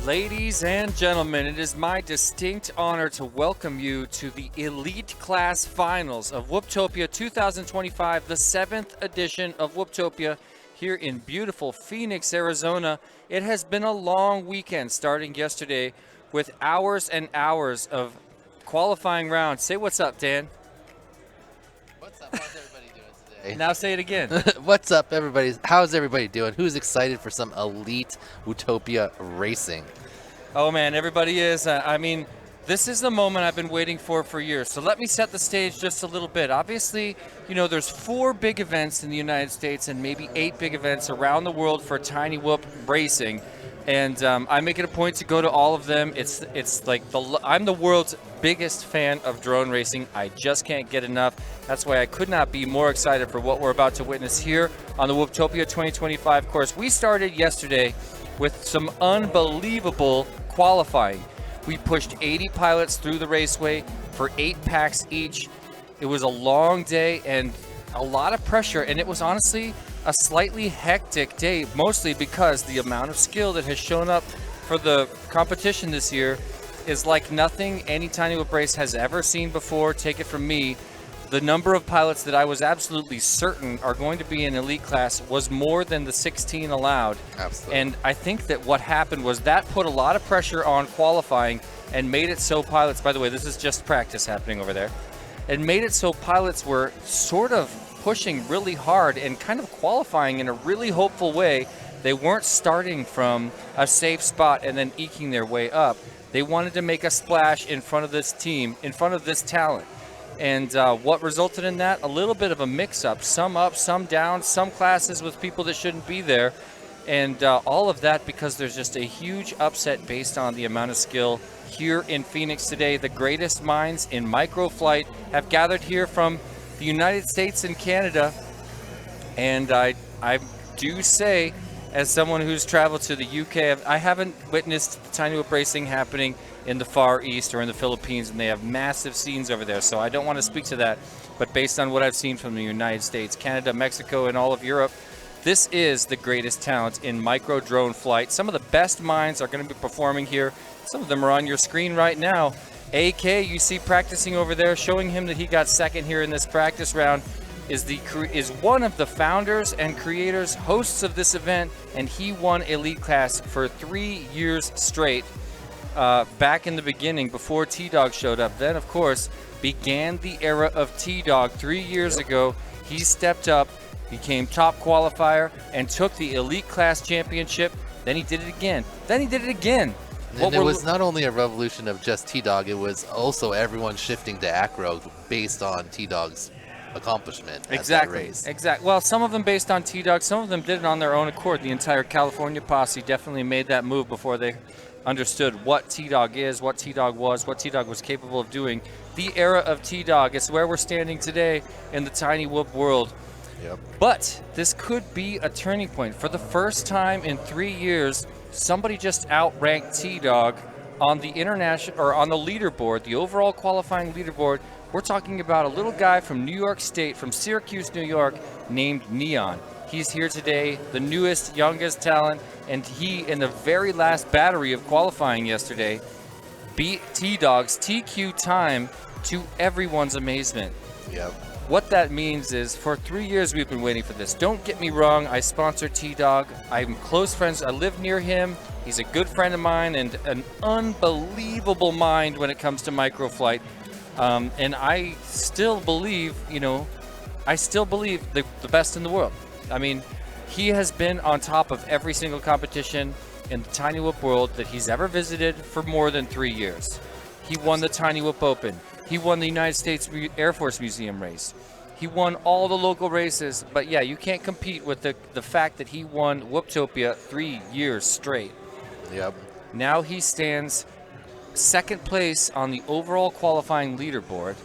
Ladies and gentlemen, it is my distinct honor to welcome you to the Elite Class Finals of Whooptopia 2025, the 7th edition of Whooptopia here in beautiful Phoenix, Arizona. It has been a long weekend starting yesterday with hours and hours of qualifying rounds. Say what's up, Dan. What's up? How's everybody doing today? Now say it again. What's up, everybody? How's everybody doing? Who's excited for some elite Whooptopia racing? Oh man, everybody is. I mean, this is the moment I've been waiting for years. So let me set the stage just a little bit. Obviously, you know, there's 4 big events in the United States and maybe 8 big events around the world for Tiny Whoop racing. And I make it a point to go to all of them. It's like I'm the world's biggest fan of drone racing. I just can't get enough. That's why I could not be more excited for what we're about to witness here on the Whooptopia 2025 course. We started yesterday with some unbelievable qualifying. We pushed 80 pilots through the raceway for 8 packs each. It was a long day and a lot of pressure, and it was honestly a slightly hectic day, mostly because the amount of skill that has shown up for the competition this year is like nothing any Tiny Whoop race has ever seen before. Take it from me, the number of pilots that I was absolutely certain are going to be in elite class was more than the 16 allowed. Absolutely. And I think that what happened was that put a lot of pressure on qualifying and made it so pilots, by the way, this is just practice happening over there, and made it so pilots were sort of pushing really hard and kind of qualifying in a really hopeful way. They weren't starting from a safe spot and then eking their way up. They wanted to make a splash in front of this team, in front of this talent. And what resulted in that? A little bit of a mix-up. Some up, some down, some classes with people that shouldn't be there. And all of that because there's just a huge upset based on the amount of skill here in Phoenix today. The greatest minds in microflight have gathered here from the United States and Canada. And I do say, as someone who's traveled to the UK, I haven't witnessed the Tiny Whoop racing happening in the Far East or in the Philippines, and they have massive scenes over there, so I don't want to speak to that. But based on what I've seen from the United States, Canada, Mexico, and all of Europe, this is the greatest talent in micro drone flight. Some of the best minds are going to be performing here. Some of them are on your screen right now. AK, you see practicing over there, showing him that he got second here in this practice round, is one of the founders and creators, hosts of this event, and he won elite class for 3 years straight. Back in the beginning, before T-Dog showed up. Then, of course, began the era of T-Dog 3 years ago. He stepped up, became top qualifier, and took the Elite Class Championship. Then he did it again. Then he did it again. And it was not only a revolution of just T-Dog, it was also everyone shifting to acro based on T-Dog's accomplishment at that race. Exactly. Well, some of them based on T-Dog, some of them did it on their own accord. The entire California posse definitely made that move before they understood what T-Dog is, what T-Dog was, what T-Dog was capable of doing. The era of T-Dog is where we're standing today in the Tiny Whoop world. Yep. But this could be a turning point. For the first time in 3 years, somebody just outranked T-Dog on the international or on the leaderboard, the overall qualifying leaderboard. We're talking about a little guy from New York State, from Syracuse, New York, named Neon. He's here today, the newest, youngest talent, and he, in the very last battery of qualifying yesterday, beat T-Dog's TQ time to everyone's amazement. Yep. What that means is, for 3 years we've been waiting for this. Don't get me wrong, I sponsor T-Dog. I'm close friends, I live near him. He's a good friend of mine and an unbelievable mind when it comes to microflight. And I still believe, the best in the world. I mean, he has been on top of every single competition in the Tiny Whoop world that he's ever visited for more than 3 years. He won the Tiny Whoop Open. He won the United States Air Force Museum race. He won all the local races. But yeah, you can't compete with the fact that he won Whooptopia 3 years straight. Yep. Now he stands second place on the overall qualifying leaderboard.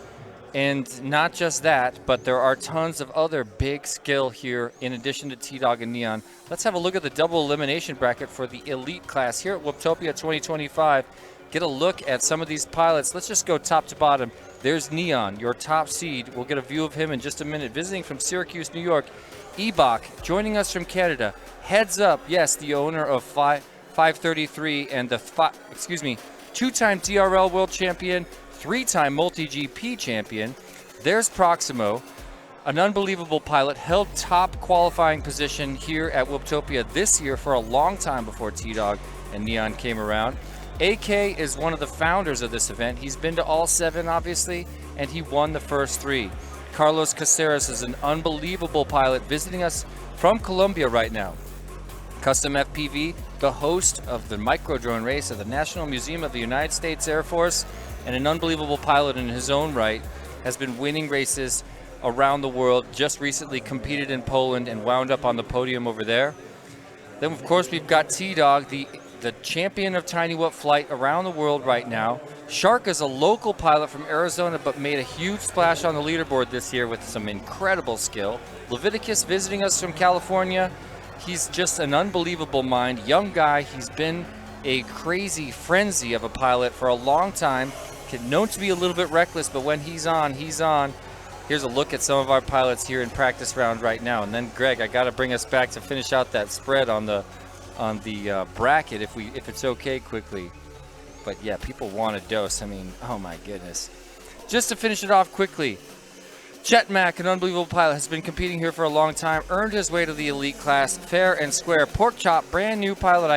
And not just that, but there are tons of other big skill here in addition to T-Dog and Neon. Let's have a look at the double elimination bracket for the elite class here at Whooptopia 2025. Get a look at some of these pilots. Let's just go top to bottom. There's Neon, your top seed. We'll get a view of him in just a minute. Visiting from Syracuse, New York, Ebach, joining us from Canada. Heads Up, yes, the owner of 5 533, and the two-time DRL world champion, 3-time multi-GP champion. There's Proximo, an unbelievable pilot, held top qualifying position here at Whooptopia this year for a long time before T-Dog and Neon came around. AK is one of the founders of this event. He's been to all 7, obviously, and he won the first 3. Carlos Caceres is an unbelievable pilot visiting us from Colombia right now. Custom FPV, the host of the micro drone race at the National Museum of the United States Air Force, and an unbelievable pilot in his own right, has been winning races around the world, just recently competed in Poland and wound up on the podium over there. Then, of course, we've got T-Dog, the champion of Tiny Whoop flight around the world right now. Shark is a local pilot from Arizona, but made a huge splash on the leaderboard this year with some incredible skill. Leviticus visiting us from California. He's just an unbelievable mind, young guy. He's been a crazy frenzy of a pilot for a long time. Known to be a little bit reckless, but when he's on, he's on. Here's a look at some of our pilots here in practice round right now. And then, Greg, I got to bring us back to finish out that spread on the bracket if it's okay quickly. But yeah, people want a dose. I mean, oh my goodness. Just to finish it off quickly, Chet Mack, an unbelievable pilot, has been competing here for a long time, earned his way to the elite class, fair and square. Pork Chop, brand new pilot.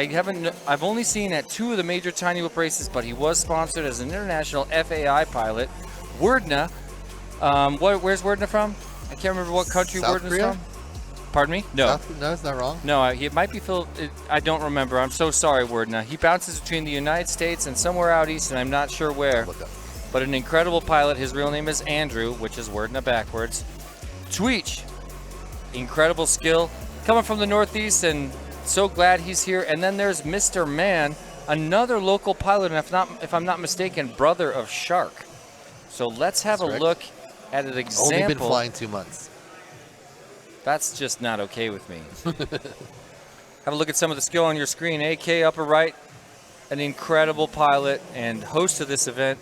I've only seen at 2 of the major Tiny Whoop races, but he was sponsored as an international FAI pilot. Wordna, where's Wordna from? I can't remember what country Wordna's from. Pardon me? No. No, it's not wrong. No, he might be I don't remember. I'm so sorry, Wordna. He bounces between the United States and somewhere out east, and I'm not sure where. But an incredible pilot. His real name is Andrew, which is Wordna backwards. Tweech, incredible skill. Coming from the Northeast, and so glad he's here. And then there's Mr. Man, another local pilot, and if I'm not mistaken, brother of Shark. So let's have a look at an example. Only been flying 2 months. That's just not okay with me. Have a look at some of the skill on your screen. AK upper right, an incredible pilot and host of this event.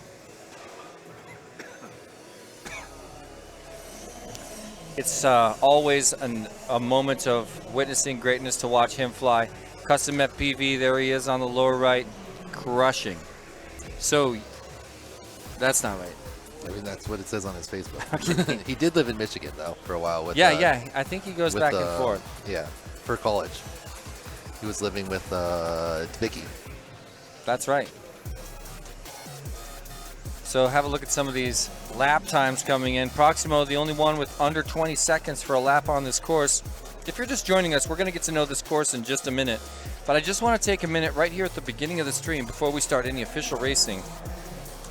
It's always a moment of witnessing greatness to watch him fly. Custom FPV, there he is on the lower right, crushing. So, that's not right. I mean, that's what it says on his Facebook. He did live in Michigan, though, for a while. With, yeah. I think he goes back and forth. Yeah, for college. He was living with Vicky. That's right. So have a look at some of these lap times coming in. Proximo, the only one with under 20 seconds for a lap on this course. If you're just joining us, we're going to get to know this course in just a minute. But I just want to take a minute right here at the beginning of the stream before we start any official racing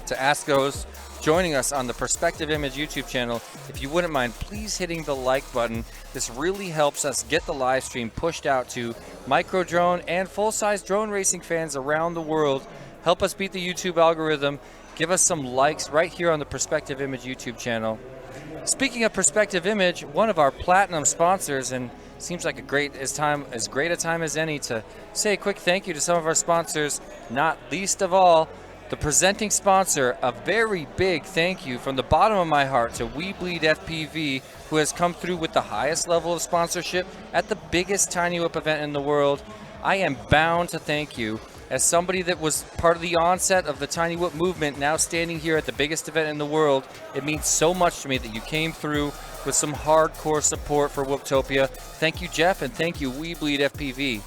to ask those joining us on the Perspective Image YouTube channel, if you wouldn't mind, please hitting the like button. This really helps us get the live stream pushed out to micro drone and full-size drone racing fans around the world. Help us beat the YouTube algorithm. Give us some likes right here on the Perspective Image YouTube channel. Speaking of Perspective Image, one of our platinum sponsors, and seems like as great a time as any to say a quick thank you to some of our sponsors, not least of all, the presenting sponsor. A very big thank you from the bottom of my heart to We Bleed FPV, who has come through with the highest level of sponsorship at the biggest Tiny Whoop event in the world. I am bound to thank you. As somebody that was part of the onset of the Tiny Whoop movement, now standing here at the biggest event in the world, it means so much to me that you came through with some hardcore support for Whooptopia. Thank you, Jeff, and thank you, We Bleed FPV.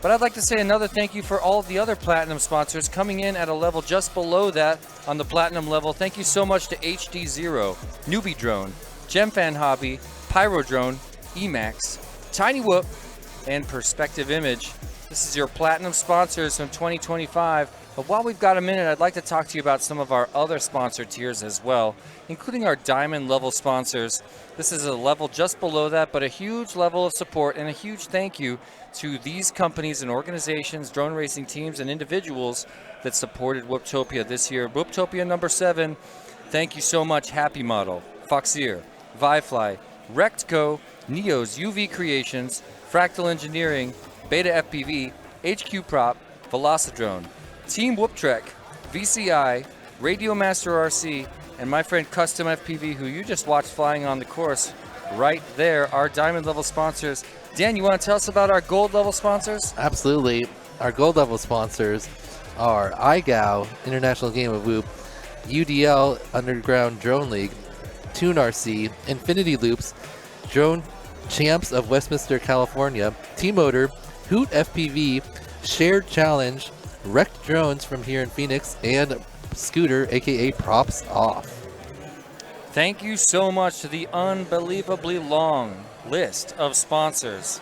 But I'd like to say another thank you for all of the other platinum sponsors coming in at a level just below that on the platinum level. Thank you so much to HD Zero, Newbie Drone, GemFan Hobby, Pyro Drone, Emax, Tiny Whoop, and Perspective Image. This is your platinum sponsors from 2025. But while we've got a minute, I'd like to talk to you about some of our other sponsor tiers as well, including our diamond level sponsors. This is a level just below that, but a huge level of support and a huge thank you to these companies and organizations, drone racing teams, and individuals that supported Whooptopia this year. Whooptopia number 7, thank you so much. Happy Model, Foxier, Vifly, Rectco, Neos, UV Creations, Fractal Engineering, Beta FPV, HQ Prop, Velocidrone, Team Whooptrek, VCI, Radio Master RC, and my friend Custom FPV, who you just watched flying on the course right there, our diamond level sponsors. Dan, you want to tell us about our gold level sponsors? Absolutely. Our gold level sponsors are iGao, International Game of Whoop, UDL, Underground Drone League, Tune RC, Infinity Loops, Drone Champs of Westminster, California, T-Motor, Hoot FPV, Shared Challenge, Wrecked Drones from here in Phoenix, and Scooter, aka Props Off. Thank you so much to the unbelievably long list of sponsors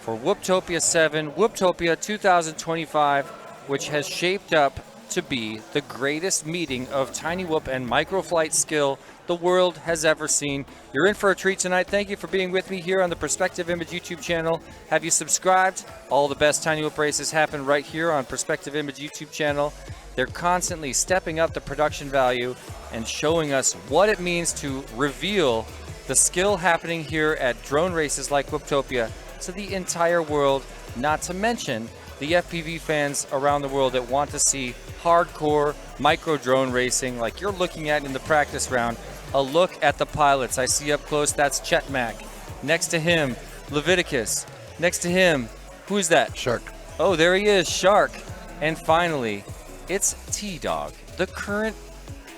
for Whooptopia 7, Whooptopia 2025, which has shaped up to be the greatest meeting of Tiny Whoop and microflight skill the world has ever seen. You're in for a treat tonight. Thank you for being with me here on the Perspective Image YouTube channel. Have you subscribed? All the best Tiny Whoop races happen right here on Perspective Image YouTube channel. They're constantly stepping up the production value and showing us what it means to reveal the skill happening here at drone races like Whooptopia to the entire world, not to mention the FPV fans around the world that want to see hardcore micro drone racing like you're looking at in the practice round. A look at the pilots. I see up close, that's Chet Mack. Next to him, Leviticus. Next to him, who's that? Shark. Oh, there he is, Shark. And finally, it's T-Dog, the current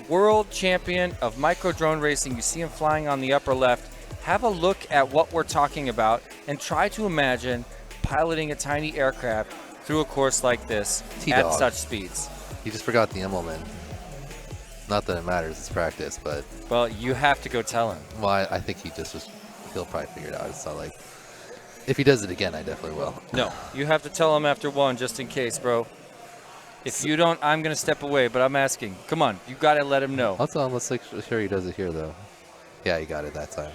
world champion of micro drone racing. You see him flying on the upper left. Have a look at what we're talking about and try to imagine piloting a tiny aircraft through a course like this at such speeds. You just forgot the emblem. Not that it matters, it's practice, but... Well, you have to go tell him. Well, I think he'll probably figure it out. It's not like... If he does it again, I definitely will. No, you have to tell him after one just in case, bro. If you don't, I'm going to step away, but I'm asking. Come on, you got to let him know. I'll tell him. Let's make sure he does it here, though. Yeah, he got it that time.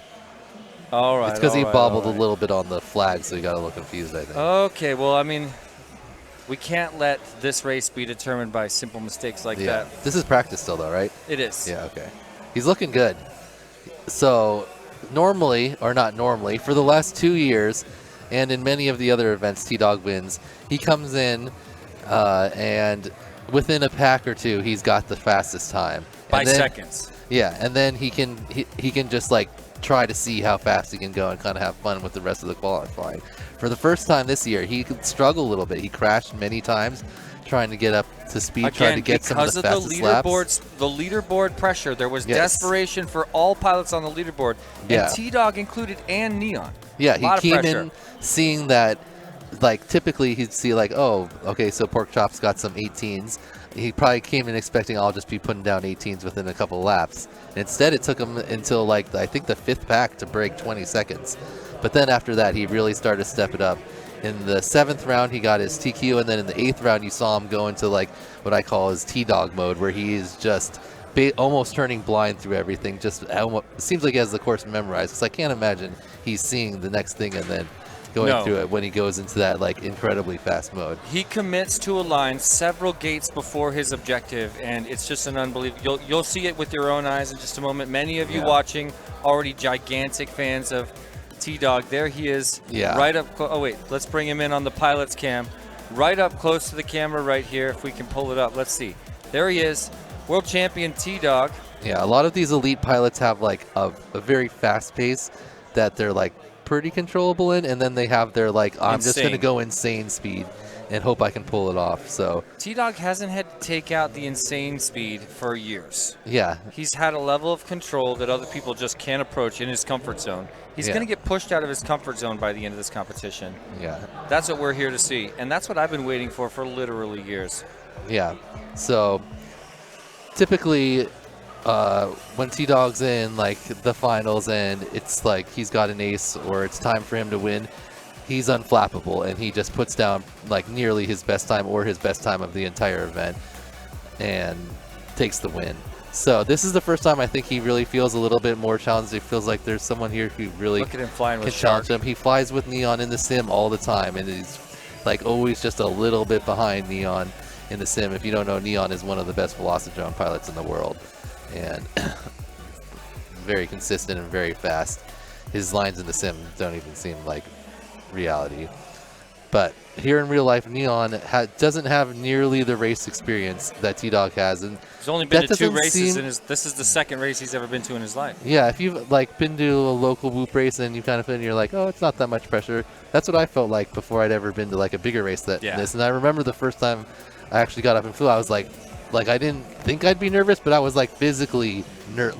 All right. It's because he bobbled a little bit on the flag, so he got a little confused, I think. Okay, well, I mean, we can't let this race be determined by simple mistakes like that. This is practice still, though, right? It is. Yeah, okay. He's looking good. So, normally, or not normally, for the last 2 years, and in many of the other events T-Dog wins, he comes in and within a pack or two, he's got the fastest time. By seconds. Yeah, and then he can just like try to see how fast he can go and kind of have fun with the rest of the qualifying. For the first time this year, he could struggle a little bit. He crashed many times trying to get up to speed, again, trying to get some of the fastest laps. The leaderboard pressure, there was desperation for all pilots on the leaderboard, and T-Dog included and Neon. Yeah, he came in seeing that, like, typically he'd see like, oh, okay, so Pork Chop's got some 18s. He probably came in expecting I'll just be putting down 18s within a couple of laps. Instead, it took him until like I think the 5th pack to break 20 seconds. But then after that, he really started to step it up. In the 7th round, he got his TQ, and then in the 8th round, you saw him go into like what I call his T-Dog mode, where he is just almost turning blind through everything. Just it seems like he has the course memorized, because I can't imagine he's seeing the next thing and then going through it when he goes into that like incredibly fast mode. He commits to a line several gates before his objective, and it's just an unbelievable. You'll see it with your own eyes in just a moment. Many of you watching already gigantic fans of T-Dog. There he is, right up. Oh wait, let's bring him in on the pilot's cam, right up close to the camera right here. If we can pull it up, let's see. There he is, world champion T-Dog. Yeah, a lot of these elite pilots have like a very fast pace that they're like pretty controllable in, and then they have their like I'm just gonna go insane speed and hope I can pull it off. So T-Dog hasn't had to take out the insane speed for years. Yeah, he's had a level of control that other people just can't approach in his comfort zone. He's gonna get pushed out of his comfort zone by the end of this competition. Yeah, that's what we're here to see, and that's what I've been waiting for literally years. Yeah, so typically when T-Dog's in like the finals and it's like he's got an ace or it's time for him to win, he's unflappable and he just puts down like nearly his best time or his best time of the entire event and takes the win. So this is the first time I think he really feels a little bit more challenged. It feels like there's someone here who really look at him flying with can challenge him. He flies with Neon in the sim all the time, and he's like always just a little bit behind Neon in the sim. If you don't know, Neon is one of the best Velocidrone pilots in the world, and very consistent and very fast. His lines in the sim don't even seem like reality. But here in real life, Neon doesn't have nearly the race experience that T-Dog has, and He's only been that to 2 doesn't races, seem- and this is the 2nd race he's ever been to in his life. Yeah, if you've like been to a local Whoop race and you kind of you're like, oh, it's not that much pressure. That's what I felt like before I'd ever been to like a bigger race than this. And I remember the first time I actually got up and flew, I was like I didn't think I'd be nervous, but I was like physically you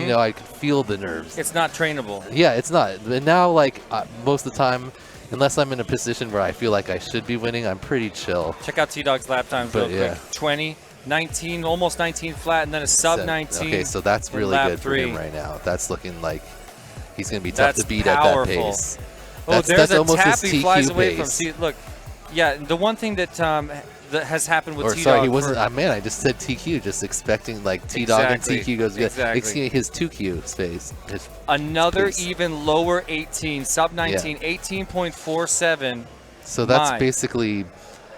know, I could feel the nerves. It's not trainable. Yeah, it's not. And now like most of the time, unless I'm in a position where I feel like I should be winning, I'm pretty chill. Check out T-Dog's lap times real quick. 20, 19, almost 19 flat, and then a sub 19. Okay, so that's really good for him right now. That's looking like he's going to be tough to beat at that pace. Oh, there's a tap he flies away from. pace. See, look, yeah, the one thing that that has happened with T-Dog. Sorry, he wasn't. Man, I just said TQ, just expecting like T-Dog and TQ goes. Exactly. His 2Q space. Another even lower 18, sub 19, 18.47. So that's basically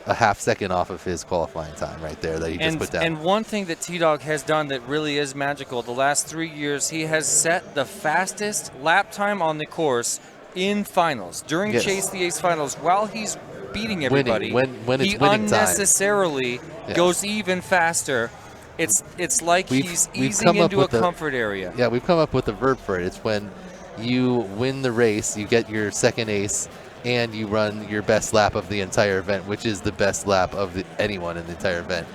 a half second off of his qualifying time right there that he just put down. And one thing that T-Dog has done that really is magical, the last 3 years, he has set the fastest lap time on the course in finals. During Chase the Ace finals, while he's beating everybody, when it's he winning unnecessarily goes even faster. It's like he's easing into a comfort area. Yeah, we've come up with a verb for it. It's when you win the race, you get your second ace, and you run your best lap of the entire event, which is the best lap of anyone in the entire event.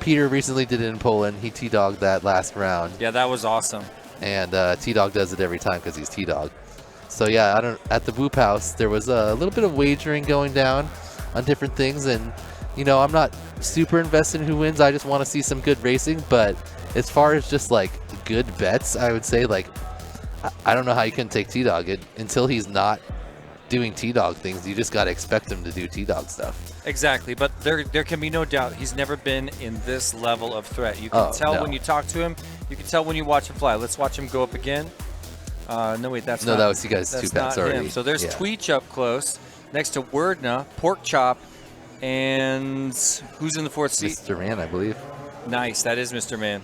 Peter recently did it in Poland. He T-Dogged that last round. Yeah, that was awesome. And T-Dog does it every time because he's T-Dog. So yeah, at the Whoop House, there was a little bit of wagering going down on different things, and you know, I'm not super invested in who wins. I just want to see some good racing. But as far as just like good bets, I would say like I don't know how you can take T-Dog until he's not doing T-Dog things. You just got to expect him to do T-Dog stuff. Exactly, but there can be no doubt he's never been in this level of threat. You can tell when you talk to him. You can tell when you watch him fly. Let's watch him go up again. No, wait, that's not. That was you guys' 2 bets already. Him. So there's Tweech up close next to Wordna, Pork Chop, and who's in the 4th seat? Mr. Man, I believe. Nice, that is Mr. Man.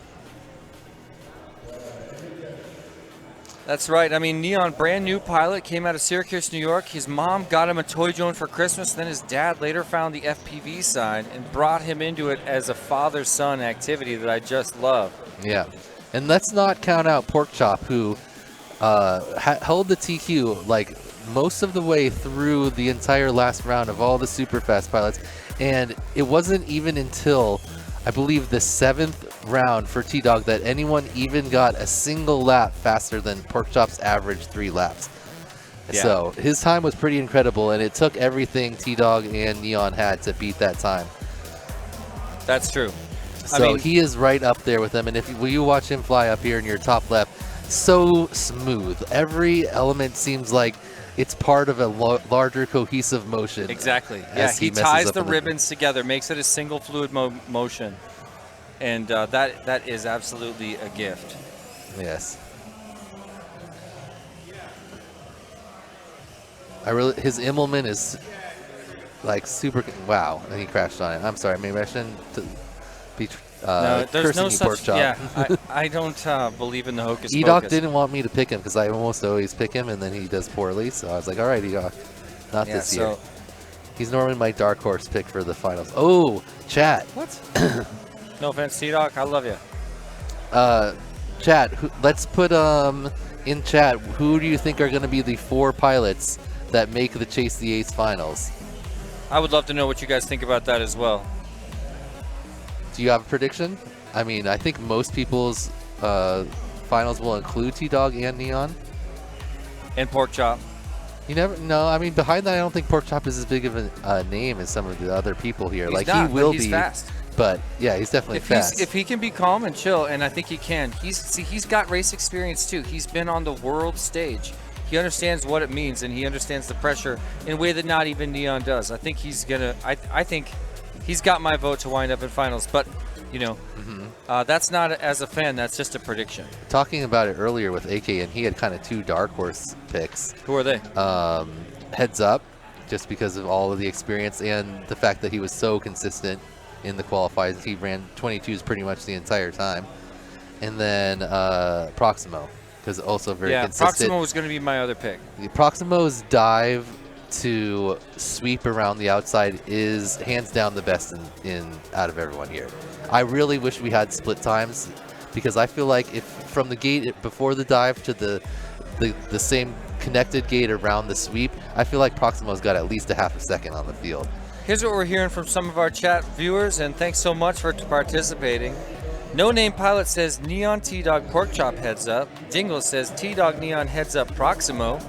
That's right. I mean, Neon, brand new pilot, came out of Syracuse, New York. His mom got him a toy drone for Christmas. Then his dad later found the FPV side and brought him into it as a father-son activity that I just love. Yeah, and let's not count out Pork Chop, who held the TQ like most of the way through the entire last round of all the super fast pilots, and it wasn't even until I believe the 7th round for T-Dog that anyone even got a single lap faster than Pork Chop's average 3 laps. Yeah. So his time was pretty incredible, and it took everything T-Dog and Neon had to beat that time. That's true. So he is right up there with them, and if you watch him fly up here in your top left, so smooth. Every element seems like it's part of a larger cohesive motion. Exactly. Yeah, he ties the ribbons together, makes it a single fluid motion, and that is absolutely a gift. Yes. His Immelman is like super. Wow, and he crashed on it. I'm sorry, maybe I shouldn't be. No, there's no such. Pork Chop. Yeah, I don't believe in the hocus Edok pocus. didn't want me to pick him because I almost always pick him, and then he does poorly. So I was like, all right, Edok, not this year. He's normally my dark horse pick for the finals. Oh, chat. What? No offense, T-Dog. I love you. Chat. Let's put in chat. Who do you think are going to be the 4 pilots that make the Chase the Ace finals? I would love to know what you guys think about that as well. Do you have a prediction? I mean, I think most people's finals will include T-Dog and Neon. And Pork Chop. You never know. I mean, behind that, I don't think Pork Chop is as big of a name as some of the other people here. He's like not, he will he's be fast. But yeah, he's definitely fast. If he can be calm and chill, and I think he can. He's got race experience too. He's been on the world stage. He understands what it means, and he understands the pressure in a way that not even Neon does. I think he's gonna. I think he's got my vote to wind up in finals. But you know, that's not as a fan. That's just a prediction. Talking about it earlier with AK, and he had kind of 2 dark horse picks. Who are they? Heads Up, just because of all of the experience and the fact that he was so consistent in the qualifiers. He ran 22s pretty much the entire time. And then Proximo, because also very consistent. Proximo was going to be my other pick. Proximo's dive to sweep around the outside is hands down the best in out of everyone here. I really wish we had split times, because I feel like if from the gate before the dive to the same connected gate around the sweep, I feel like Proximo's got at least a half a second on the field. Here's what we're hearing from some of our chat viewers, and thanks so much for participating. No Name Pilot says Neon T-Dog Pork Chop heads up. Dingle says T-Dog Neon heads up Proximo.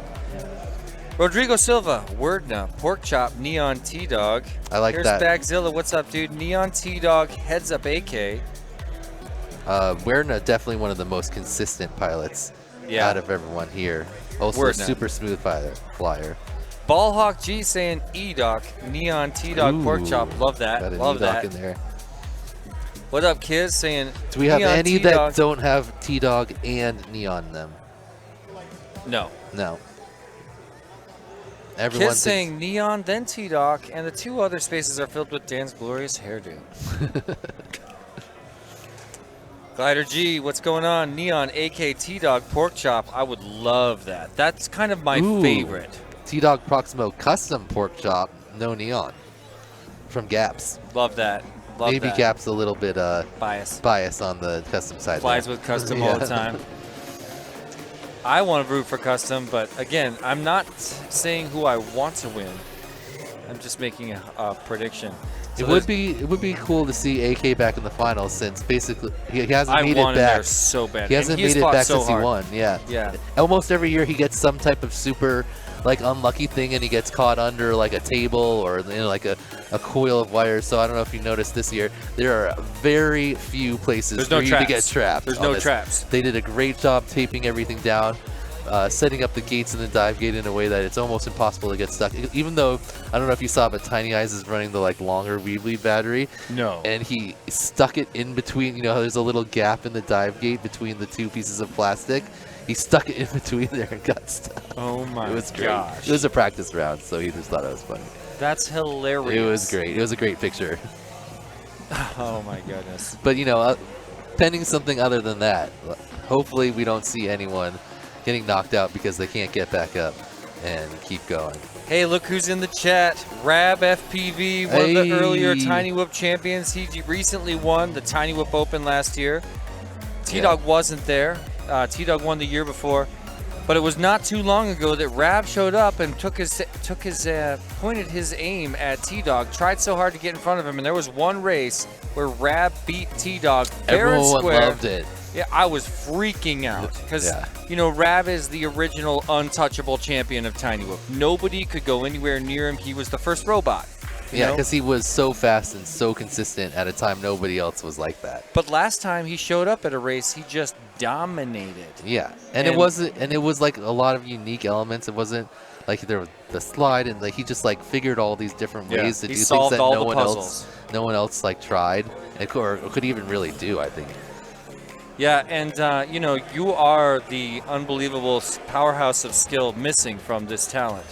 Rodrigo Silva, Wordna, Pork Chop, Neon T-Dog. I like Here's that. Bagzilla, what's up, dude? Neon T-Dog heads up AK. Werner, definitely one of the most consistent pilots out of everyone here. Also a super smooth flyer. Ballhawk G saying E-Doc, Neon T-Dog Pork Chop. Love that. Got an Love E-Doc that. in there. What up, kids? Saying Do we have Neon any T-Dog. that don't have T-Dog and Neon in them? No. No. Everyone Kids saying Neon, then T-Doc, and the two other spaces are filled with Dan's glorious hairdo. Glider G, what's going on? Neon, AK, T-Dog, Pork Chop. I would love that. That's kind of my favorite. T-Dog Proximo custom pork chop, no Neon, from Gaps. Love that. Love Maybe that. Gaps a little bit bias on the custom side. Flies there. with custom all the time. I want to root for custom, but again, I'm not saying who I want to win. I'm just making a prediction. So it would be cool to see AK back in the finals, since basically he hasn't made it I want him back. there so bad. He hasn't made it back since he won. Yeah. Yeah. Almost every year he gets some type of super unlucky thing, and he gets caught under like a table or like a coil of wires. So I don't know if you noticed this year, there are very few places for you to get trapped. There's no traps. They did a great job taping everything down, setting up the gates and the dive gate in a way that it's almost impossible to get stuck. Even though, I don't know if you saw, but Tiny Eyes is running the longer Weebly battery. No. And he stuck it in between, there's a little gap in the dive gate between the two pieces of plastic. He stuck it in between there and got stuck. Oh my gosh. It was great. It was a practice round, so he just thought it was funny. That's hilarious. It was great. It was a great picture. Oh my goodness. But, pending something other than that, hopefully we don't see anyone getting knocked out because they can't get back up and keep going. Hey, look who's in the chat. Rab FPV, one of the earlier Tiny Whoop champions. He recently won the Tiny Whoop Open last year. T-Dog wasn't there. T-Dog won the year before. But it was not too long ago that Rab showed up and pointed his aim at T-Dog, tried so hard to get in front of him, and there was one race where Rab beat T-Dog fair and square. Everyone loved it. Yeah, I was freaking out because, Rab is the original untouchable champion of Tiny Whoop. Nobody could go anywhere near him. He was the first robot. Yeah, because he was so fast and so consistent at a time nobody else was like that. But last time he showed up at a race, he just dominated. Yeah, and it was like a lot of unique elements. It wasn't like there was the slide, and he just figured all these different ways to do things that no one else tried or could even really do, I think. Yeah, and you are the unbelievable powerhouse of skill missing from this talent,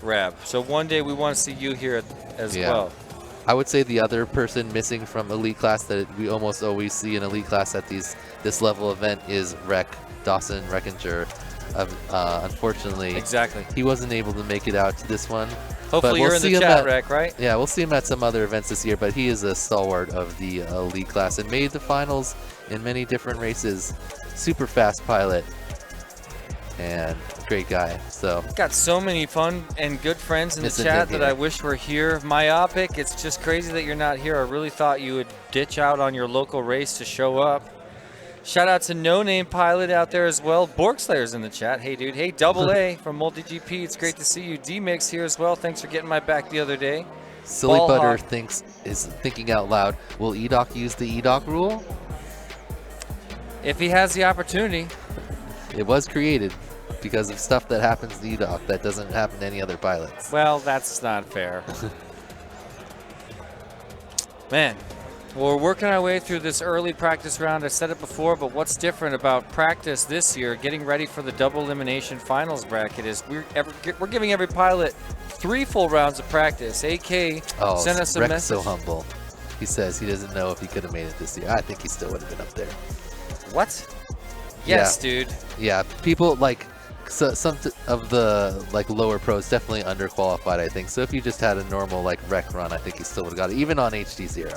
Rab. So one day we want to see you here as well. I would say the other person missing from elite class that we almost always see in elite class at this level event is Dawson Reckinger. Unfortunately, he wasn't able to make it out to this one. Hopefully you're in the chat, Rec, right? Yeah, we'll see him at some other events this year, but he is a stalwart of the elite class and made the finals in many different races. Super fast pilot and great guy. So got so many fun and good friends in the chat that I wish were here. Myopic, it's just crazy that you're not here. I really thought you would ditch out on your local race to show up. Shout out to No Name Pilot out there as well. Borgslayer's in the chat. Hey, dude. Hey, Double A from MultiGP. It's great to see you. D-Mix here as well. Thanks for getting my back the other day. Silly Butter is thinking out loud. Will EDOC use the EDOC rule? If he has the opportunity. It was created because of stuff that happens to EDOC that doesn't happen to any other pilots. Well, that's not fair. Man. Well, we're working our way through this early practice round. I said it before, but what's different about practice this year, getting ready for the double elimination finals bracket, is we're giving every pilot 3 full rounds of practice. AK sent us a message. So humble. He says he doesn't know if he could have made it this year. I think he still would have been up there. What? Yes, dude. Yeah, people some of the like lower pros definitely underqualified, I think. So if you just had a normal like rec run, I think you still would have got it, even on HD0.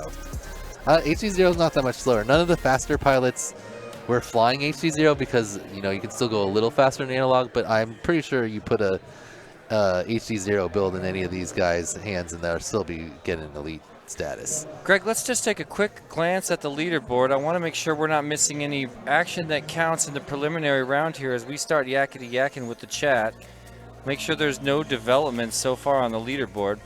HD0 is not that much slower. None of the faster pilots were flying HD0 because you can still go a little faster in analog. But I'm pretty sure you put a HD0 build in any of these guys' hands, and they'll still be getting elite status. Greg, let's just take a quick glance at the leaderboard. I want to make sure we're not missing any action that counts in the preliminary round here as we start yakety-yakking with the chat. Make sure there's no developments so far on the leaderboard.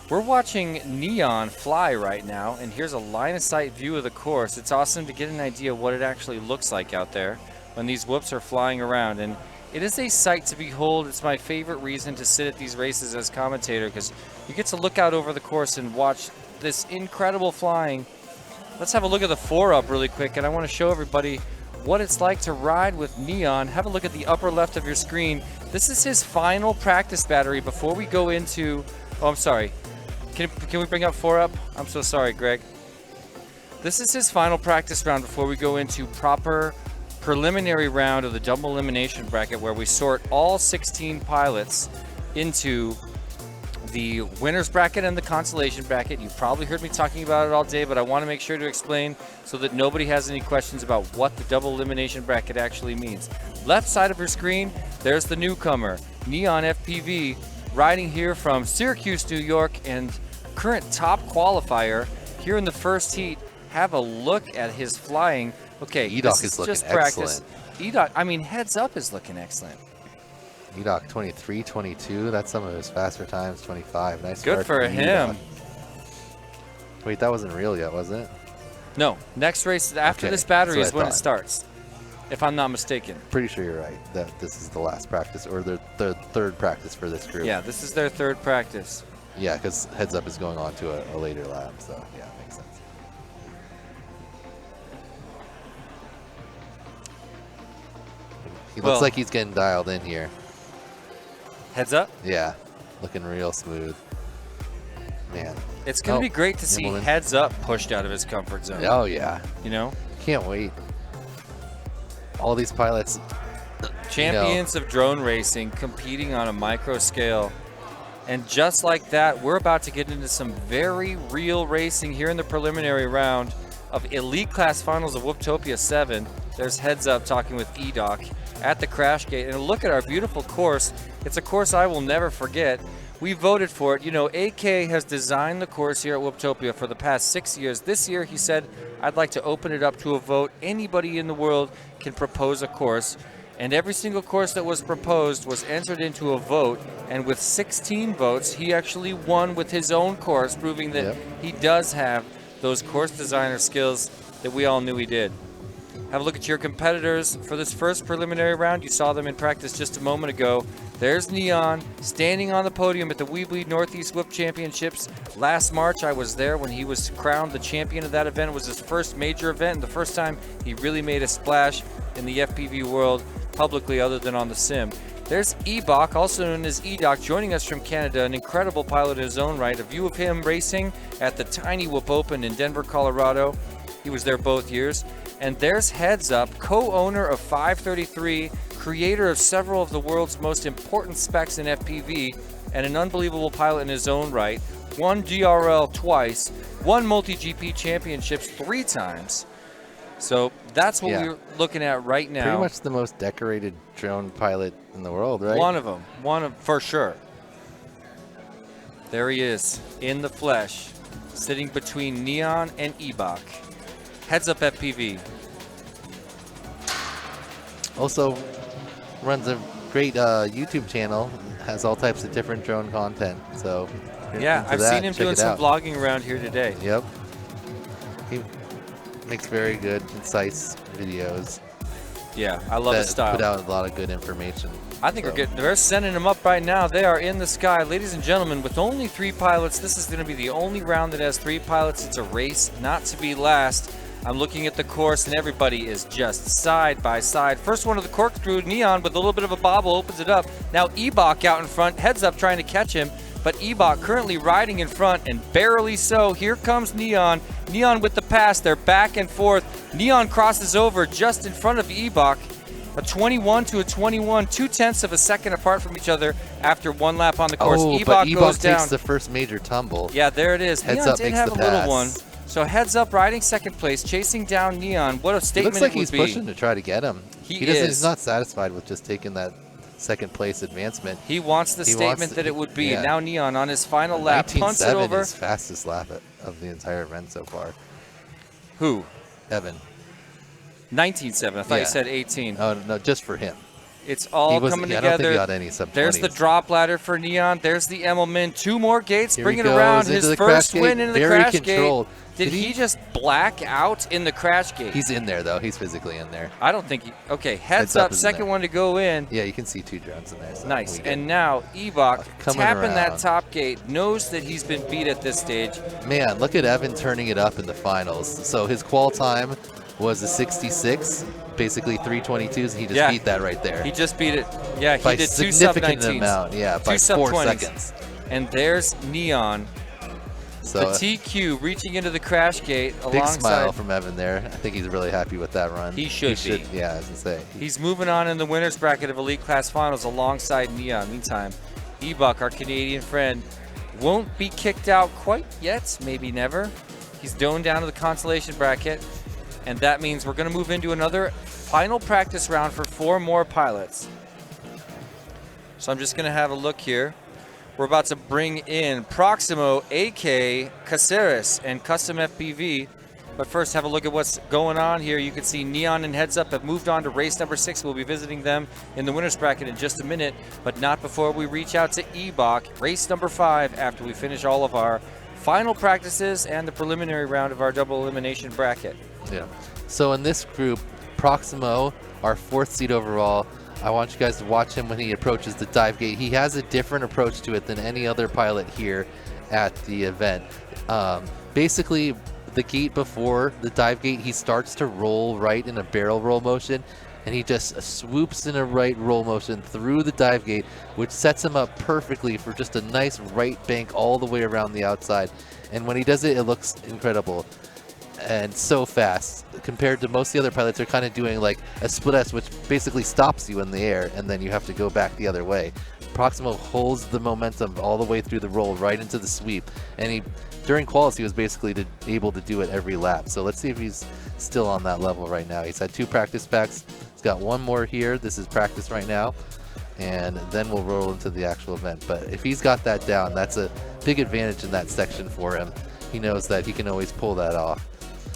We're watching Neon fly right now, and here's a line-of-sight view of the course. It's awesome to get an idea of what it actually looks like out there when these whoops are flying around. And it is a sight to behold. It's my favorite reason to sit at these races as commentator, because you get to look out over the course and watch this incredible flying. Let's have a look at the 4-up really quick, and I want to show everybody what it's like to ride with Neon. Have a look at the upper left of your screen. This is his final practice battery before we go into, oh, I'm sorry. Can we bring up 4-up? I'm so sorry, Greg. This is his final practice round before we go into proper preliminary round of the double elimination bracket, where we sort all 16 pilots into the winners bracket and the consolation bracket. You've probably heard me talking about it all day, but I want to make sure to explain so that nobody has any questions about what the double elimination bracket actually means. Left side of your screen, there's the newcomer, Neon FPV, riding here from Syracuse, New York, and current top qualifier here in the first heat. Have a look at his flying. Okay, EDOC is looking just practice. excellent. EDOC, I mean, heads up is looking excellent. EDOC 23, 22. That's some of his faster times. 25. Nice. Good for him. EDOC. Wait, that wasn't real yet, was it? No. Next race after this battery is when it starts, if I'm not mistaken. Pretty sure you're right. That this is the last practice, or the third practice for this group. Yeah, this is their third practice. Yeah, because heads up is going on to a later lap, so yeah, makes sense. He looks like he's getting dialed in here. Heads up? Yeah, looking real smooth. Man. It's going to be great to see heads up pushed out of his comfort zone. Oh, yeah. You know? Can't wait. All these pilots. Champions of drone racing competing on a micro scale. And just like that, we're about to get into some very real racing here in the preliminary round of Elite Class Finals of Whooptopia 7. There's heads up talking with EDOC at the crash gate. And look at our beautiful course. It's a course I will never forget. We voted for it. You know, AK has designed the course here at Whooptopia for the past 6 years. This year, he said, I'd like to open it up to a vote. Anybody in the world can propose a course. And every single course that was proposed was entered into a vote. And with 16 votes, he actually won with his own course, proving that he does have those course designer skills that we all knew he did. Have a look at your competitors for this first preliminary round. You saw them in practice just a moment ago. There's Neon standing on the podium at the Weebly Northeast Whoop Championships. Last March, I was there when he was crowned the champion of that event. It was his first major event and the first time he really made a splash in the FPV world publicly other than on the sim. There's Ebok, also known as EDOC, joining us from Canada, an incredible pilot in his own right. A view of him racing at the Tiny Whoop Open in Denver, Colorado. He was there both years. And there's Heads Up, co-owner of 533, creator of several of the world's most important specs in FPV, and an unbelievable pilot in his own right. Won DRL twice, won multi-GP championships 3 times. So that's what we're looking at right now. Pretty much the most decorated drone pilot in the world, right? One of them, for sure. There he is, in the flesh, sitting between Neon and Ebok. Heads Up FPV. Also runs a great YouTube channel, has all types of different drone content. So yeah, I've seen him doing some vlogging around here today. Yep. He makes very good, concise videos. Yeah, I love his style. Put out a lot of good information. I think we're good. They're sending them up right now. They are in the sky. Ladies and gentlemen, with only 3 pilots, this is going to be the only round that has 3 pilots. It's a race not to be last. I'm looking at the course, and everybody is just side by side. First one of the corkscrew, Neon, with a little bit of a bobble, opens it up. Now Ebok out in front, Heads Up trying to catch him, but Ebok currently riding in front, and barely so. Here comes Neon. Neon with the pass. They're back and forth. Neon crosses over just in front of Ebok. A 21 to a 21, 2/10 of a second apart from each other after one lap on the course. Oh, Ebok but goes Ebok down. takes the first major tumble. Yeah, there it is. Heads Neon Up did makes have the a little pass. one. So Heads Up riding second place, chasing down Neon. What a It statement looks like it would he's be. pushing to try to get him. He doesn't. is. He's not satisfied with just taking that second place advancement. He wants the He statement wants that it would be. yeah. Now Neon on his final lap punts it 19.7 over. is fastest lap of the entire event so far. Who? Evan. 19.7. I thought Yeah. you said 18. Oh no, just for him. It's all He was, coming I together. don't think he got any sub-20s. There's the drop ladder for Neon. There's the Emmelman. 2 more gates. Here Bring he it around. goes into His the first crash win gate. into the Very crash controlled. gate. Did he just black out in the crash gate? He's in there though. He's physically in there. I don't think he. Okay, heads Heads Up up. is in Second there. one to go in. Yeah, you can see 2 drones in there. So Nice. we get- And now Ebok Coming tapping that around. top gate, knows that he's been beat at this stage. man, look at Evan turning it up in the finals. So his qual time was a 66, basically 322s, and he just Yeah. beat that right there. He just beat it. Yeah, he by did 2 significant sub-19s. amount, yeah, by 2 sub 4 20s. seconds. And there's Neon. So The TQ reaching into the crash gate big alongside. smile from Evan there. I think he's really happy with that run. He should be. Yeah, I was gonna say. He's moving on in the winners bracket of Elite Class Finals alongside Neon. Meantime, Ebok, our Canadian friend, won't be kicked out quite yet, maybe never. He's going down to the consolation bracket, and that means we're going to move into another final practice round for 4 more pilots. So I'm just going to have a look here. We're about to bring in Proximo, AK, Caceres, and Custom FPV. But first, have a look at what's going on here. You can see Neon and Heads Up have moved on to race number 6. We'll be visiting them in the winners bracket in just a minute, but not before we reach out to Ebok, race number 5, after we finish all of our final practices and the preliminary round of our double elimination bracket. Yeah. So in this group, Proximo, our 4th seed overall, I want you guys to watch him when he approaches the dive gate. He has a different approach to it than any other pilot here at the event. Basically, the gate before the dive gate, he starts to roll right in a barrel roll motion, and he just swoops in a right roll motion through the dive gate, which sets him up perfectly for just a nice right bank all the way around the outside. And when he does it, it looks incredible and so fast. Compared to most of the other pilots, they're kind of doing like a split S, which basically stops you in the air, and then you have to go back the other way. Proximo holds the momentum all the way through the roll right into the sweep, and he during quals he was basically able to do it every lap. So let's see if he's still on that level right now. He's had 2 practice packs. He's got 1 more here. This is practice right now, and then we'll roll into the actual event. But if he's got that down, that's a big advantage in that section for him. He knows that he can always pull that off.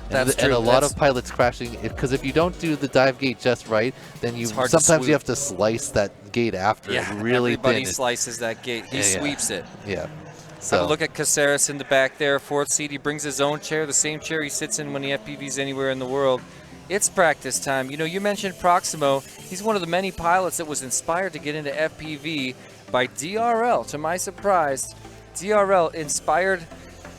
That's And true. a lot of pilots crashing, because if you don't do the dive gate just right, then you It's hard to sometimes you swoop. have to slice that gate after. Yeah, It's really everybody thin. slices that gate. He Yeah, yeah. sweeps it. Yeah. Have So a look at Caceres in the back there, 4th seat. He brings his own chair, the same chair he sits in when he FPVs anywhere in the world. It's practice time. You know, you mentioned Proximo. He's one of the many pilots that was inspired to get into FPV by DRL. To my surprise, DRL inspired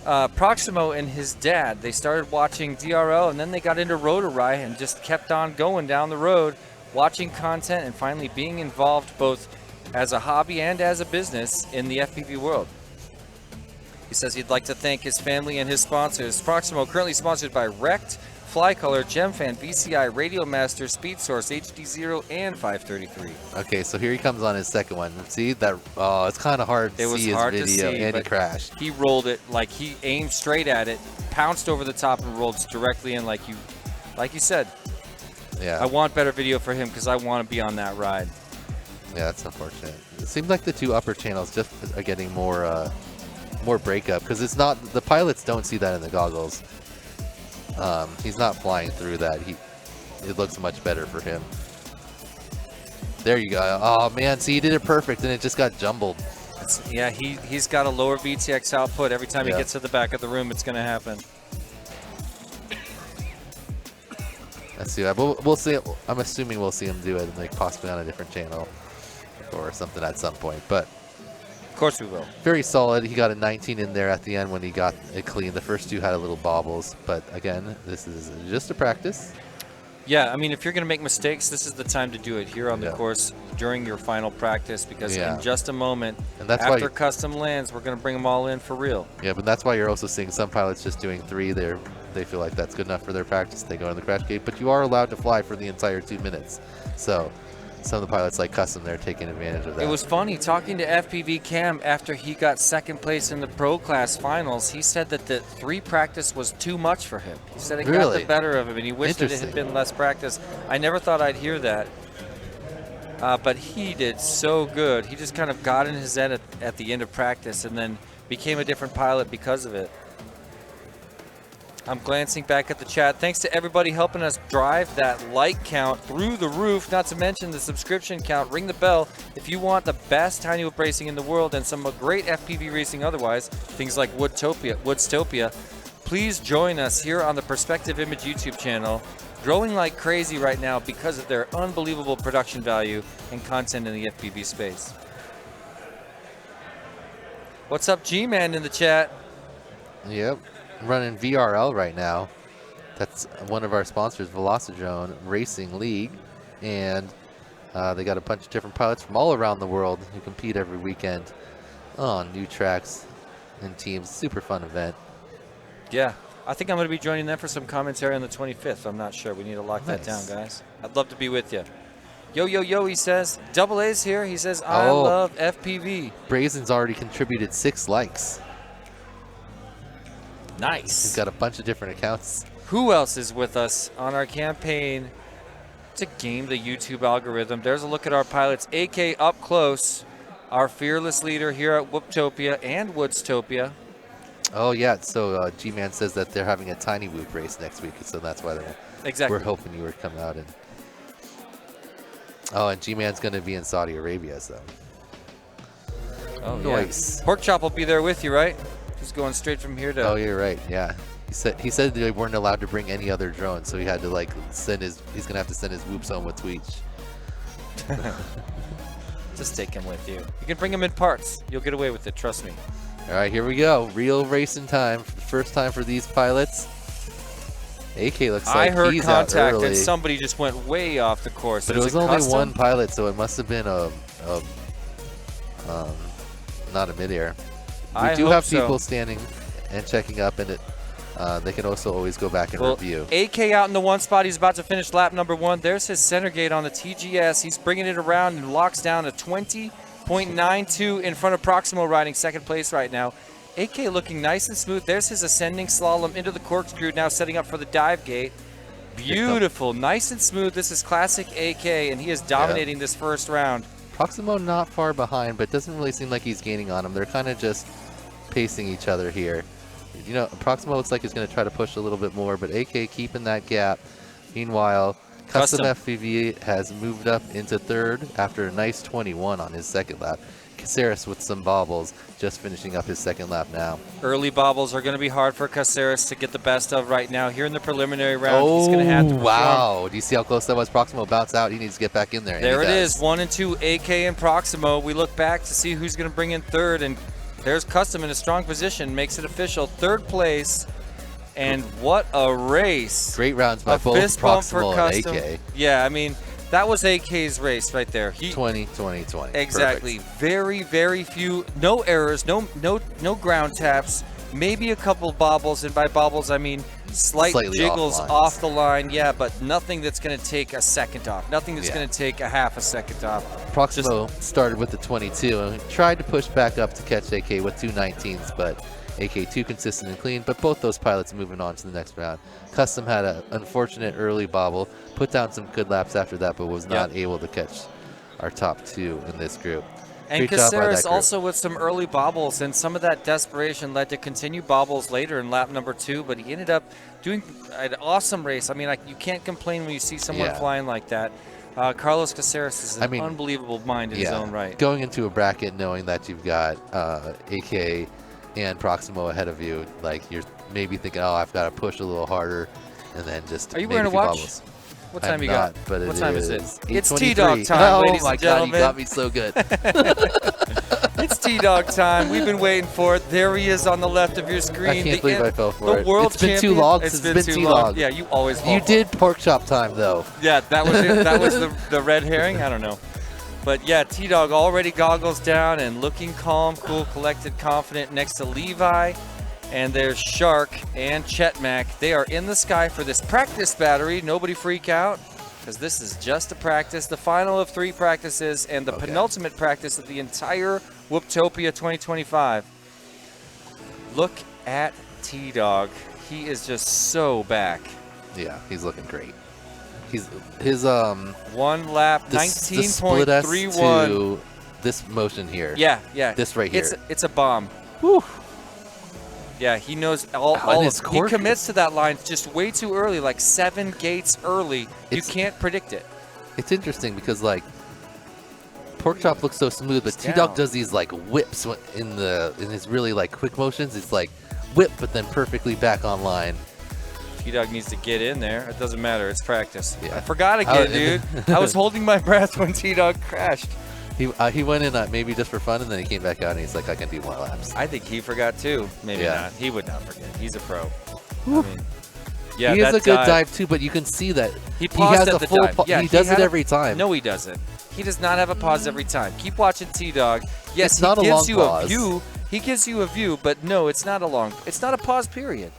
Proximo and his dad. They started watching DRL, and then they got into Rotorai and just kept on going down the road, watching content and finally being involved both as a hobby and as a business in the FPV world. He says he'd like to thank his family and his sponsors. Proximo, currently sponsored by Rect, Flycolor, GemFan, VCI, Radio Master, Speed Source, HD0, and 533. okay, so here he comes on his second one. See that? Oh, it's kind of hard to It was see his hard to video, see, and he but crashed. He rolled it like he aimed straight at it, pounced over the top, and rolled directly in like you said. Yeah. I want better video for him because I want to be on that ride. Yeah, that's unfortunate. It seems like the 2 upper channels just are getting more breakup, because it's not, the pilots don't see that in the goggles. He's not flying through that. It looks much better for him. There you go. Oh man, see, he did it perfect, and it just got jumbled. Yeah, he's got a lower VTX output. Every time he Yeah. gets to the back of the room, it's going to happen. Let's see that. We'll see. I'm assuming we'll see him do it, like possibly on a different channel or something at some point. But Of course we will. very solid. He got a 19 in there at the end when he got it clean. The first 2 had a little bobbles, but again, this is just a practice. Yeah, I mean, if you're going to make mistakes, this is the time to do it here on the Yeah. course during your final practice, because Yeah. in just a moment, And that's why after custom lands, we're going to bring them all in for real. Yeah, but that's why you're also seeing some pilots just doing 3. They're they feel like that's good enough for their practice. They go in the crash gate, but you are allowed to fly for the entire 2 minutes. So some of the pilots like Custom, they're taking advantage of that. It was funny talking to FPV Cam after he got second place in the pro class finals. He said that the 3 practice was too much for him. He said it got the better of him, and he wished that it had been less practice. I never thought I'd hear that. But he did so good. He just kind of got in his head at the end of practice and then became a different pilot because of it. I'm glancing back at the chat. Thanks to everybody helping us drive that like count through the roof, not to mention the subscription count. Ring the bell if you want the best tiny whoop racing in the world and some great FPV racing otherwise, things like Whooptopia. Please join us here on the Perspective Image YouTube channel, growing like crazy right now because of their unbelievable production value and content in the FPV space. What's up, G-Man in the chat? Yep. Running VRL right now. That's one of our sponsors, Velocidrone Racing League, and they got a bunch of different pilots from all around the world who compete every weekend on new tracks and teams. Super fun event. Yeah, I think I'm going to be joining them for some commentary on the 25th. I'm not sure. We need to lock that down, guys. I'd love to be with you. Yo, yo, yo, he says. Double A's here. He says, I love FPV. Brazen's already contributed 6 likes. Nice. He's got a bunch of different accounts. Who else is with us on our campaign to game the YouTube algorithm? There's a look at our pilots. AK up close, our fearless leader here at Whooptopia and Woodstopia. Oh, yeah. So G-Man says that they're having a tiny whoop race next week, so that's why we're hoping you would come out. And G-Man's going to be in Saudi Arabia, so. Oh, nice. Yeah. Pork Chop will be there with you, right? Just going straight from here to. Oh, you're right. Yeah, he said they weren't allowed to bring any other drones, so he had to send his. He's gonna have to send his whoops home with Tweech. Just take him with you. You can bring him in parts. You'll get away with it. Trust me. All right, here we go. Real racing time. First time for these pilots. AK looks like I heard he's out contact early. And somebody just went way off the course. But it was only one pilot, so it must have been not a midair. We do have people standing and checking up, and they can also always go back and review. AK out in the 1 spot. He's about to finish lap number 1. There's his center gate on the TGS. He's bringing it around and locks down a 20.92 in front of Proximo, riding second place right now. AK looking nice and smooth. There's his ascending slalom into the corkscrew, now setting up for the dive gate. Beautiful, nice and smooth. This is classic AK, and he is dominating this first round. Proximo not far behind, but doesn't really seem like he's gaining on him. They're kind of just pacing each other here. You know, Proximo looks like he's going to try to push a little bit more, but AK keeping that gap. Meanwhile, Custom FPV has moved up into 3rd after a nice 21 on his 2nd lap. Caceres with some bobbles, just finishing up his 2nd lap now. Early bobbles are going to be hard for Caceres to get the best of right now. Here in the preliminary round, he's going to have to perform. Wow. Do you see how close that was? Proximo bounced out. He needs to get back in there. There it is, 1 and 2, AK and Proximo. We look back to see who's going to bring in 3rd, and there's Custom in a strong position, makes it official. 3rd place, and what a race. Great rounds by both Proximo and AK. Yeah, I mean, that was AK's race right there. 20, 20, 20. Exactly. Perfect. Very, very few, no errors, no ground taps, maybe a couple bobbles, and by bobbles I mean slightly jiggles off the line, yeah, but nothing that's going to take a second off. Nothing that's going to take a half a second off. Proximo started with the 22 and tried to push back up to catch AK with 2 19s, but AK too consistent and clean, but both those pilots moving on to the next round. Custom had an unfortunate early bobble, put down some good laps after that, but was not able to catch our top 2 in this group. And Caceres also with some early bobbles, and some of that desperation led to continued bobbles later in lap number 2, but he ended up doing an awesome race. I mean, you can't complain when you see someone flying like that. Carlos Caceres is an unbelievable mind in his own right. Going into a bracket knowing that you've got AK and Proximo ahead of you, like you're maybe thinking, oh, I've got to push a little harder, and then just. Are you wearing a watch? Bobbles. What time you got? But what time is it? It's T-Dog time, ladies and gentlemen. Oh my God, you got me so good. It's T-Dog time. We've been waiting for it. There he is on the left of your screen. I can't believe I fell for it. The world champion. It's been too long. It's been too long. Yeah, you always fall. You did pork chop time though. Yeah, that was it. That was the red herring. I don't know. But yeah, T-Dog already goggles down and looking calm, cool, collected, confident next to Levi. And there's Shark and Chetmac. They are in the sky for this practice battery. Nobody freak out, because this is just a practice. The final of 3 practices and the penultimate practice of the entire Whooptopia 2025. Look at T-Dog. He is just so back. Yeah, he's looking great. His 1 lap, the 19.31. to this motion here. Yeah. This right here. It's a bomb. Whew. Yeah, he knows all of it. He commits to that line just way too early, like 7 gates early. You can't predict it. It's interesting because like Porkchop looks so smooth, but T-Dog does these like whips in his really like quick motions. It's like whip, but then perfectly back online. T-Dog needs to get in there. It doesn't matter. It's practice. Yeah. I forgot again, dude. I was holding my breath when T-Dog crashed. He went in maybe just for fun, and then he came back out and he's like, I can do more laps. I think he forgot too. Maybe not. He would not forget. He's a pro. I mean, yeah, he has a good dive too, but you can see that he paused has at the dive. Yeah, he does it every time. No, he doesn't. He does not have a pause every time. Keep watching T-Dog. Yes, he gives you a view. He gives you a view, but no, it's not a long. It's not a pause period.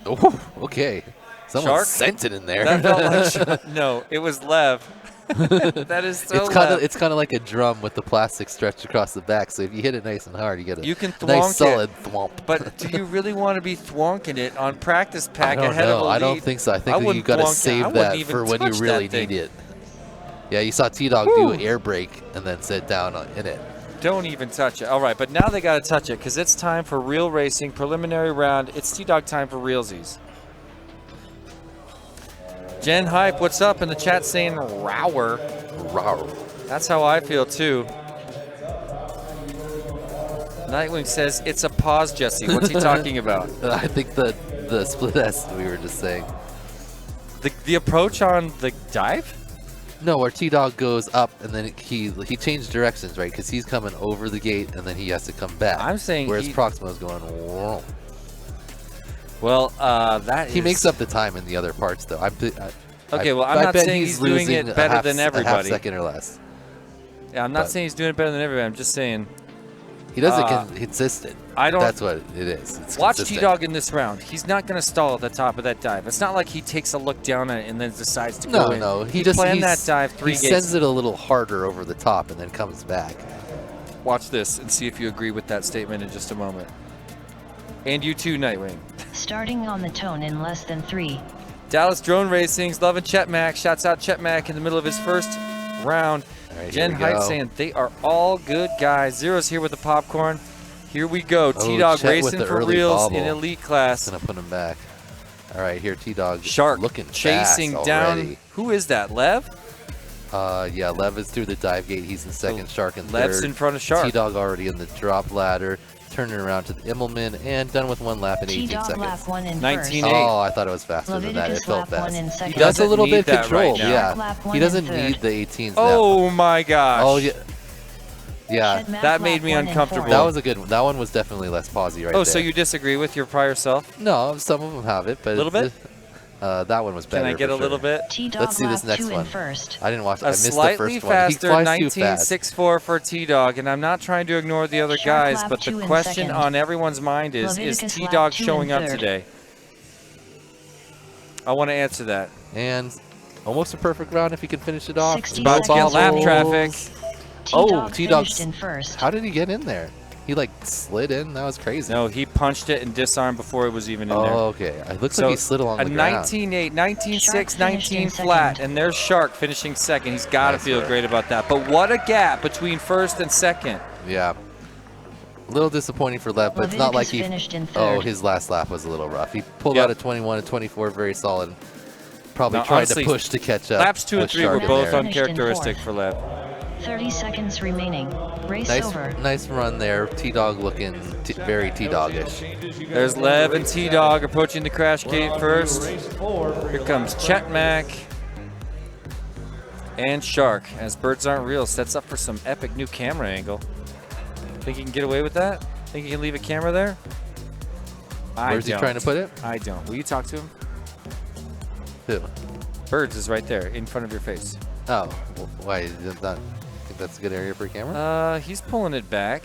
Oh, okay. Someone Shark? sent it in there. That felt like Shark. No, it was Lev. That is so Lev. It's kind of like a drum with the plastic stretched across the back. So if you hit it nice and hard, you get a nice solid thwomp. But do you really want to be thwonking it on practice pack ahead of a lead? I don't think so. I think that you got to save that for when you really need it. Yeah, you saw T-Dog do air brake and then sit down in it. Don't even touch it. All right, but now they got to touch it because it's time for real racing, preliminary round. It's T-Dog time for realsies. Jen Hype, what's up? In the chat saying rower. Rower. That's how I feel too. Nightwing says it's a pause, Jesse. What's he talking about? I think the split S we were just saying. The approach on the dive? No, where T-Dog goes up and then he changed directions, right? Because he's coming over the gate and then he has to come back. I'm saying whereas Proximo's going. Whoa. Well, he makes up the time in the other parts, though. Okay, well, I'm not saying he's doing it better than everybody. A half second or less. Yeah, I'm not saying he's doing it better than everybody. I'm just saying he doesn't get consistent. That's what it is. It's watch consistent. T-Dog in this round. He's not going to stall at the top of that dive. It's not like he takes a look down at it and then decides to go in. No, he just planned that dive 3 gates. He sends it a little harder over the top and then comes back. Watch this and see if you agree with that statement in just a moment. And you too, Nightwing. Starting on the tone in less than 3. Dallas Drone Racing's loving Chetmac. Shouts out Chetmac in the middle of his first round. Right, Jen Height saying they are all good guys. Zero's here with the popcorn. Here we go. T-Dog racing for reals in elite class. Gonna put him back. All right, here T-Dog. Shark looking chasing down. Who is that? Lev? Yeah, Lev is through the dive gate. He's in second. Shark in third. Lev's in front of Shark. T-Dog already in the drop ladder. Turning around to the Immelman and done with 1 lap in 18 seconds. Lap 1 in 19.8. Oh, I thought it was faster than that. It felt fast. He does a little bit controlled. Right, yeah, he doesn't need the 18s. Oh my gosh. Oh yeah. Yeah, that made me uncomfortable. That was a good one. That one was definitely less pausey right there. Oh, so you disagree with your prior self? No, some of them have it, but a little bit. That one was better. Can I get a little bit? Let's see this next one. I didn't watch. I missed the slightly first one. faster 19.64 for T-Dog, and I'm not trying to ignore the other guys, but the question on everyone's mind is T-Dog showing up today? I want to answer that. And almost a perfect round if he can finish it off. About to get lap traffic. Oh, T-Dog's in first. How did he get in there? He like slid in. That was crazy. No, he punched it and disarmed before it was even in there. Oh, okay. It looks like he slid along the ground. 19.8, 19.6, 19 flat, and there's Shark finishing second. He's got to feel great about that. But what a gap between first and second. Yeah. A little disappointing for Lev, but it's not like he finished in third. Oh, his last lap was a little rough. He pulled out a 21 and 24, very solid. Probably tried to push to catch up. Laps 2 and 3 were both uncharacteristic for Lev. 30 seconds remaining. Race over. Nice run there. T-Dog looking very T-Dog-ish. There's Lev and T-Dog approaching the crash gate first. Here comes Chetmac and Shark as Birds Aren't Real sets up for some epic new camera angle. Think he can get away with that? Think he can leave a camera there? Where's he trying to put it? I don't. Will you talk to him? Who? Birds is right there in front of your face. Oh, why is that? Think that's a good area for a camera? He's pulling it back.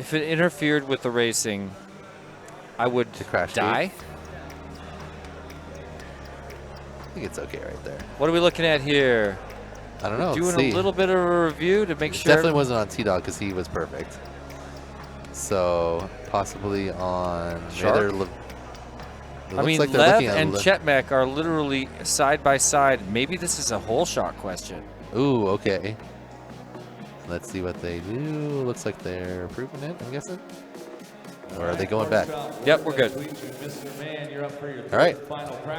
If it interfered with the racing, I would crash die. I think it's okay right there. What are we looking at here? I don't know. Doing let's see. a little bit of a review to make sure. Definitely wasn't on T-Dog because he was perfect. So possibly on Shark? I mean, like Lev and Chetmek are literally side by side. Maybe this is a whole shot question. Ooh, okay. Let's see what they do. Looks like they're approving it, I'm guessing. Or are they going back? Yep, we're good. All right.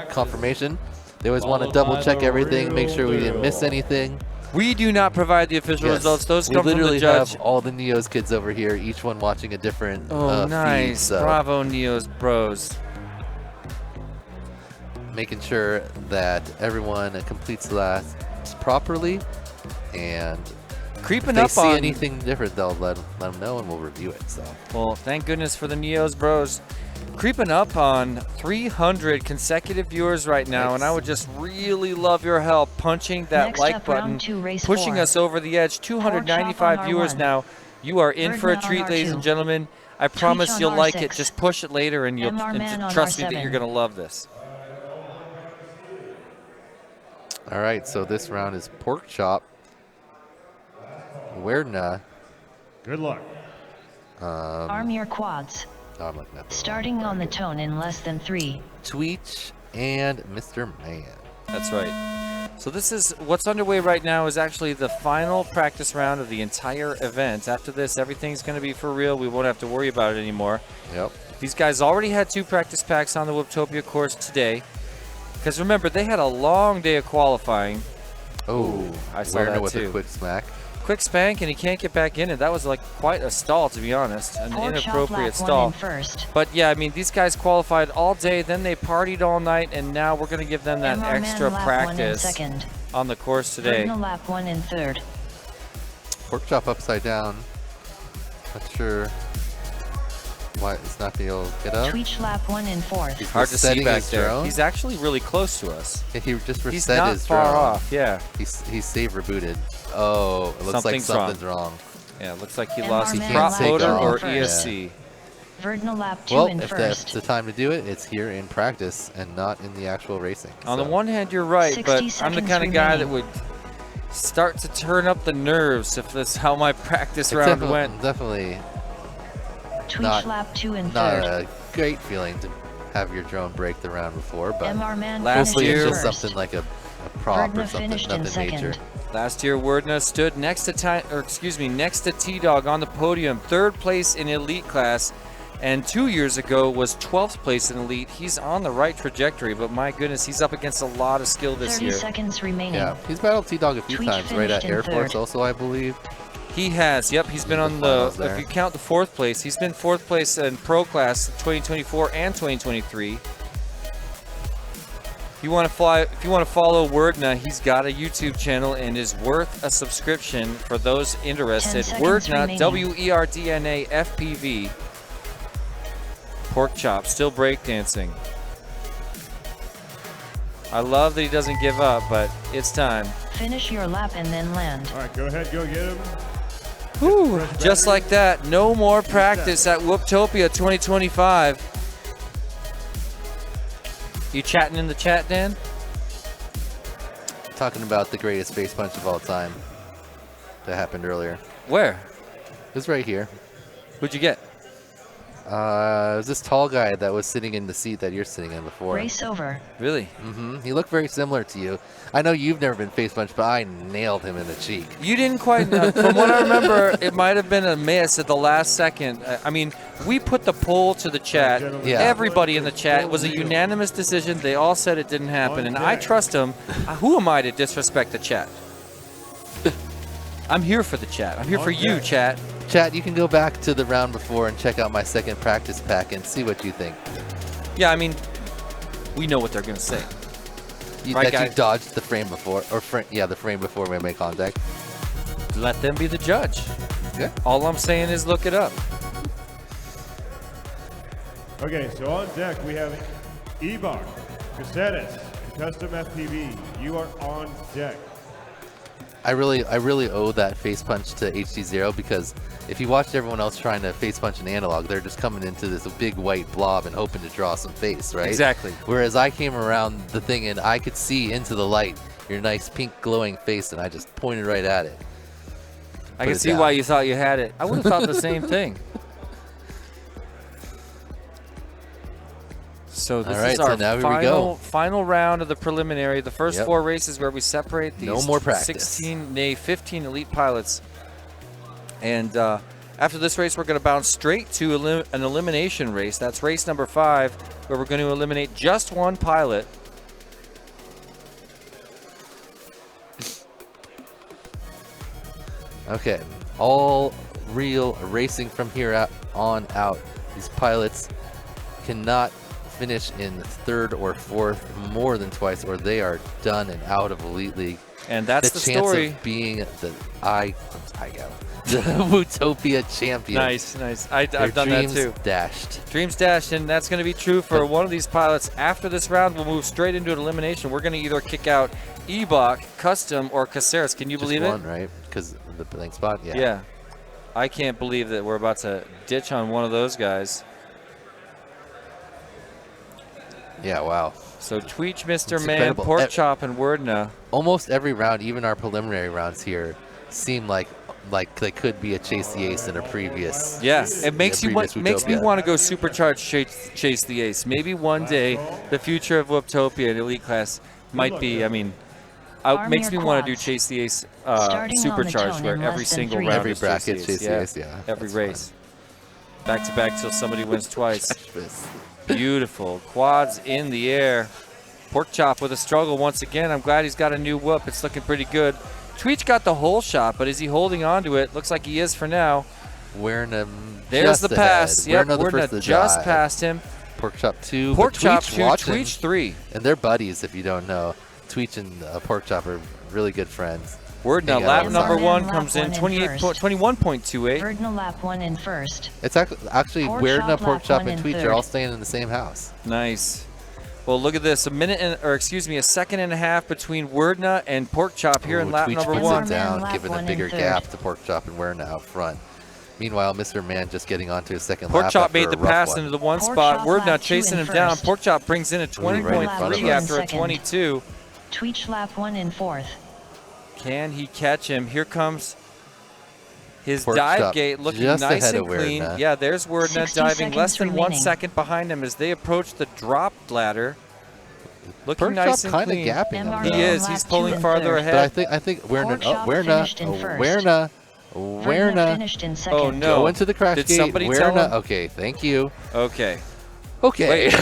Confirmation. They always want to double check everything, make sure we didn't miss anything. We do not provide the official results. Those we come from the literally judge. have all the Neos kids over here, each one watching a different Oh, nice. feed. So Bravo, Neos bros. making sure that everyone completes the last properly, and Creeping if they up see on anything different, they'll let them know, and we'll review it. So Well, thank goodness for the Neos bros. Creeping up on 300 consecutive viewers right now, Nice. and I would just really love your help punching that Next like up, button, round 2, race pushing 4. us over the edge. 295 on viewers R1. now. You are in for a Birdman on treat, ladies R2. and gentlemen. I promise on you'll like it. R6. Just push it later, and you'll MR Man on trust me that R7. you're going to love this. all right, so this round is pork chop. Werna. Good luck. Arm your quads. Oh, I'm looking at the Starting on the tone in less than 3. Tweech and Mr. Man. That's right. So this is what's underway right now is actually the final practice round of the entire event. After this, everything's going to be for real. We won't have to worry about it anymore. Yep. These guys already had 2 practice packs on the Whooptopia course today. Because remember, they had a long day of qualifying. Oh, I saw Werner that with too. a quick smack. Quick spank, and he can't get back in it. That was like quite a stall, to be honest. An Pork chop inappropriate lap 1 stall. in first. But yeah, I mean, these guys qualified all day, then they partied all night, and now we're going to give them that MR Man extra lap 1 in practice second. on the course today. Birdman lap 1 in third. Pork chop upside down. Not sure why it's not being able to get up. Tweech lap 1 in fourth. He's Hard to see resetting back his there. drone. He's actually really close to us. Yeah, he just reset He's not his far drone. off, yeah. He's save rebooted. Oh, it looks like Something's something's wrong. Yeah, looks like he MR lost Man prop lap motor 2 or in first. ESC. Verdna lap 2 Well, in if that's first. the time to do it, it's here in practice and not in the actual racing. On the So, one hand, you're right, 60 but I'm the seconds kind of guy that remaining. would start to turn up the nerves if this how my practice it's round definitely, went. definitely Tweech not- lap 2 in not third. a great feeling to have your drone break the round before, but MR Man Last finished hopefully year- it's in just first. something like a prop or Verdna something, finished in nothing major. second. Last year, Wordna stood next to T-Dog on the podium, 3rd place in elite class, and 2 years ago was 12th place in elite. He's on the right trajectory, but my goodness, he's up against a lot of skill this 30 year. seconds remaining. Yeah, he's battled T-Dog a few Tweech times, right at finished in Air Force third. also, I believe. He has, yep, he's been The on finals the, there. if you count the 4th place, he's been 4th place in pro class 2024 and 2023. If you want to follow Wordna, he's got a YouTube channel and is worth a subscription for those interested. 10 seconds Wordna, remaining. WERDNA FPV. Pork chop, still breakdancing. I love that he doesn't give up, but it's time. Finish your lap and then land. All right, go ahead, go get him. Whew, just like that, no more practice at Whooptopia 2025. You chatting in the chat, Dan? Talking about the greatest face punch of all time that happened earlier. Where? It was right here. Who'd you get? It was this tall guy that was sitting in the seat that you're sitting in before. Race over. Really? He looked very similar to you. I know you've never been face punched, but I nailed him in the cheek. You didn't quite. From what I remember, it might have been a miss at the last second. I mean, we put the poll to the chat. Yeah. Everybody in the chat. It was a unanimous decision. They all said it didn't happen, and I trust them. Who am I to disrespect the chat? I'm here for the chat. I'm here for you, chat. Chat, you can go back to the round before and check out my second practice pack and see what you think. Yeah, I mean, we know what they're gonna say. That you guys? dodged the frame before, or the frame before we made contact. Let them be the judge. Yeah. All I'm saying is look it up. Okay, so on deck we have Ebar, Casetas, Custom FPV. You are on deck. I really owe that face punch to HD0 because if you watched everyone else trying to face punch an analog, they're just coming into this big white blob and hoping to draw some face, right? Exactly. Whereas I came around the thing and I could see into the light your nice pink glowing face and I just pointed right at it. I can see why you thought you had it. I would have thought the same thing. So this is our final round of the preliminary. The first 4 races where we separate these 15 elite pilots. And after this race, we're going to bounce straight to an elimination race. That's race number 5, where we're going to eliminate just 1 pilot. Okay, all real racing from here on out. These pilots cannot finish in 3rd or 4th more than twice, or they are done and out of Elite League. And that's the chance story of being the Whooptopia champion. Nice. I've done that too. Dreams dashed, and that's going to be true for one of these pilots. After this round, we'll move straight into an elimination. We're going to either kick out Ebach, Custom, or Caceres. Can you believe one, it? Right? Because the blank spot. Yeah. Yeah. I can't believe that we're about to ditch on one of those guys. Yeah, wow. So Tweech, Mr. Man, Pork Chop, and Wordna. Almost every round, even our preliminary rounds here, seem like they could be a Chase the Ace in a previous. Yeah, it makes me want to go supercharged Chase the Ace. Maybe one day the future of Whooptopia in Elite Class might be. I mean, makes me want to do Chase the Ace supercharged, where every single round, every bracket, Chase the Ace, every race, back to back till somebody wins twice. Beautiful quads in the air. Pork Chop with a struggle once again. I'm glad he's got a new whoop. It's looking pretty good. Tweech got the whole shot, but is he holding on to it? Looks like he is for now. There's the pass. Yep, Wordna just passed him. Pork Chop 2. Pork Chop 2, Tweech 3. And they're buddies, if you don't know. Tweech and Pork Chop are really good friends. Wordna, lap number 1 comes in 21.28. Wordna lap 1 in first. It's actually Wordna, Pork Chop, and Tweech are all staying in the same house. Nice. Well, look at this. A second and a half between Wordna and Pork Chop here in lap number 1. Down, giving a bigger gap to Pork Chop and Wordna out front. Meanwhile, Mr. Man just getting onto his second lap. Pork Chop made the pass into the 1 spot. Wordna chasing him down. Pork Chop brings in a 20.3 after a 22. Tweech lap 1 in 4th. Can he catch him? Here comes his dive gate looking nice and clean. Yeah, there's Wordna diving less than 1 second behind him as they approach the drop ladder. Looking nice and clean. Gapping him, he is. He's pulling farther ahead. But I think Wordna. Finished in second. Oh no! Go into the crash gate. Did somebody tell him? Okay, thank you. Okay. Wait.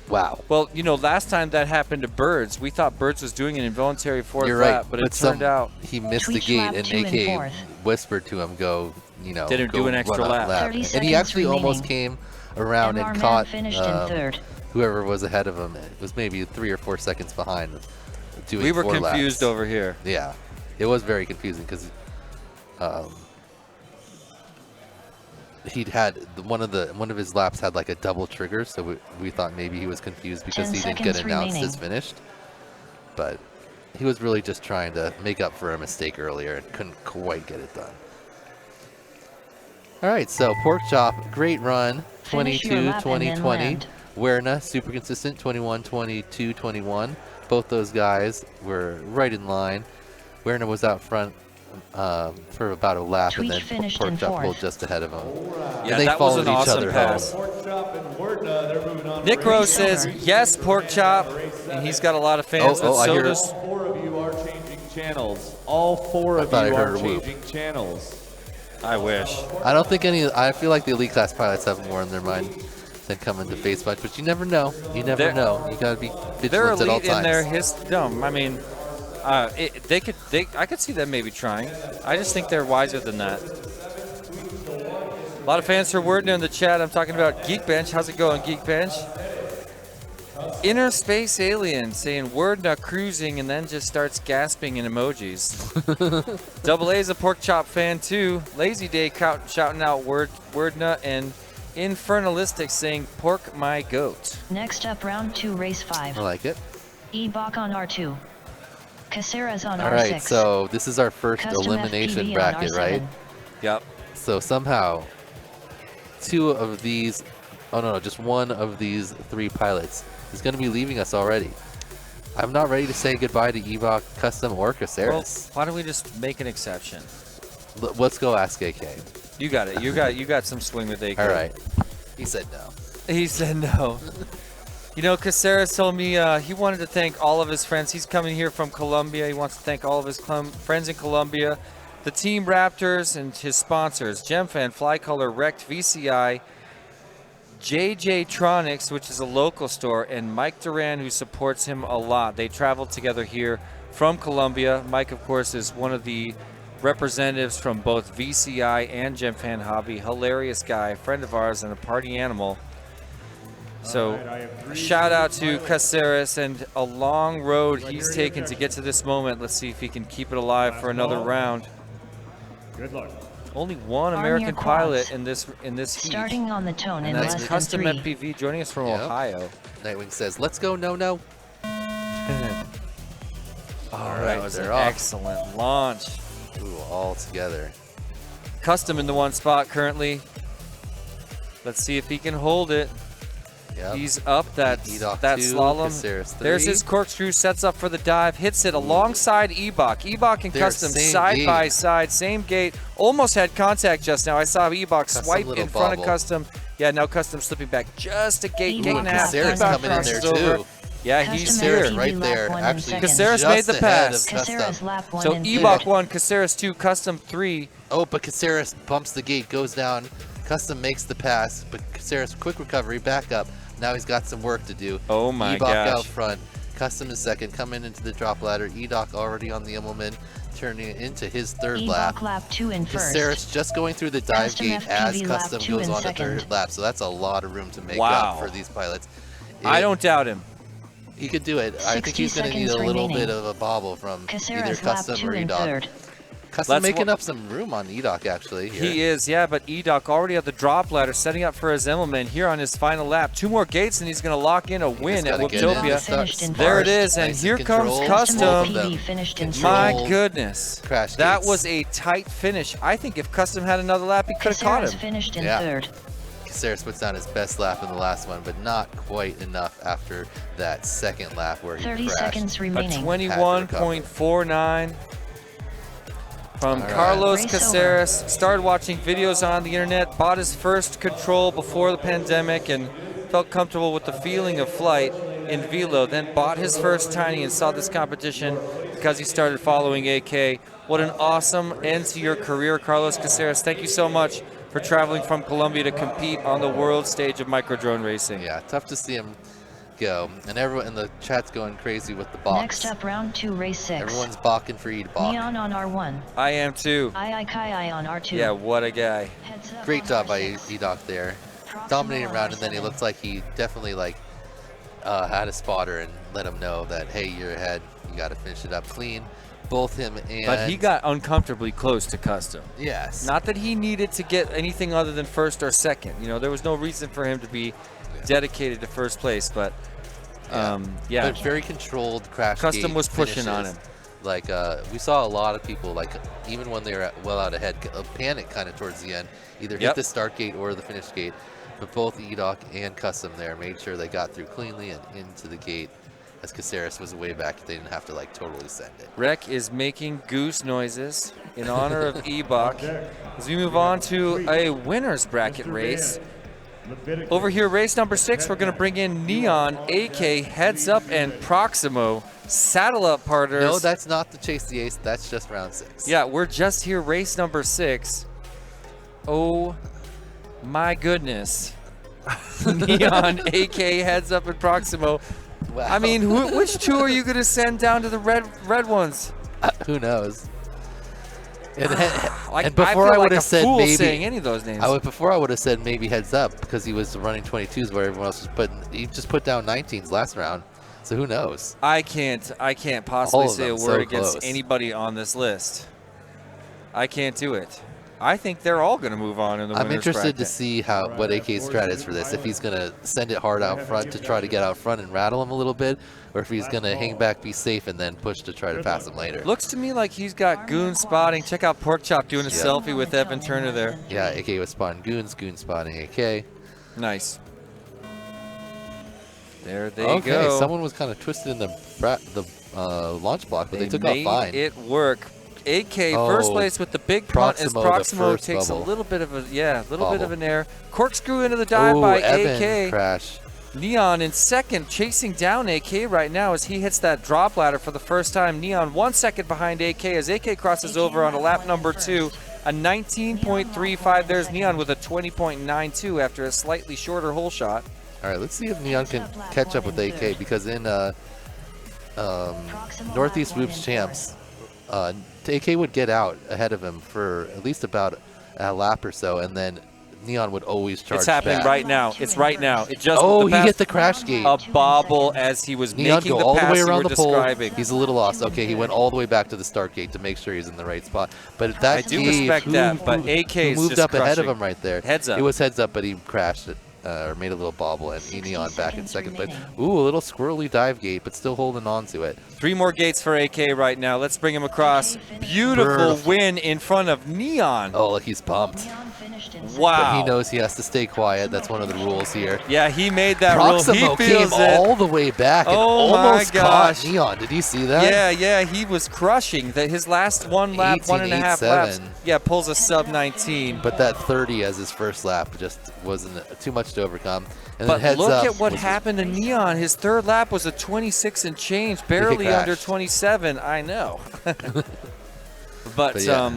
Wow. Well, you know, last time that happened to Birds, we thought Birds was doing an involuntary 4th lap, but it turned out he missed the gate, and AK whispered to him, didn't do an extra lap. And he actually almost came around and caught whoever was ahead of him. It was maybe 3 or 4 seconds behind. We were confused over here. Yeah, it was very confusing because he'd had one of his laps had like a double trigger, so we thought maybe he was confused because he didn't get announced as finished. But he was really just trying to make up for a mistake earlier and couldn't quite get it done. All right, so Pork Chop, great run, 22, 20, 20. Wordna, super consistent, 21, 22, 21. Both those guys were right in line. Wordna was out front for about a lap, and then Pork Chop pulled just ahead of him. Yeah, that was an awesome pass. Nick Rose says, yes, Pork Chop, and he's got a lot of fans. All 4 of you are changing channels. All 4 of you are changing channels. I wish. I don't think I feel like the Elite Class pilots have more in their mind than coming to face punch, but you never know. You never know. You gotta be vigilant at all times. They're elite in their I mean, I could see them maybe trying. I just think they're wiser than that. A lot of fans for Wordna in the chat. I'm talking about Geekbench. How's it going, Geekbench? Inner Space Alien saying Wordna cruising and then just starts gasping in emojis. Double A's a Pork Chop fan too. Lazy Day shouting out Wordna, and Infernalistic saying pork my goat. Next up, round 2, race 5. I like it. Ebach on R2. Caceres on All R6. right, so this is our first Custom elimination FPV on bracket, R7. right? Yep. So somehow, two of these, oh no, just one of these 3 pilots is going to be leaving us already. I'm not ready to say goodbye to Evok, Custom, or Well, Caceres. why don't we just make an exception? Let's go ask AK. You got it. You got some swing with AK. All right. He said no. He said no. You know, Caceres told me he wanted to thank all of his friends. He's coming here from Colombia. He wants to thank all of his friends in Colombia, the Team Raptors, and his sponsors, Gemfan, Flycolor, Rect, VCI, JJ Tronics, which is a local store, and Mike Duran, who supports him a lot. They traveled together here from Colombia. Mike, of course, is one of the representatives from both VCI and Gemfan Hobby. Hilarious guy, friend of ours, and a party animal. So, a shout out to Caceres and a long road he's taken to get to this moment. Let's see if he can keep it alive for another round. Good luck. Only one Arm American your quads. pilot in this heat. Starting on the tone in And less that's than Custom 3. FPV joining us from Yep. Ohio. Nightwing says, let's go, no. All right, that was they're an off. excellent launch. Ooh, all together. Custom in the one spot currently. Let's see if he can hold it. Yep. He's up that Edoc that 2, slalom. Caceres 3. There's his corkscrew, sets up for the dive, hits it alongside Ebok. Ebok and They're Custom same side gate. by side, same gate. Almost had contact just now. I saw Ebok Custom swipe little in front bobble. of Custom. Yeah, now Custom slipping back just a gate, Ooh, gate and and a half. Caceres Ebok coming in there crosses over. too. Yeah, Custom he's FPV here. Caceres right lap there, 1 in actually. seconds. Caceres just made the ahead pass. of Caceres Custom. lap 1 So in Ebok 3rd. 1, Caceres 2, Custom 3. Oh, but Caceres bumps the gate, goes down. Custom makes the pass, but Caceres quick recovery, back up. Now he's got some work to do. Oh my Ebok gosh. out front. Custom is second, coming into the drop ladder. Edoc already on the Immelman, turning it into his 3rd lap. Ebok lap 2 in first. Caceres just going through the dive Custom gate as FPV lap Custom 2 goes in on to second. 3rd lap, so that's a lot of room to make Wow. up for these pilots. I don't doubt him. He could do it. I think 60 he's going to need a seconds little remaining. bit of a bobble from either Caceres lap Custom 2 or in Edoc. 3rd. Custom Let's making up some room on Edoc, actually. Here. He is, yeah, but Edoc already at the drop ladder, setting up for his Immelman here on his final lap. 2 more gates, and he's going to lock in a win at gotta get in Whooptopia. and start- Finished in There it first. is, and Nice here and comes controlled. Custom Both of Custom. them. FPV finished in Control. My 3rd. goodness. Crash That gates. was a tight finish. I think if Custom had another lap, he could have caught Caceres him. finished in Yeah. 3rd. Caceres puts down his best lap in the last one, but not quite enough after that second lap where he 30 crashed. seconds A remaining. 21.49 from All right. Carlos Race Caceres. Started watching videos on the internet, bought his first control before the pandemic, and felt comfortable with the feeling of flight in Velo. Then bought his first Tiny and saw this competition because he started following AK. What an awesome end to your career, Carlos Caceres. Thank you so much for traveling from Colombia to compete on the world stage of micro drone racing. Yeah, tough to see him go. And everyone in the chat's going crazy with the box. Next up, round 2, race 6. Everyone's balking for Edbach. Neon on R1. I am too. II Kai on R2. Yeah, what a guy. Heads up Great on job by R6. Edoc there. Proximal Dominating on round, and then he R7. looked like he definitely had a spotter and let him know that, hey, you're ahead. You got to finish it up clean. Both him and... But he got uncomfortably close to Custom. Yes. Not that he needed to get anything other than first or second. You know, there was no reason for him to be dedicated to first place, but yeah. But very controlled crash Custom gate was pushing on finishes. him. Like, we saw a lot of people, like, even when they were well out ahead, panic kind of towards the end. Either hit Yep. the start gate or the finish gate. But both Edoc and Custom there made sure they got through cleanly and into the gate. As Caceres was way back, they didn't have to, like, totally send it. Rec is making goose noises in honor of Ebok. As we move on to a winner's bracket race. Over here, race number 6, we're going to bring in Neon, AK, Heads Up, and Proximo. Saddle up, partners. No, that's not the Chase the Ace. That's just round 6. Yeah, we're just here, race number 6. Oh my goodness. Neon, AK, Heads Up, and Proximo. Wow. I mean, which 2 are you going to send down to the red ones? Who knows? And, Like, and before I I feel would like have a said fool maybe, saying any of those names. before I would have said maybe Heads Up because he was running 22s where everyone else was putting. He just put down 19s last round, so who knows? I can't possibly All of say a them, word so against close. anybody on this list. I can't do it. I think they're all going to move on in the I'm winners interested to bracket. see what AK's strat is for this. If he's going to send it hard out front to try to get out front and rattle him a little bit, or if he's going to hang back, be safe, and then push to try to pass him later. Looks to me like he's got goon spotting. Check out Porkchop doing a Yep. selfie with Evan Turner there. Yeah, AK was spotting goons, goon spotting AK. Nice. There they Okay, go. someone was kind of twisted in the launch block, but they took off made fine. it work. AK Oh, first place with the big punt as Proximo, the Proximo first takes bubble. a little bit of a little bit Bobble. of an air. Corkscrew into the dive Ooh, by Evan AK. crash. Neon in second, chasing down AK right now as he hits that drop ladder for the first time. Neon 1 second behind AK as AK crosses over on a lap number 2. A 19.35. There's Neon with a 20.92 after a slightly shorter hole shot. All right, let's see if Neon can catch up with AK, because in Northeast Whoops Champs, AK would get out ahead of him for at least about a lap or so, and then Neon would always charge It's happening back. right now. It's right now. It just Oh, the he pass- hit the crash gate. a bobble as he was Neon making go the all the pass way you around were the pole. describing. He's a little lost. Okay, he went all the way back to the start gate to make sure he's in the right spot. But that I do gave respect who- that, but who- AK is who moved just up ahead of crushing. him right there. Heads up. It was heads up, but he crashed it. Or made a little bobble, and Neon back in second place. Ooh, a little squirrely dive gate, but still holding on to it. 3 more gates for AK right now. Let's bring him across. Beautiful win in front of Neon. Oh, look, he's pumped. Wow. But he knows he has to stay quiet. That's one of the rules here. Yeah, he made that rule. Proximo He came feels it. all the way back and Oh my almost gosh. caught Neon. Did you see that? Yeah, he was crushing. His last one lap, 1.5 laps. 18.87. Yeah, pulls a sub 19. But that 30 as his first lap just wasn't too much to overcome. And But then heads look up at what was- happened to Neon. His third lap was a 26 and change, barely crashed. under 27. I know. but yeah.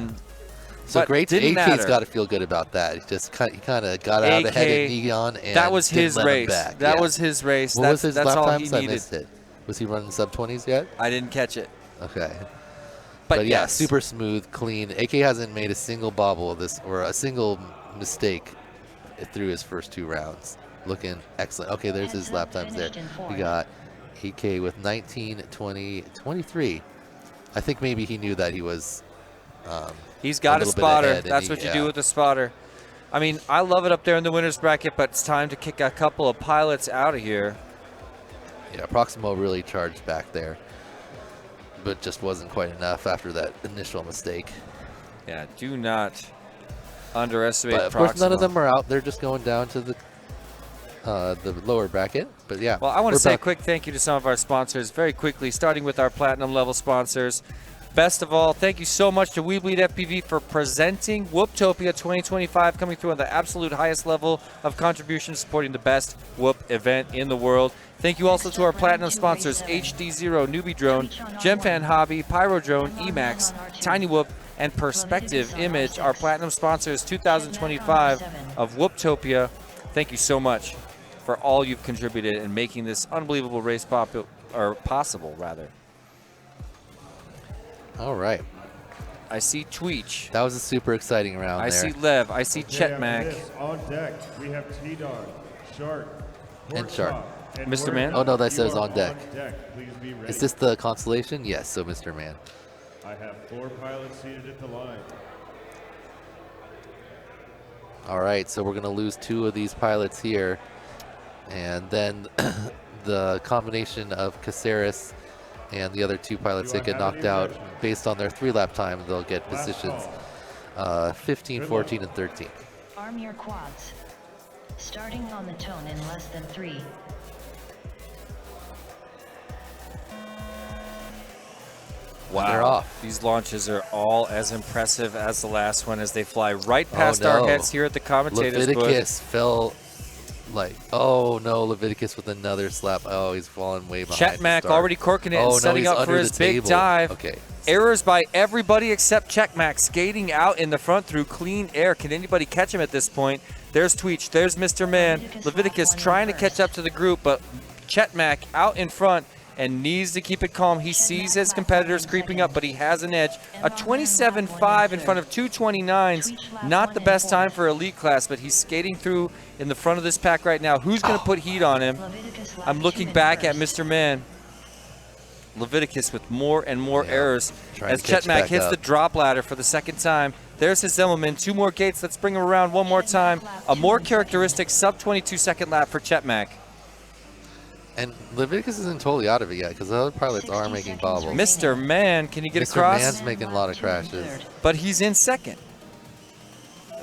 So but great. didn't AK's matter. got to feel good about that. he kind of got out ahead of Neon, and that was didn't his let him race. back. That Yeah. was his race. What that's was his that's lap all times? he I needed. missed it. Was he running sub 20s yet? I didn't catch it. Okay. But, yeah, yes. super smooth, clean. AK hasn't made a single bobble of this or a single mistake through his first 2 rounds. Looking excellent. Okay, there's his lap times there. We got AK with 19, 20, 23. I think maybe he knew that he was He's got a little bit spotter. ahead, and That's he- what you yeah. do with a spotter. I mean, I love it up there in the winner's bracket, but it's time to kick a couple of pilots out of here. Yeah, Proximo really charged back there, but just wasn't quite enough after that initial mistake. Yeah, do not underestimate But of course, none of Proximo. them are out. They're just going down to the lower bracket. But yeah. Well, I want we're to say a back. quick thank you to some of our sponsors very quickly, starting with our platinum level sponsors. Best of all, thank you so much to We Bleed FPV for presenting Whooptopia 2025, coming through on the absolute highest level of contribution, supporting the best Whoop event in the world. Thank you also to our platinum sponsors, HD0, Newbie Drone, Gemfan Hobby, Pyro Drone, Emax, Tiny Whoop, and Perspective Image, our platinum sponsors 2025 of Whooptopia. Thank you so much for all you've contributed in making this unbelievable race possible, rather. All right. I see Tweech. That was a super exciting round I there. see Lev. I see Okay, after Chetmac. this, on deck, we have T-Dog, Shark, And Shark. Porkchop, and Mr. Man? Morgan. Oh, no, that You says are on deck. Please be ready. Is this the constellation? Yes, so Mr. Man. I have 4 pilots seated at the line. All right, so we're going to lose 2 of these pilots here. And then the combination of Caceres and the other 2 pilots that get knocked out based on their 3-lap time, they'll get Last positions call. 15, 14, and 13. Arm your quads. Starting on the tone in less than 3. Wow. They're off. These launches are all as impressive as the last one as they fly right past Oh, our no. heads here at the commentators booth. Leviticus fell like, oh no, Leviticus with another slap. Oh, he's falling way behind. the Chetmac start. already corking it Oh, and no, setting he's up for under his the big table. dive. Okay. Errors by everybody except Chetmac, skating out in the front through clean air. Can anybody catch him at this point? There's Tweech, there's Mr. Man. Leviticus trying to catch up to the group, but Chetmac out in front and needs to keep it calm. He sees his competitors creeping up, but he has an edge. A 27.5 in front of 229s. Not the best time for elite class, but he's skating through in the front of this pack right now. Who's going to put heat on him? I'm looking back at Mr. Man. Leviticus with more and more Yeah, errors trying as to catch Chetmac back hits up. the drop ladder for the second time. There's his Zimmelman. 2 more gates. Let's bring him around one more time. A more characteristic sub-22-second lap for Chetmak. And Leviticus isn't totally out of it yet because the other pilots are making bobbles. Mr. Man, can you get Mr. across? Man's making a lot of crashes. But he's in second.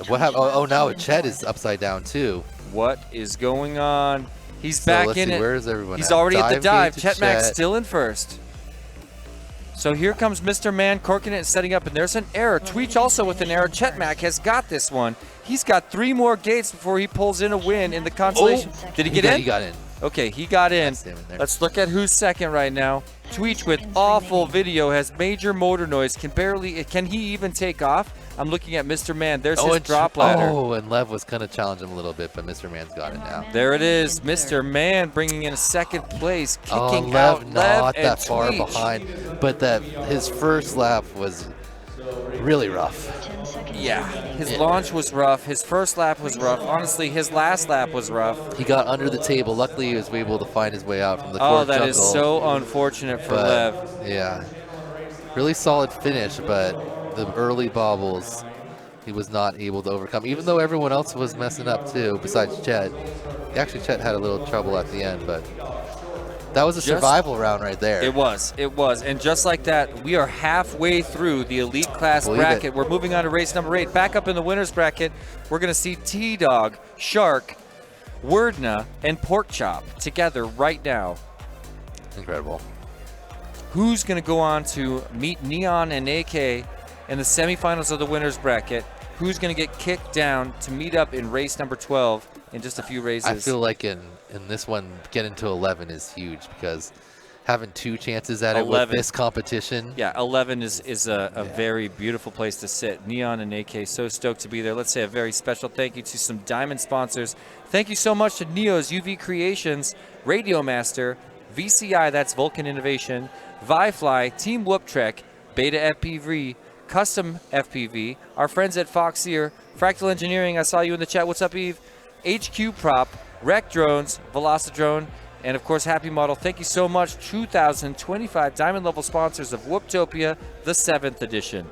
What happened? Oh, now Chet is upside down too. What is going on? He's So back let's in see, it. where is everyone He's at? already at the dive. Gate to Chetmak's Chet. still in first. So here comes Mr. Man corking it and setting up, and there's an error. Tweech also with an error. Chetmak has got this one. He's got 3 more gates before he pulls in a win in the consolation. Did he get in? He got in. Okay, he got in. That's him in there. Let's look at who's second right now. Tweech with awful video has major motor noise. Can he even take off? I'm looking at Mr. Man. There's his drop ladder. Oh, and Lev was going to challenge him a little bit, but Mr. Man's got it now. There it is. Mr. Man bringing in a second place, Oh, kicking Lev out not Lev and that far Tweech. behind, but his first lap was really rough. 10 seconds Yeah, remaining. his launch was rough. His first lap was rough. Honestly, his last lap was rough. He got under the table. Luckily, he was able to find his way out from the Oh, cork that jungle. is so unfortunate for But, Lev. yeah, really solid finish, but the early bobbles he was not able to overcome, even though everyone else was messing up too, besides Chet. Actually, Chet had a little trouble at the end, but that was a survival round right there. It was. And just like that, we are halfway through the elite class Believe bracket. it. We're moving on to race number 8. Back up in the winners bracket, we're going to see T-Dog, Shark, Wordna, and Porkchop together right now. Incredible. Who's going to go on to meet Neon and AK in the semifinals of the winners bracket? Who's going to get kicked down to meet up in race number 12 in just a few races? I feel like in this one, getting to 11 is huge because having 2 chances at it with 11. this competition. Yeah, 11 is a very beautiful place to sit. Neon and AK, so stoked to be there. Let's say a very special thank you to some diamond sponsors. Thank you so much to Neo's UV Creations, Radio Master, VCI, that's Vulcan Innovation, Vifly, Team Whooptrek, Beta FPV, Custom FPV, our friends at Foxier, Fractal Engineering, I saw you in the chat. What's up, Eve? HQ Prop, Rec Drones, Velocidrone, and of course Happy Model. Thank you so much. 2025 diamond level sponsors of Whooptopia, the 7th edition.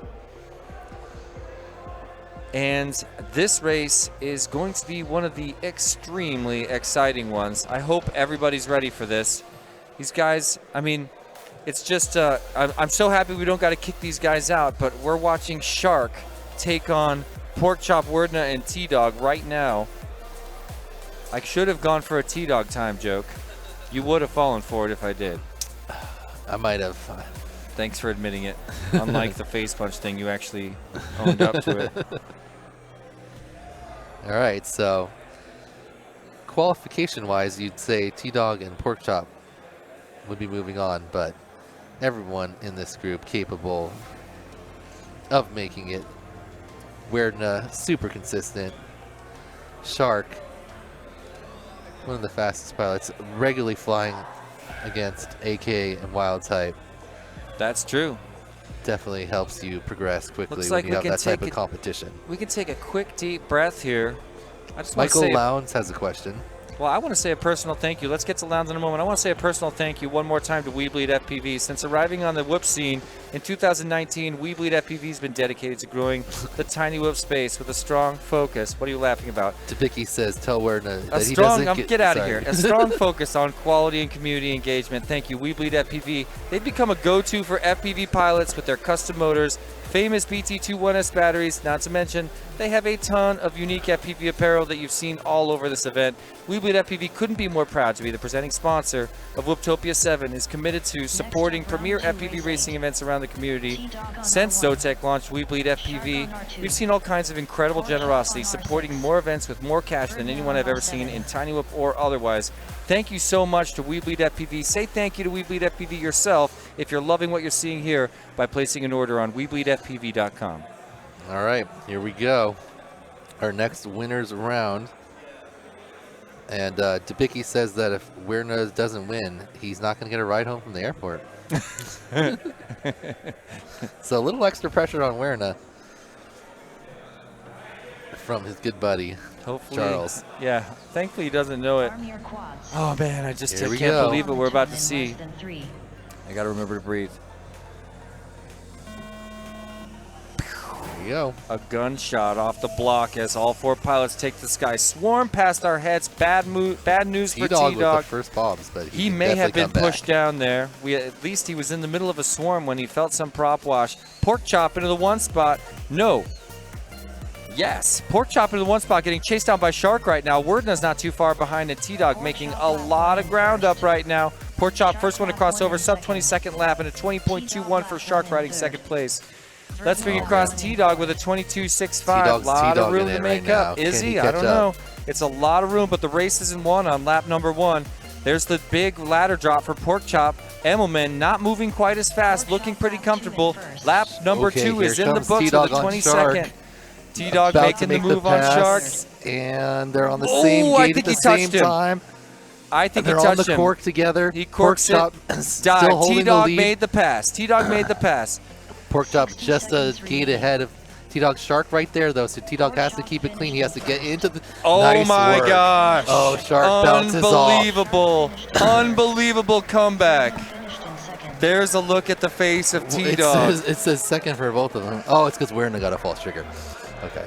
And this race is going to be one of the extremely exciting ones. I hope everybody's ready for this. These guys, I mean, it's just, I'm so happy we don't got to kick these guys out, but we're watching Shark take on Porkchop, Wordna, and T-Dog right now. I should have gone for a T-Dog time joke. You would have fallen for it if I did. I might have. Thanks for admitting it. Unlike the face punch thing, you actually owned up to it. All right, so qualification-wise, you'd say T-Dog and Porkchop would be moving on, but everyone in this group capable of making it. Werdna, super consistent. Shark, one of the fastest pilots, regularly flying against AK and Wild type. That's true. Definitely helps you progress quickly Looks when like you we have can that type take of competition. We can take a quick, deep breath here. I just want to Michael say, Lowndes has a question. well, I want to say a personal thank you. Let's get to Lowndes in a moment. I want to say a personal thank you one more time to We Bleed FPV. Since arriving on the whoop scene in 2019, We Bleed FPV has been dedicated to growing the tiny whoop space with a strong focus. What are you laughing about? Debicki says, tell Werdna A that he strong, doesn't get out of sorry. here. A strong focus on quality and community engagement. Thank you, We Bleed FPV. They've become a go-to for FPV pilots with their custom motors, famous BT21S batteries, not to mention they have a ton of unique FPV apparel that you've seen all over this event. We Bleed FPV couldn't be more proud to be the presenting sponsor of Whooptopia 7, is committed to supporting premier FPV racing events around the community. Since Zotac launched We Bleed FPV, we've seen all kinds of incredible generosity, supporting more events with more cash than anyone I've ever seen in Tiny Whoop or otherwise. Thank you so much to We Bleed FPV. Say thank you to We Bleed FPV yourself if you're loving what you're seeing here by placing an order on WeBleedFPV.com. All right, here we go. Our next winners round. And Debicki says that if Werdna doesn't win, he's not going to get a ride home from the airport. So a little extra pressure on Werdna from his good buddy, Hopefully, Charles. Yeah, thankfully he doesn't know it. Arm your quads. Oh man, I just Here we can't go. believe what we're about to In see. less than 3. I gotta remember to breathe. you go. A gunshot off the block as all 4 pilots take the sky. Swarm past our heads. Bad news for T-Dog T-Dog. with the first bombs, but He can may have definitely been come pushed back. down there. At least he was in the middle of a swarm when he felt some prop wash. Pork chop into the 1 spot. No. Yes. Pork chop into the 1 spot, getting chased down by Shark right now. Wordna's not too far behind, and T-Dog making a lot of ground up right now. Pork chop, first one to cross over, sub 22nd lap, and a 20.21 for Shark riding second place. Let's bring across T-Dog with a 22.65. A lot of room to make up. Is he? I don't know. It's a lot of room, but the race isn't won on lap number 1. There's the big ladder drop for Pork Chop. Emmelman not moving quite as fast, looking pretty comfortable. Lap number 2 is in the books with a 22nd. T-Dog making the move on Shark. And they're on the same gate at the same time. I think they're he touched on the him. cork together. He corks it. Still T-Dog made the pass. T-Dog made the pass. Pork Chop just a gate ahead of T-Dog. Shark right there, though, so T-Dog has to keep it clean. He has to get into the... Oh, nice my work. gosh. Oh, Shark bounces off. Unbelievable. Unbelievable comeback. There's a look at the face of T-Dog. It says second for both of them. Oh, it's because Werner got a false trigger. Okay.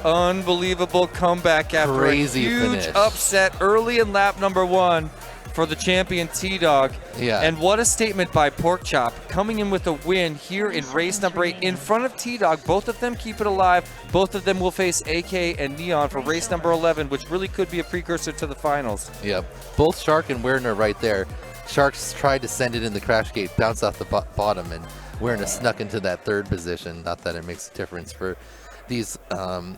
Unbelievable comeback after Crazy a huge finish. upset early in lap number 1 for the champion T-Dog. Yeah. And what a statement by Pork Chop, coming in with a win here in race number 8 in front of T-Dog. Both of them keep it alive. Both of them will face AK and Neon for race number 11, which really could be a precursor to the finals. Yep. Both Shark and Werner right there. Sharks tried to send it in the crash gate, bounced off the bottom, and Werner snuck into that 3rd position. Not that it makes a difference for these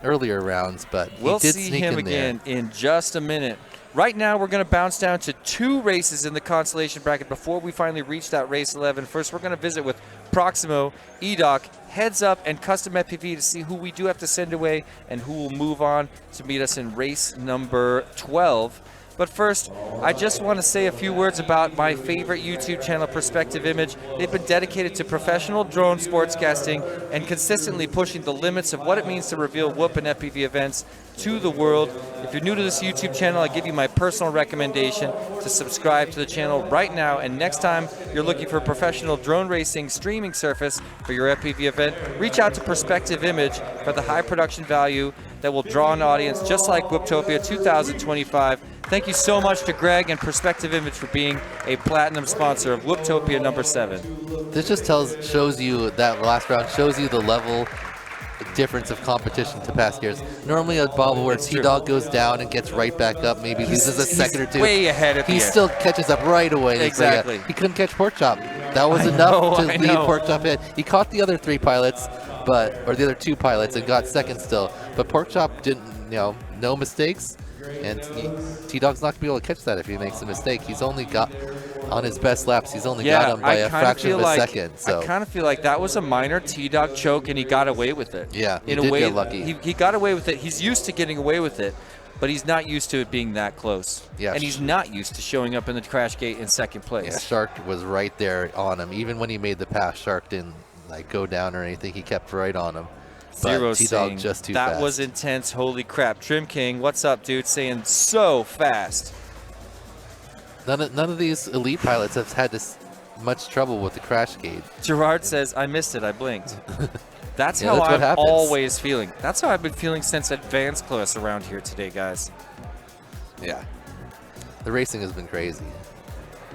earlier rounds, but we'll he did see sneak him in there. again in just a minute. Right now, we're going to bounce down to 2 races in the consolation bracket before we finally reach that race 11. First, we're going to visit with Proximo, EDOC, Heads Up, and Custom FPV to see who we do have to send away and who will move on to meet us in race number 12. But first, I just want to say a few words about my favorite YouTube channel, Perspective Image. They've been dedicated to professional drone sportscasting and consistently pushing the limits of what it means to reveal Whoop and FPV events to the world. If you're new to this YouTube channel, I give you my personal recommendation to subscribe to the channel right now. And next time you're looking for a professional drone racing streaming surface for your FPV event, reach out to Perspective Image for the high production value that will draw an audience just like Whooptopia 2025. Thank you so much to Greg and Perspective Image for being a platinum sponsor of Whooptopia number 7. This just shows you that last round, shows you the level difference of competition to past years. Normally a bobble where T-Dog goes down and gets right back up, maybe loses a second or two. Way ahead at the He end. still catches up right away. Exactly. He couldn't catch Pork Chop. That was enough to lead Pork Chop in. He caught the other 3 pilots, or the other 2 pilots, and got second still. But Pork Chop didn't, no mistakes. And T-Dog's not going to be able to catch that if he makes a mistake. He's only got, on his best laps, he's only got him by a fraction of a second. So I kind of feel like that was a minor T-Dog choke, and he got away with it. Yeah, in he a way, did get lucky. He got away with it. He's used to getting away with it, but he's not used to it being that close. Yeah, and he's not used to showing up in the crash gate in second place. Yeah, Shark was right there on him. Even when he made the pass, Shark didn't go down or anything. He kept right on him. Zero T-Dog just too that fast. was intense. Holy crap. Trim King, what's up, dude? Saying so fast. None of these elite pilots have had this much trouble with the crash gate. Gerard says, I missed it. I blinked. That's Yeah, how that's what I'm happens. always feeling. That's how I've been feeling since advanced class around here today, guys. Yeah. The racing has been crazy.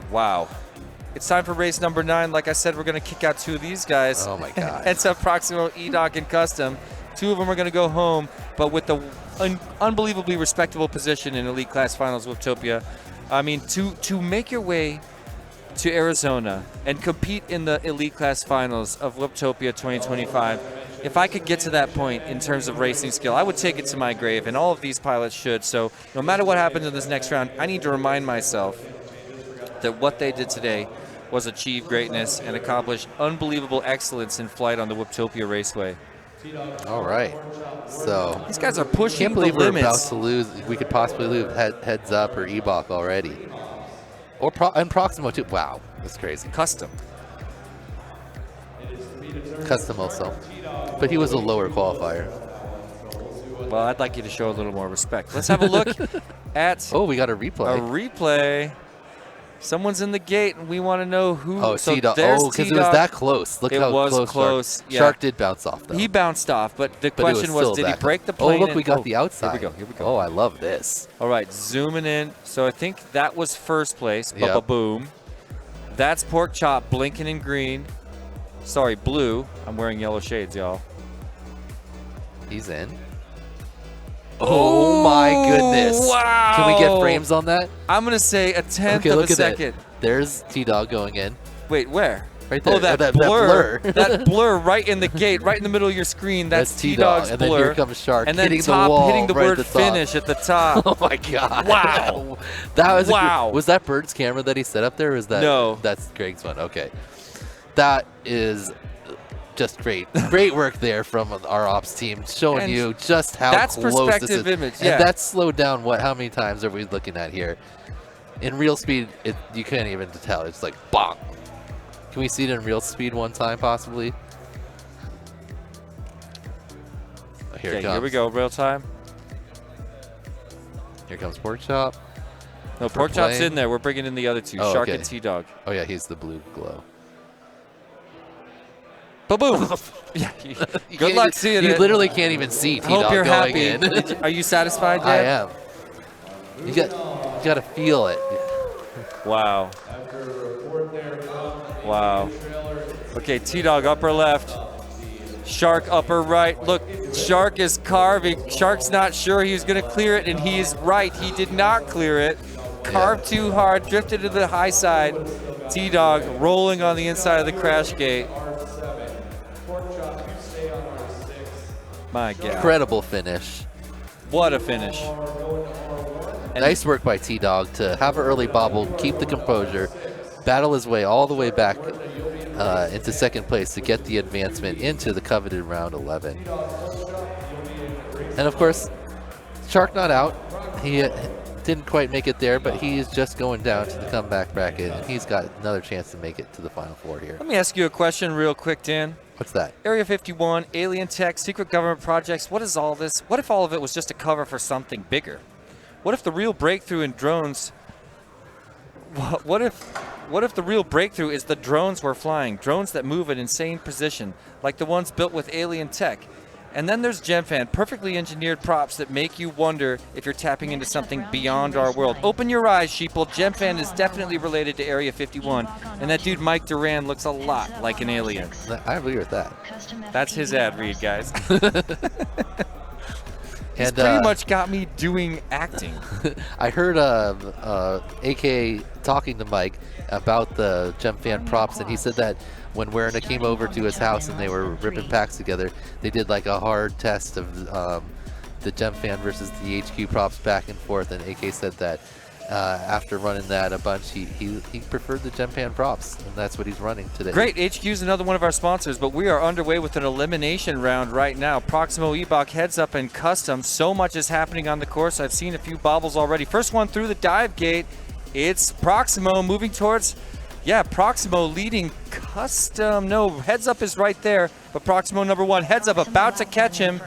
Wow. It's time for race number 9. Like I said, we're going to kick out 2 of these guys. Oh, my God. It's a Proximo, EDOC, and Custom. 2 of them are going to go home, but with the unbelievably respectable position in Elite Class Finals Whooptopia. I mean, to make your way to Arizona and compete in the Elite Class Finals of Whooptopia 2025, if I could get to that point in terms of racing skill, I would take it to my grave, and all of these pilots should. So no matter what happens in this next round, I need to remind myself that what they did today was achieve greatness and accomplish unbelievable excellence in flight on the Whooptopia Raceway. All right. So these guys are pushing can't believe the we're limits. about to lose. We could possibly lose Heads Up or Ebok already. Or and Proximo too. Wow, that's crazy. Custom. Custom also. But he was a lower qualifier. Well, I'd like you to show a little more respect. Let's have a look at Oh, we got a replay. a replay. Someone's in the gate, and we want to know who. Oh, so T-Dog. there's Oh, because it T-Dog. was that close. Look It how was close. close, Shark. yeah. Shark did bounce off, though. He bounced off, but the But it question was, still did he back break up. the plane? Oh, look, we got oh, the outside. Here we go. Oh, I love this. All right, zooming in. So I think that was first place. Yep. Ba-ba-boom. That's Pork Chop blinking in green. Sorry, blue. I'm wearing yellow shades, y'all. He's in. Oh, my goodness. Wow. Can we get frames on that? I'm going to say a tenth Okay, of look a at second. it. There's T-Dog going in. Wait, where? Right there. Oh, that, that blur. blur. That blur right in the gate, right in the middle of your screen. That's T-Dog's And blur. then here comes Shark and then hitting top, the wall hitting the right word at the top. finish at the top. Oh my God! Wow. That was Wow. was that Bird's camera that he set up there? Or is that No. That's Greg's one. Okay, that is just great. Great work there from our ops team, showing And you just how that's close perspective this is. image, yeah. And that's slowed down. What? How many times are we looking at here? In real speed, you can't even tell. It's like bonk. Can we see it in real speed one time, possibly? Oh, here it Okay, comes. here we go, real time. Here comes Pork Chop. No, For Pork Chop's playing. in there. We're bringing in the other two, Oh, Shark okay. and T-Dog. Oh yeah, he's the blue glow. Ba-boom. Yeah, You good can't luck even- seeing you it. literally can't even see T-Dog Hope you're going happy. in. Are you satisfied yet? I am. You got to feel it. Wow. Wow. Okay, T-Dog upper left. Shark upper right. Look, Shark is carving. Shark's not sure he was going to clear it, and he's right. He did not clear it. Carved too hard, drifted to the high side. T-Dog rolling on the inside of the crash gate. My God. Incredible finish. What a finish. And Nice work by T-Dog to have an early bobble, keep the composure, battle his way all the way back into second place to get the advancement into the coveted round 11. And of course, Shark not out. He didn't quite make it there, but he's just going down to the comeback bracket, and he's got another chance to make it to the Final Four here. Let me ask you a question real quick, Dan. What's that? Area 51, alien tech, secret government projects. What is all this? What if all of it was just a cover for something bigger? What if the real breakthrough in drones? What if the real breakthrough is the drones we're flying? Drones that move at insane precision, like the ones built with alien tech. And then there's GemFan, perfectly engineered props that make you wonder if you're tapping into something beyond our world. Open your eyes, sheeple. GemFan is definitely related to Area 51, and that dude Mike Duran looks a lot like an alien. I agree with that. That's his ad read, guys. He's And pretty much got me doing acting. I heard AK talking to Mike about the GemFan props, and he said that when Werner came over to his house and they were ripping packs together, they did like a hard test of the GemFan versus the HQ props back and forth, and AK said that after running that a bunch, he preferred the GemFan props, and that's what he's running today. Great, HQ is another one of our sponsors, but we are underway with an elimination round right now. Proximo, Ebok, Heads Up, and Custom. So much is happening on the course. I've seen a few bobbles already. First one through the dive gate. It's Proximo moving towards, Proximo leading Custom. No, Heads Up is right there, but Proximo number one. Heads Up about to catch him.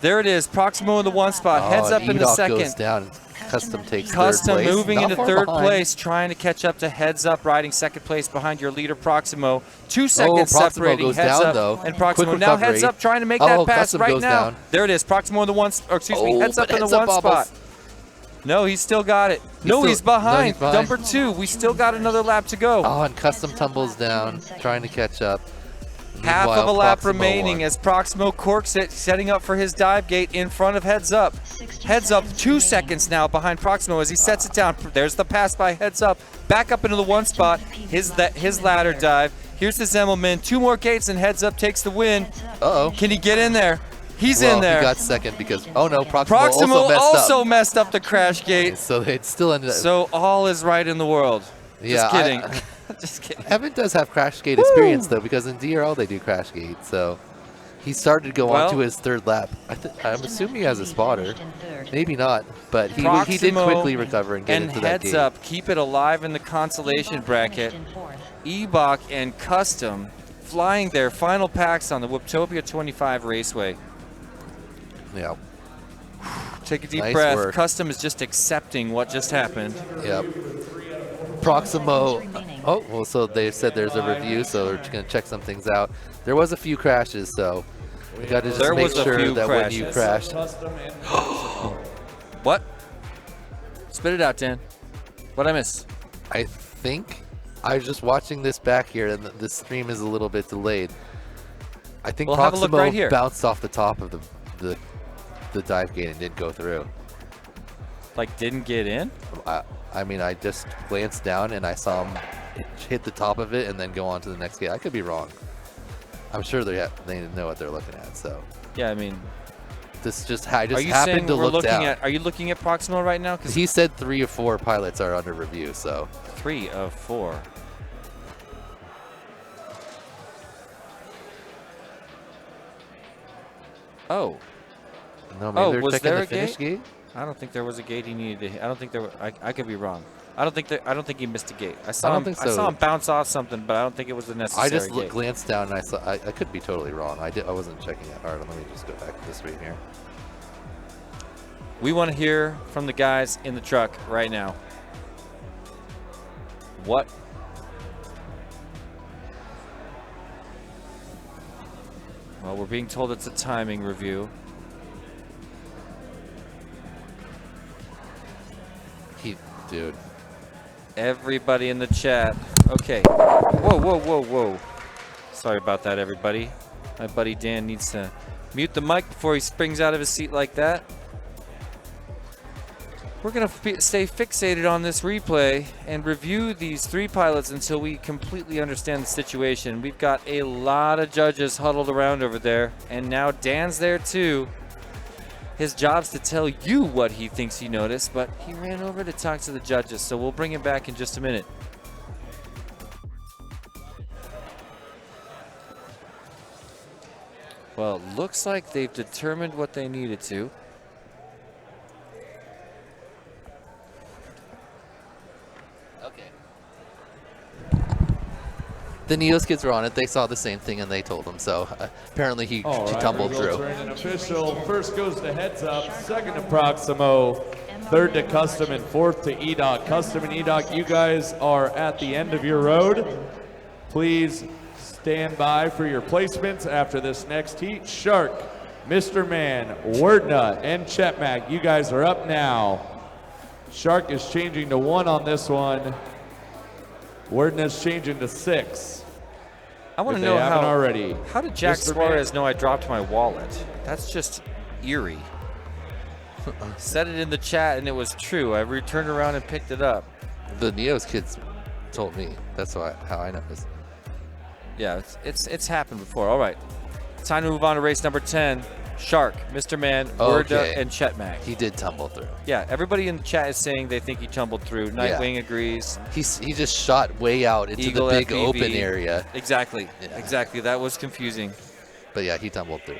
There it is, Proximo in the one spot. Heads Up in the Edok second. goes down. Custom takes Custom third place. moving Not into far third behind. place, trying to catch up to Heads Up, riding second place behind your leader Proximo. 2 seconds Proximo separating goes Heads down, Up though. and Proximo. Quick Now recovery. Heads Up trying to make that pass Custom right goes now. down. There it is, Proximo in the one, or excuse me, Heads Up but in the Heads Up one bobbles. spot. No, he's still got it. No, he's behind. No, he's behind. Number 2. We still got another lap to go. Oh, and Custom tumbles down, trying to catch up. Half of a Meanwhile, lap Proximo remaining won. as Proximo corks it, setting up for his dive gate in front of Heads Up. Heads Up 2 seconds now behind Proximo as he sets it down. There's the pass by Heads Up. Back up into the one spot. His ladder dive. Here's the Zemmelman. 2 more gates and Heads Up takes the win. Uh-oh. Can he get in there? He's Well, in there. he got second because, oh no, Proximo Proximo also messed up the crash gate. So it still ended up. So all is right in the world. Yeah, Just kidding. Just kidding. Evan does have Crashgate experience though, because in DRL they do Crashgate. So he started to go on Well- to his third lap. I'm assuming he has a spotter. Maybe not, but he did Proximo quickly recover and get and into that Heads gate. Up keep it alive in the consolation bracket. Ebok and Custom flying their final packs on the Whooptopia 25 Raceway. Yeah. Take a deep Nice breath. work. Custom is just accepting what just happened. Yep. Proximo. remaining. Oh, well, so they said there's a review, so we're just going to check some things out. There was a few crashes, so we got to just There make was a sure few that when you crashes. crash. Custom and Proximo. What? Spit it out, Dan. What'd I miss? I think I was just watching this back here, and the stream is a little bit delayed. I think Well, have a look Proximo right here. bounced off the top of the dive gate and didn't go through. Like, didn't get in? I mean, I just glanced down and I saw him hit the top of it and then go on to the next gate. I could be wrong. I'm sure they know what they're looking at. So Yeah, I mean, this just I are just you happened saying to we're look looking down. at? Are you looking at Proximo right now? Because He said 3 or 4 pilots are under review. So 3 of 4. Oh, no, maybe they're was checking there the a finish gate. I don't think there was a gate he needed to hit. I don't think there was, I could be wrong. I don't think he missed a gate. I saw don't him think I saw so. him bounce off something, but I don't think it was the necessary I just gate. glanced down and I saw. I could be totally wrong. I wasn't checking it hard. Let me just go back to the screen here. We want to hear from the guys in the truck right now. What? Well, we're being told it's a timing review. Dude. Everybody in the chat. Okay. Whoa. Sorry about that, everybody. My buddy Dan needs to mute the mic before he springs out of his seat like that. We're going to stay fixated on this replay and review these 3 pilots until we completely understand the situation. We've got a lot of judges huddled around over there, and now Dan's there too. His job's to tell you what he thinks he noticed, but he ran over to talk to the judges, so we'll bring him back in just a minute. Well, it looks like they've determined what they needed to. The Neos kids were on it. They saw the same thing and they told him. So apparently he tumbled results through. are in an official. First goes to Heads Up, second to Proximo, third to Custom, and fourth to EDOC. Custom and EDOC, you guys are at the end of your road. Please stand by for your placements after this next heat. Shark, Mr. Man, Wordnut, and Chetmac, you guys are up now. Shark is changing to 1 on this one. Wordnut's changing to 6. I want to If know they haven't how already. How did Jack Mr. Suarez know I dropped my wallet? That's just eerie. Said it in the chat and it was true. I returned around and picked it up. The Neos kids told me. That's how I know this. Yeah, it's happened before. All right, time to move on to race number 10. Shark, Mr. Man, Worda, and Chetmac. He did tumble through. Yeah, everybody in the chat is saying they think he tumbled through. Nightwing agrees. He just shot way out into Eagle the big FPV. open area. Exactly. Yeah. Exactly. That was confusing. But yeah, he tumbled through.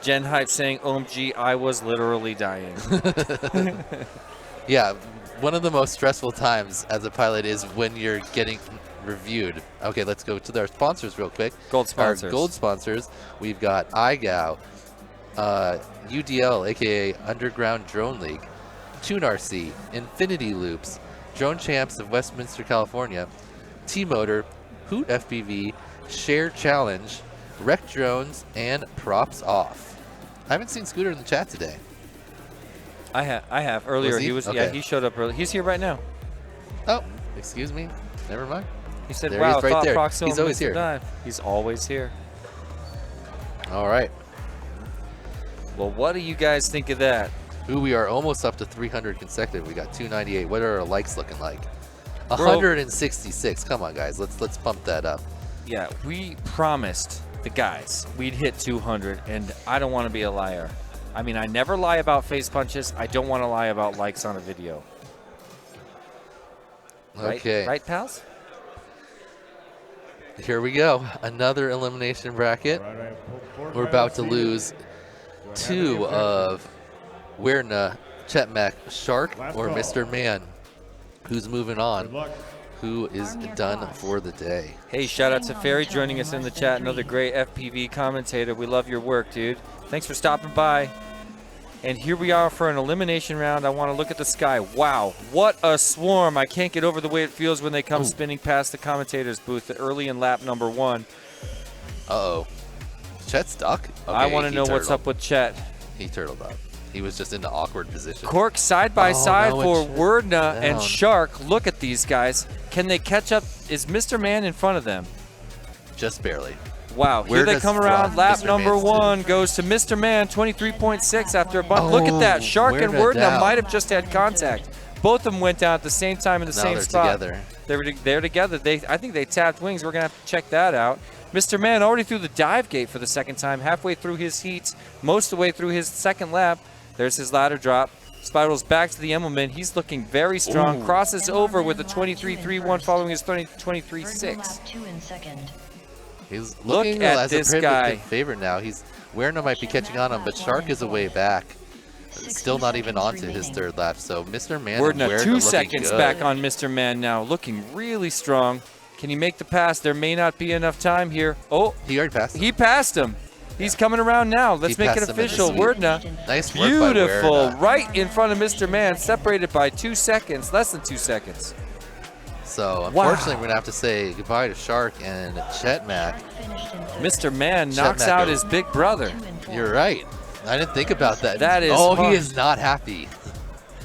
Jen Hype saying, OMG, I was literally dying. Yeah, one of the most stressful times as a pilot is when you're getting reviewed. Okay, let's go to their sponsors real quick. Gold sponsors. Our gold sponsors. We've got iGao, UDL, aka Underground Drone League, TuneRC, Infinity Loops, Drone Champs of Westminster, California, T-Motor, Hoot FPV, Share Challenge, Wreck Drones, and Props Off. I haven't seen Scooter in the chat today. I have. Earlier, Was he? was Okay. yeah, he showed up early. He's here right now. Oh, excuse me. Never mind. He said, There he wow, is, right thought there. Proximo He's always missed a here. dive. He's always here. All right. Well, what do you guys think of that? Ooh, we are almost up to 300 consecutive. We got 298. What are our likes looking like? We're 166. Come on, guys. Let's pump that up. Yeah, we promised the guys we'd hit 200, and I don't want to be a liar. I mean, I never lie about face punches. I don't want to lie about likes on a video. Right? Okay. Right, pals? Here we go. Another elimination bracket. All right, I have 4 We're about pilots to seated. lose Do I have 2 any objections? of Weirna, Chetmac, Shark, Last or call. Mr. Man, who's moving Good on, luck. who is Arm your done quads. for the day. Hey, shout out to Staying on Ferry the top joining in us in the less than chat. 3. Another great FPV commentator. We love your work, dude. Thanks for stopping by. And here we are for an elimination round. I want to look at the sky. Wow, what a swarm. I can't get over the way it feels when they come spinning past the commentator's booth early in lap number 1. Uh-oh. Chet stuck? Okay, I want to he know what's turtled. up with Chet. He turtled up. He was just in an awkward position. Cork side by side no, for it should- Wordna and down. Shark. Look at these guys. Can they catch up? Is Mr. Man in front of them? Just barely. Wow, Where here they does come around. Mr. Lap number Man sit? 1 goes to Mr. Man, 23.6 after a bunch. Look at that. Shark and Wordna Wordna down. might have just had contact. Both of them went down at the same time in the Now same they're spot. together. They're together. I think they tapped wings. We're going to have to check that out. Mr. Man already through the dive gate for the second time, halfway through his heats, most of the way through his second lap. There's his ladder drop. Spirals back to the Emmelman. He's looking very strong. Crosses over with a 23.31 following his 23.6. Lap 2 in second. He's Look looking at as this a guy. favorite now. Werner might be catching on him, but Shark is a way back. Still not even onto his third lap. So Mr. Man and Wordna Werner 2 looking seconds good. back on Mr. Man now, looking really strong. Can he make the pass? There may not be enough time here. Oh, He already passed him. he passed him. He's coming around now. Let's He make it passed him in the official. sweep. Wordna, Nice work by beautiful, Werner. right in front of Mr. Man, separated by 2 seconds, less than 2 seconds. So Wow. unfortunately, we're gonna have to say goodbye to Shark and Chet Mack. Finished in third. Mr. Man Chet knocks Mack out over. his big brother. 2 and 4. You're right. I didn't think about that. That is Oh, hard. he is not happy.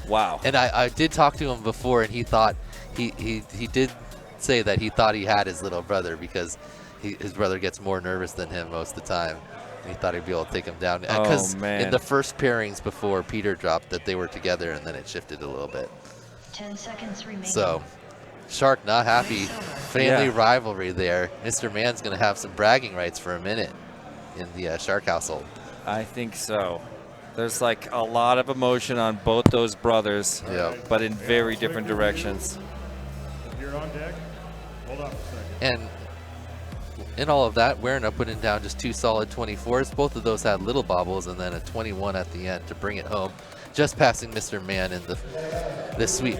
Wow. And I did talk to him before, and he thought he did say that he thought he had his little brother because his brother gets more nervous than him most of the time. And he thought he'd be able to take him down. Oh, Because man. in the first pairings before Peter dropped, that they were together, and then it shifted a little bit. 10 seconds remaining. So Shark not happy. Family Yeah. rivalry there. Mr. Man's gonna have some bragging rights for a minute in the Shark household. I think so. There's like a lot of emotion on both those brothers, Yeah. but in very different directions. If you're on deck, hold on a second. And in all of that, Werner putting down just 2 solid 24s. Both of those had little bobbles, and then a 21 at the end to bring it home, just passing Mr. Man in the sweep.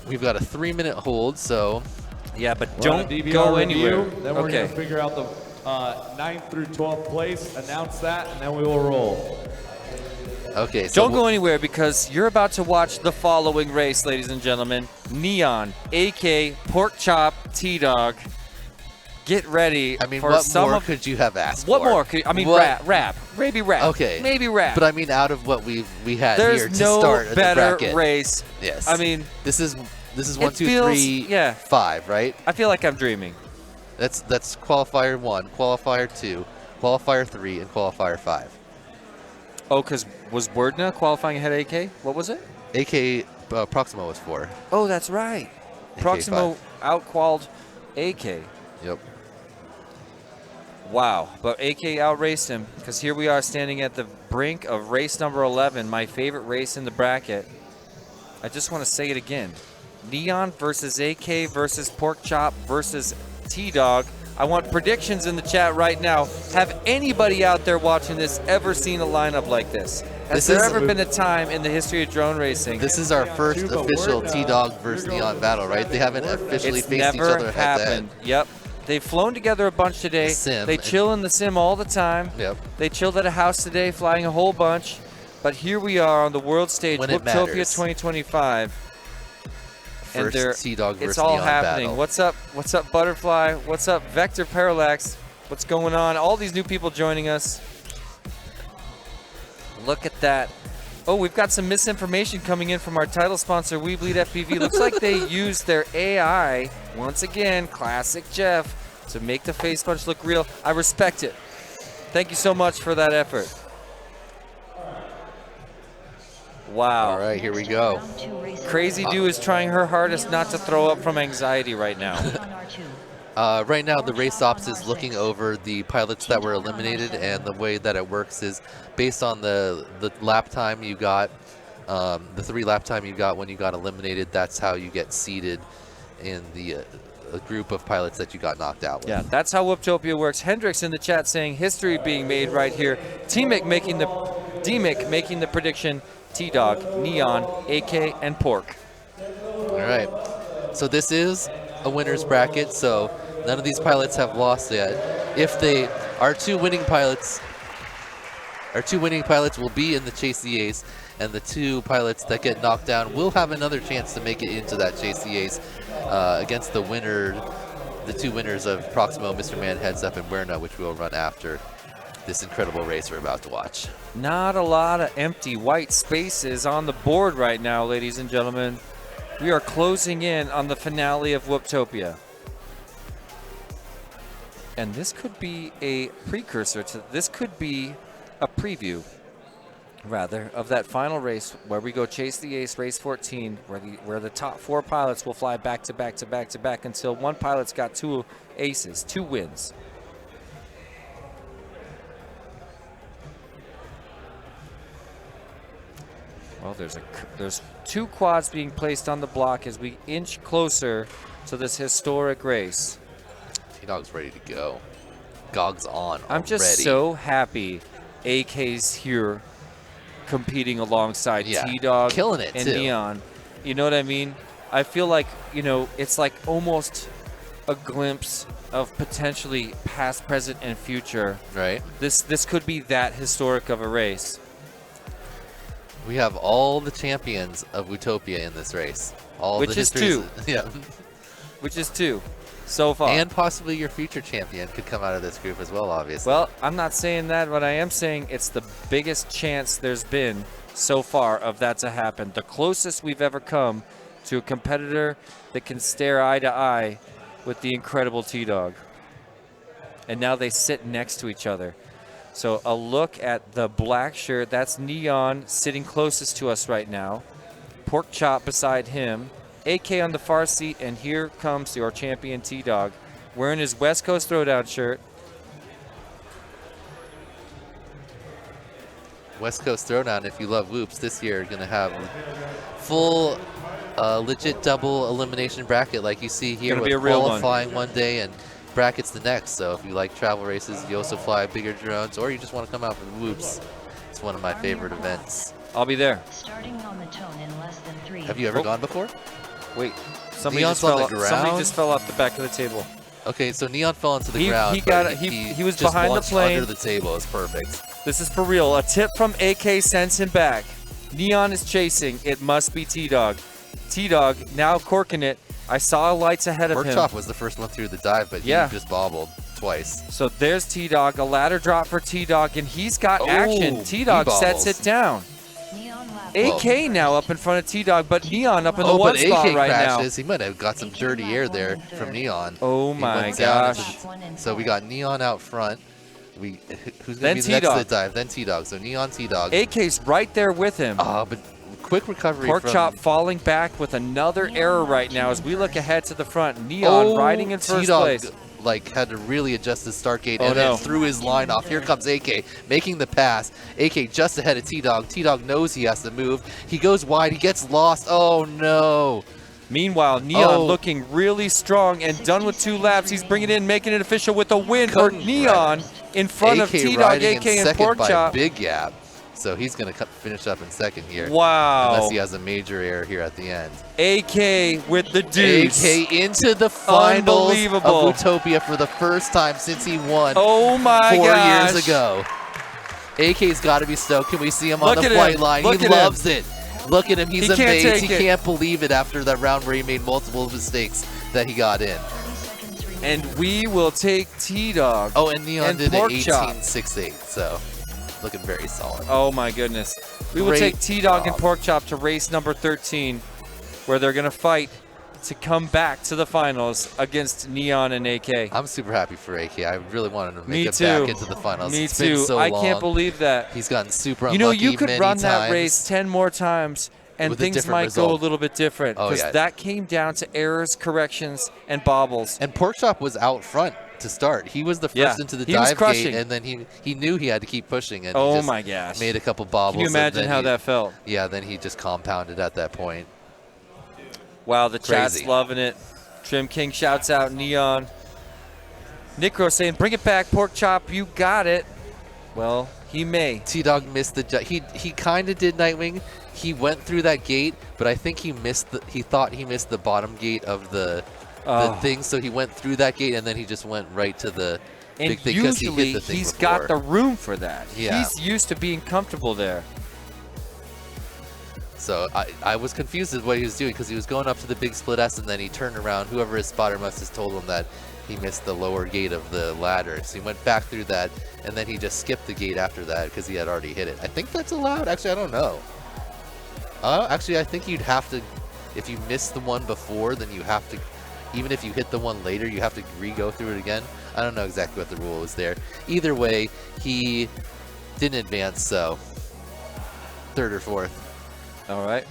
We've got a 3-minute hold, so Yeah, but We're on a don't DVR go review, anywhere. Then we're Okay. going to figure out the 9th through 12th place, announce that, and then we will roll. okay. So Don't go anywhere because you're about to watch the following race, ladies and gentlemen. Neon, AK, Pork Chop, T-Dog. Get ready I mean, for what some more of... could you have asked What for? more? Could, I mean, What- rap. Maybe rap. Okay. Maybe rap. But I mean, out of what we had There's here to no start at better the bracket. race. Yes. I mean, this is 1, it 2, feels- 3, yeah. 5, right? I feel like I'm dreaming. That's qualifier 1, qualifier 2, qualifier 3, and qualifier 5. Oh, because was Wordna qualifying ahead of AK? What was it? AK Proximo was 4. Oh, that's right. AK Proximo outqualled AK. Yep. Wow, but AK outraced him because here we are standing at the brink of race number 11, my favorite race in the bracket. I just want to say it again. Neon versus AK versus Pork Chop versus T-Dog. I want predictions in the chat right now. Have anybody out there watching this ever seen a lineup like this? Has This there is- ever been a time in the history of drone racing? This is our first but official we're, T-Dog versus Neon battle, right? They haven't officially It's faced each never other head to head. happened. Yep. They've flown together a bunch today. The sim. They chill in the sim all the time. Yep. They chilled at a house today, flying a whole bunch. But here we are on the world stage, When it Whooptopia matters. 2025. And they're- First T-Dog versus it's all Neon happening. battle. What's up? What's up, Butterfly? What's up, Vector Parallax? What's going on? All these new people joining us. Look at that. Oh, we've got some misinformation coming in from our title sponsor, We Bleed FPV. Looks like they used their AI, once again, classic Jeff, to make the face punch look real. I respect it. Thank you so much for that effort. Wow. All right, here we go. Round 2 race Crazy Dew is trying her hardest not to throw up from anxiety right now. on R2. Right now, the race ops is looking over the pilots that were eliminated, and the way that it works is based on the lap time you got, the 3 lap time you got when you got eliminated. That's how you get seated in the a group of pilots that you got knocked out with. Yeah, that's how Whooptopia works. Hendricks in the chat saying history being made right here. D-Mick making the prediction. T-Dog, Neon, AK, and Pork. All right. So this is a winner's bracket, so none of these pilots have lost yet. If they are 2 winning pilots our 2 winning pilots will be in the Chase the Ace, and the 2 pilots that get knocked down will have another chance to make it into that Chase the Ace against the 2 winners of Proximo, Mr. Man, Heads Up, and Werna, which we'll run after this incredible race we're about to watch. Not a lot of empty white spaces on the board right now, ladies and gentlemen. We are closing in on the finale of Whooptopia. And this could be a precursor to, this could be a preview, rather, of that final race where we go Chase the Ace, race 14, where the top 4 pilots will fly back to back to back to back until one pilot's got 2 aces, 2 wins. Well, there's 2 quads being placed on the block as we inch closer to this historic race. T-Dog's ready to go. Gogs on I'm just so happy AK's here competing alongside T-Dog killing it and too. Neon. You know what I mean? I feel like, you know, it's like almost a glimpse of potentially past, present, and future. Right. This could be that historic of a race. We have all the champions of Whooptopia in this race. All Which the is histories- 2. Yeah. Which is 2 so far. And possibly your future champion could come out of this group as well, obviously. Well, I'm not saying that, but I am saying it's the biggest chance there's been so far of that to happen. The closest we've ever come to a competitor that can stare eye to eye with the incredible T-Dog. And now they sit next to each other. So a look at the black shirt, that's Neon sitting closest to us right now. Pork Chop beside him. AK on the far seat, and here comes your champion T-Dog wearing his West Coast Throwdown shirt. West Coast Throwdown, if you love Whoops, this year going to have full legit double elimination bracket like you see here Gonna with be a real one. qualifying one day and brackets the next. So if you like travel races, you also fly bigger drones, or you just want to come out for the Whoops, it's one of my favorite events. I'll be there. Starting on the tone in less than 3. Have you ever gone before? Wait, somebody Neon's just, on fell the off, somebody ground? just fell off the back of the table. Okay, so Neon fell into the He- ground. he but got- he was just behind the launched plane. under the table. It's perfect. This is for real. A tip from AK sends him back. Neon is chasing. It must be T-Dog. T-Dog now corking it. I saw lights ahead of Pork him. Chop was the first one through the dive, but Yeah. he just bobbled twice. So there's T-Dog. A ladder drop for T-Dog, and he's got Oh, action. he T-Dog sets bobbles. it down. Neon lap. AK now up in front of T-Dog, but Neon up in the Oh, one but spot AK right now. crashes. He might have got some dirty air there from Neon. Oh He my went down gosh. into the- So we got Neon out front. Who's Then going to be the next to T-Dog. the dive? Then T-Dog. So Neon, T-Dog. AK's right there with him. But quick recovery Pork from... Chop falling back with another error right now as we look ahead to the front. Neon riding in first T-Dog, place. like, had to really adjust his start gate Oh, and no. then threw his line off. Here comes AK, making the pass. AK just ahead of T-Dog. T-Dog knows he has to move. He goes wide. He gets lost. Oh, no. Meanwhile, Neon Oh. looking really strong and done with 2 laps. He's bringing it in, making it official with a win for Couldn't Neon in front of AK T-Dog, riding AK, in and second Pork by a Chop. big gap. So he's going to finish up in second here. Wow. Unless he has a major error here at the end. AK with the deuce. AK into the finals of Unbelievable. Whooptopia for the first time since he won Oh my 4 gosh. years ago. AK's got to be stoked. Can we see him on Look the at flight him. line? Look He at him. loves it. Look at him. He's He can't amazed. take He it. can't believe it after that round where he made multiple mistakes that he got in. 30 seconds remaining. And we will take T-Dog. Oh, and Neon And did an Pork Chop. 18.68, so looking very solid. Oh my goodness. We will Great take T-Dog and job. Pork Chop to race number 13, where they're going to fight to come back to the finals against Neon and AK. I'm super happy for AK. I really wanted to Me make it too. back into the finals. Me It's too. been so I long. can't believe that. He's gotten super You know, unlucky you could many run that times. race 10 more times and With a things different might go a result. little bit different, Oh, because yeah. that came down to errors, corrections, and bobbles. And Pork Chop was out front to start. He was the first Yeah, into the he was dive crushing. gate, and then he knew he had to keep pushing, and he Oh just my gosh. made a couple bobbles. Can you and imagine then how he- that felt? Yeah, then he just compounded at that point. Wow, the chat's Crazy. loving it. Trim King shouts out Neon. Nicro saying, bring it back, Pork Chop, you got it. Well, he may. T-Dog missed the he kind of did Nightwing. He went through that gate, but I think he thought he missed the bottom gate of the Oh. thing, so he went through that gate and then he just went right to the And Big thing 'cause he hit usually the thing he's before. got the room for that. Yeah. He's used to being comfortable there. So I was confused at what he was doing because he was going up to the big split S and then he turned around. Whoever his spotter must have told him that he missed the lower gate of the ladder. So he went back through that and then he just skipped the gate after that because he had already hit it. I think that's allowed. Actually, I don't know. Actually, I think you'd have to, if you missed the one before, then you have to, even if you hit the one later, you have to re-go through it again. I don't know exactly what the rule is there. Either way, he didn't advance, so third or fourth. All right.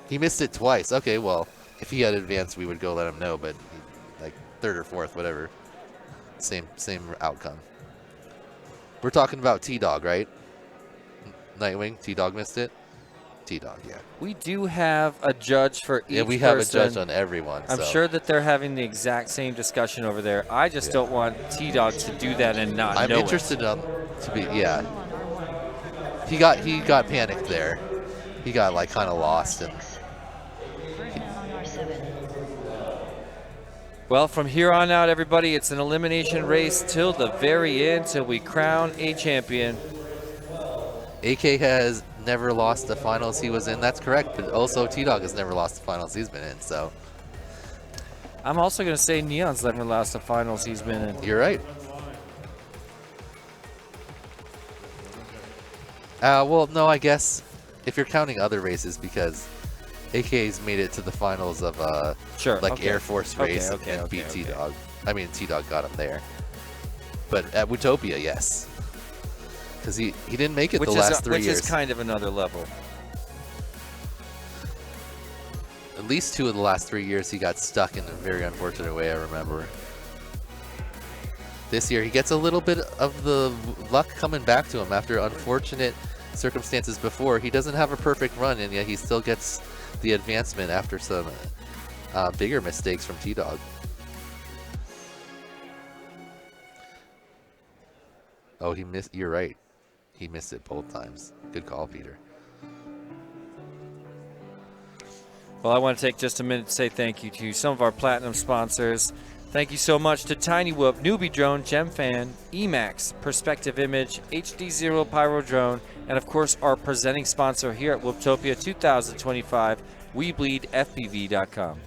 He missed it twice. Okay, well, if he had advanced, we would go let him know, but like third or fourth, whatever. Same outcome. We're talking about T-Dog, right? Nightwing, T-Dog missed it? T-Dog, yeah. We do have a judge for each Yeah, we have person. a judge on everyone. I'm so. sure that they're having the exact same discussion over there. I just don't want T-Dog to do that and not know I'm interested to be, yeah. He got panicked there. He got like kind of lost and Well, from here on out, everybody, it's an elimination race till the very end, till we crown a champion. AK has never lost the finals he was in. That's correct, but also T-Dog has never lost the finals he's been in, so. I'm also going to say Neon's never lost the finals he's been in. You're right. Well, no, I guess if you're counting other races, because AK's made it to the finals of Sure, like okay. Air Force race and beat T-Dog. I mean, T-Dog got him there. But at Whooptopia, yes. Because he didn't make it the last 3 years. Which is kind of another level. At least 2 of the last 3 years he got stuck in a very unfortunate way, I remember. This year he gets a little bit of the luck coming back to him after unfortunate circumstances before. He doesn't have a perfect run, and yet he still gets the advancement after some bigger mistakes from T-Dog. Oh, he missed. You're right. He missed it both times. Good call, Peter. Well, I want to take just a minute to say thank you to some of our platinum sponsors. Thank you so much to Tiny Whoop, Newbie Drone, GemFan, Emax, Perspective Image, HD0 Pyro Drone, and of course our presenting sponsor here at Whooptopia 2025, WeBleedFPV.com.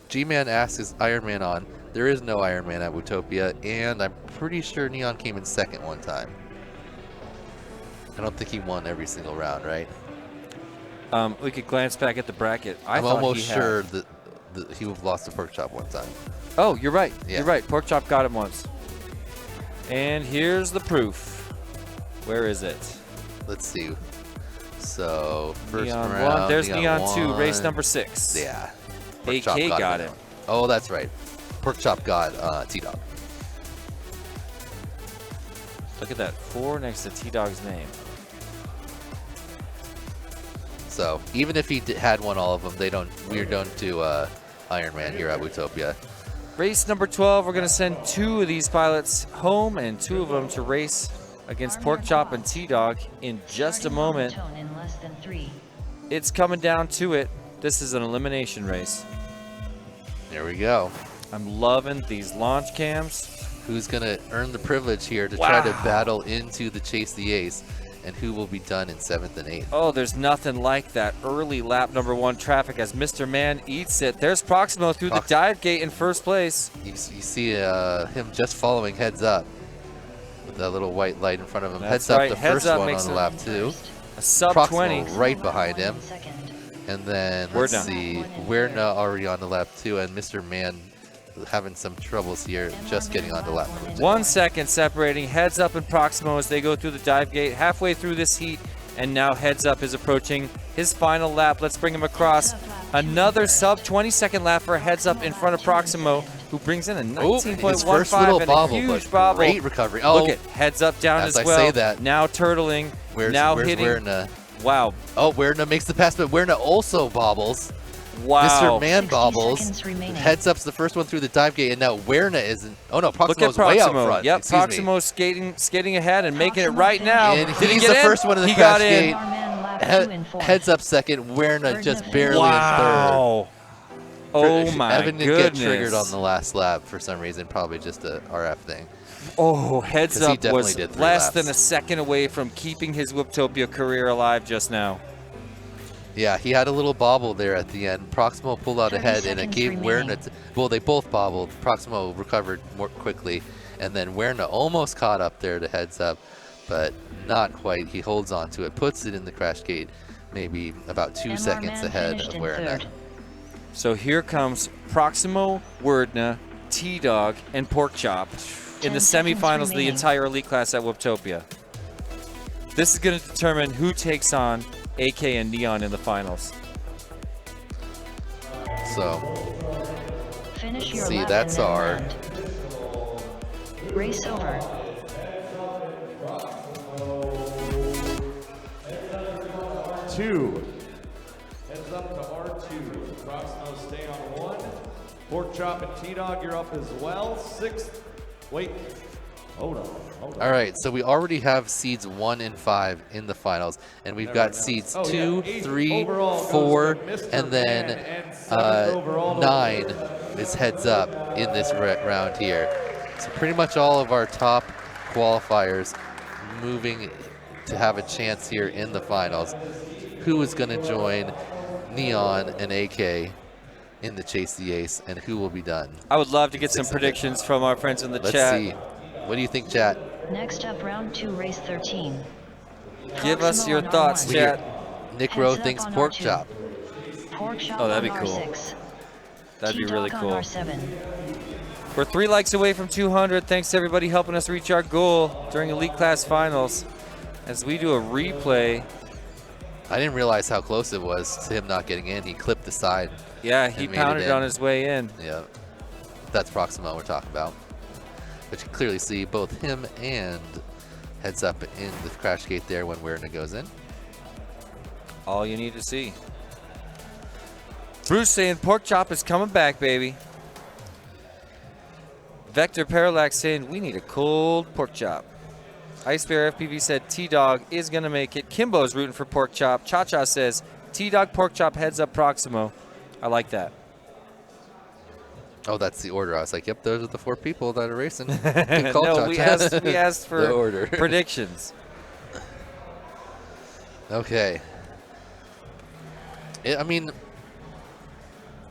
G-Man asks, is Iron Man on? There is no Iron Man at Whooptopia, and I'm pretty sure Neon came in second one time. I don't think he won every single round, right? We could glance back at the bracket. I'm almost sure that he lost to Pork Chop one time. Oh, you're right. Yeah. You're right. Pork Chop got him once. And here's the proof. Where is it? Let's see. So, first Neon round, won. There's Neon 2, won. race number 6. Yeah. AK got him. Oh, that's right. Pork Chop got T-Dog. Look at that. 4 next to T-Dog's name. So, even if he had won all of them, we don't do Iron Man here at Whooptopia. Race number 12, we're going to send 2 of these pilots home and 2 of them to race against Pork Chop and T-Dog in just a moment. It's coming down to it. This is an elimination race. There we go. I'm loving these launch cams. Who's going to earn the privilege here to try to battle into the Chase the Ace, and who will be done in 7th and 8th? Oh, there's nothing like that early lap number 1 traffic as Mr. Man eats it. There's Proximo through the dive gate in first place. You see him just following Heads Up with that little white light in front of him. That's Heads Up, right. the Heads first Up one makes on lap 2. A sub Proximo 20. right behind him. And then let's Werner. see, Werner already on the lap 2, and Mr. Man having some troubles here, just getting onto lap number 2. 1 second separating Heads Up and Proximo as they go through the dive gate halfway through this heat, and now Heads Up is approaching his final lap. Let's bring him across. Another sub 20-second lap for Heads Up in front of Proximo, who brings in a 19.15 and a huge bobble. Great recovery. Oh, look at Heads Up down as I well. say that, now turtling. Where's hitting. Werner? Wow. Oh, Werner makes the pass, but Werner also bobbles. Wow. Mr. Man bobbles. Heads Up's the first one through the dive gate, and now Werner isn't. Oh no, Proximo's way out front. Yep, Excuse Proximo's skating ahead and making it right now. And Did he he's get the in? first one in the he crash got in. gate. Heads Up second. Werner just barely wow. Oh my Evan didn't get triggered goodness. on the last lap for some reason, probably just a RF thing. Oh, heads 'Cause he up definitely was did 3 less laps. than a second away from keeping his Whooptopia career alive just now. Yeah, he had a little bobble there at the end. Proximo pulled out 30 ahead, and it seconds gave remaining. Werner. Well, they both bobbled. Proximo recovered more quickly, and then Werner almost caught up there to heads up, but not quite. He holds on to it, puts it in the crash gate, maybe about 2 MR seconds Man ahead finished of in Werner. third. So here comes Proximo, Wordna, T-Dog, and Porkchop in 10 the seconds semifinals of the remaining. entire elite class at Whooptopia. This is going to determine who takes on AK and Neon in the finals. So Finish your see, lap that's and then our- land. Race over. 2. Heads up to R2. Proximo stay on 1. Pork Chop and T-Dog, you're up as well. 6th. Wait. Hold on. all right, so we already have seeds 1 and 5 in the finals, and we've got seeds Oh, 2, yeah, 8th 3, overall goes 4, to Mr. and then Man, and 7th overall to 9 is heads up in this round here. So pretty much all of our top qualifiers moving to have a chance here in the finals. Who is going to join Neon and AK in the Chase the Ace, and who will be done? I would love to get some 6 of it. predictions from our friends in the Let's chat. see. What do you think, chat? Next up, round 2, race 13. Give us Proximo your on thoughts, R1. chat. Nick Heads Rowe up thinks on pork R2. chop. Pork chop Oh, that'd be on cool. R6. That'd be really T-Dog cool. on R7. We're 3 likes away from 200. Thanks to everybody helping us reach our goal during Elite Class Finals. As we do a replay. I didn't realize how close it was to him not getting in. He clipped the side. Yeah, he and made it pounded in. on his way in. Yeah, that's Proximo we're talking about. But you can clearly see both him and heads up in the crash gate there when Werner goes in. All you need to see. Bruce saying pork chop is coming back, baby. Vector Parallax saying we need a cold pork chop. Ice Bear FPV said T-Dog is going to make it. Kimbo's rooting for pork chop. Cha-Cha says T-Dog, pork chop, heads up, Proximo. I like that. Oh, that's the order. I was like, yep, those are the 4 people that are racing. Good call, No, we asked The for order. predictions. Okay. I mean,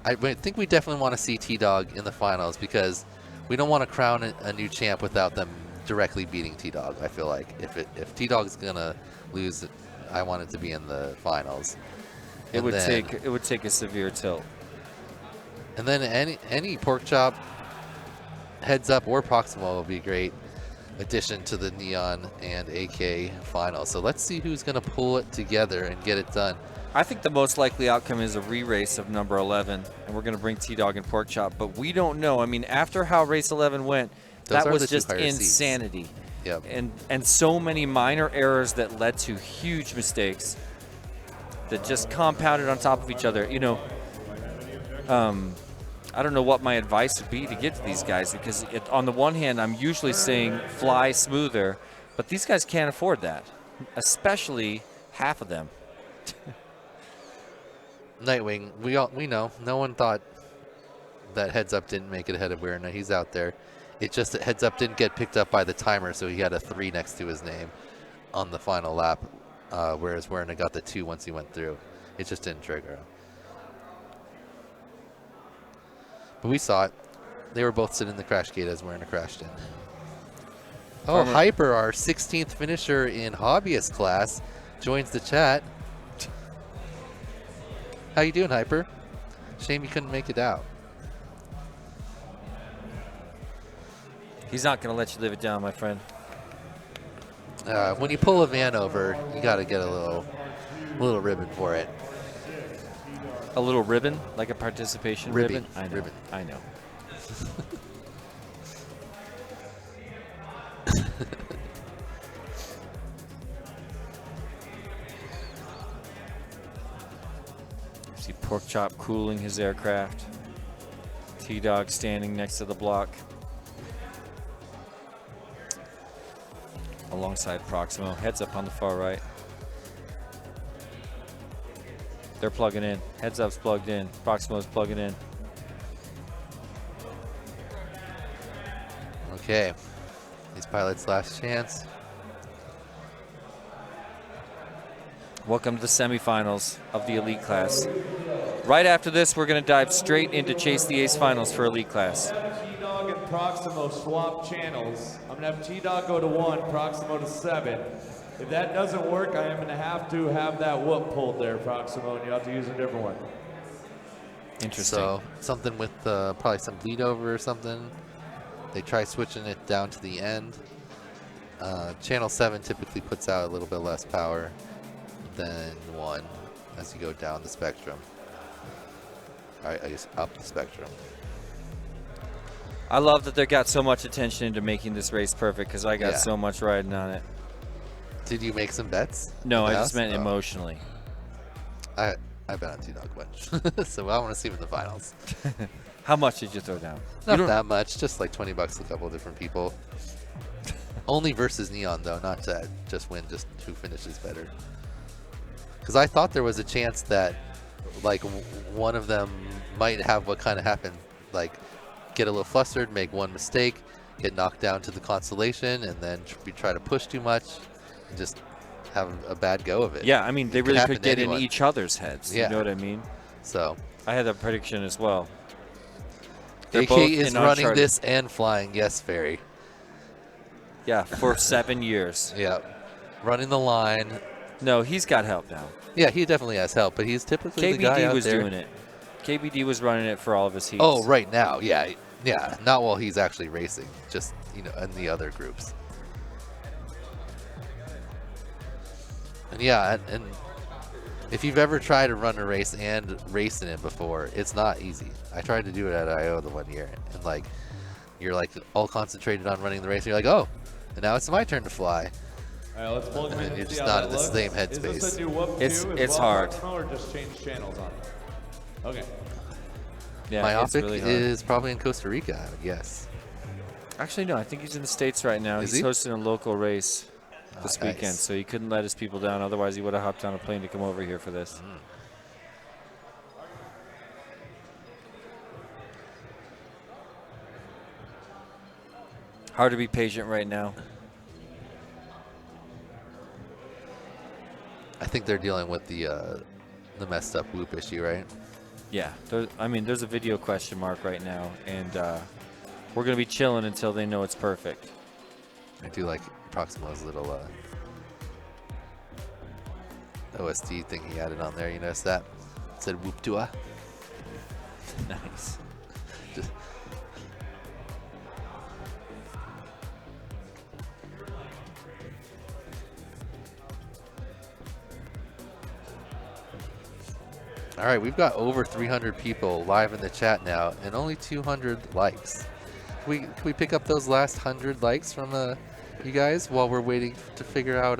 I think we definitely want to see T-Dog in the finals because we don't want to crown a new champ without them directly beating T-Dog. I feel like if T-Dog's gonna lose, I want it to be in the finals. It would then- take a severe tilt. And then any pork chop, heads up or Proximo will be great addition to the Neon and AK final. So let's see who's gonna pull it together and get it done. I think the most likely outcome is a re-race of number 11, and we're going to bring T-Dog and Pork Chop, but we don't know. I mean, after how race 11 went, Those that are was the two just higher seeds. insanity. Yep. And so many minor errors that led to huge mistakes that just compounded on top of each other. You know, I don't know what my advice would be to get to these guys because on the one hand, I'm usually saying fly smoother, but these guys can't afford that, especially half of them. Nightwing, we know. No one thought that heads up didn't make it ahead of Werner. He's out there. It's just that heads up didn't get picked up by the timer, so he had a 3 next to his name on the final lap, whereas Werner got the 2 once he went through. It just didn't trigger. But we saw it. They were both sitting in the crash gate as Werner crashed in. Oh, Hyper, our 16th finisher in hobbyist class, joins the chat. How you doing, Hyper? Shame you couldn't make it out. He's not going to let you live it down, my friend. When you pull a van over, you got to get a little ribbon for it. A little ribbon, like a participation Ribbon. ribbon? I know. Ribbon. I know. See Pork Chop cooling his aircraft. T-Dog standing next to the block. Alongside Proximo. Heads up on the far right. They're plugging in. Heads up's plugged in. Proximo's plugging in. Okay. These pilots' last chance. Welcome to the semifinals of the Elite class. Right after this, we're going to dive straight into Chase the Ace finals for Elite class. T-Dog and Proximo swap channels. I'm going to have T-Dog go to 1, Proximo to 7. If that doesn't work, I am going to have that whoop pulled there, Proximo, and you have to use a different one. Interesting. So something with probably some bleed over or something. They try switching it down to the end. Channel 7 typically puts out a little bit less power than 1 as you go down the spectrum. Alright, I guess up the spectrum. I love that they got so much attention into making this race perfect because I got so much riding on it. Did you make some bets? No, I just meant emotionally. I bet on T-Dog bunch. So I want to see him in the finals. How much did you throw down? Not that much, just like 20 bucks a couple different people. Only versus Neon though, not to just win, just who finishes better. Because I thought there was a chance that like one of them might have what kind of happened, like get a little flustered, make one mistake, get knocked down to the constellation, and then try to push too much and just have a bad go of it. Yeah, I mean, they really could get in anyone. each other's heads. Yeah. You know what I mean? So I had that prediction as well. They're AK both is in running Uncharted. this and flying, yes, Ferry. Yeah, for 7 years. Yeah, running the line. No, he's got help now. Yeah, he definitely has help, but he's typically the guy KBD out was there. doing it. KBD was running it for all of his heats. Oh, right now, yeah, yeah. Not while he's actually racing, just in the other groups. And yeah, and if you've ever tried to run a race and race in it before, it's not easy. I tried to do it at I/O the one year, and like you're like all concentrated on running the race, and you're like, oh, and now it's my turn to fly. All right, let's plug And in then and you're see just how not that in the looks. same Is this headspace. a new Whoop It's- 2 as it's well, hard. Proximo, or just change channels on it? Okay. Yeah, Myopic it's really hard. is probably in Costa Rica, I would guess. Actually, no, I think he's in the States right now. Is He's he? hosting a local race this Nice. weekend, so he couldn't let his people down. Otherwise, he would have hopped on a plane to come over here for this. Hard to be patient right now. I think they're dealing with the messed up whoop issue, right? Yeah, there's a video question mark right now, and we're going to be chilling until they know it's perfect. I do like Proximo's little OSD thing he added on there. You notice that? It said Whooptopia. Nice. Just all right, we've got over 300 people live in the chat now, and only 200 likes. Can we pick up those last 100 likes from you guys while we're waiting to figure out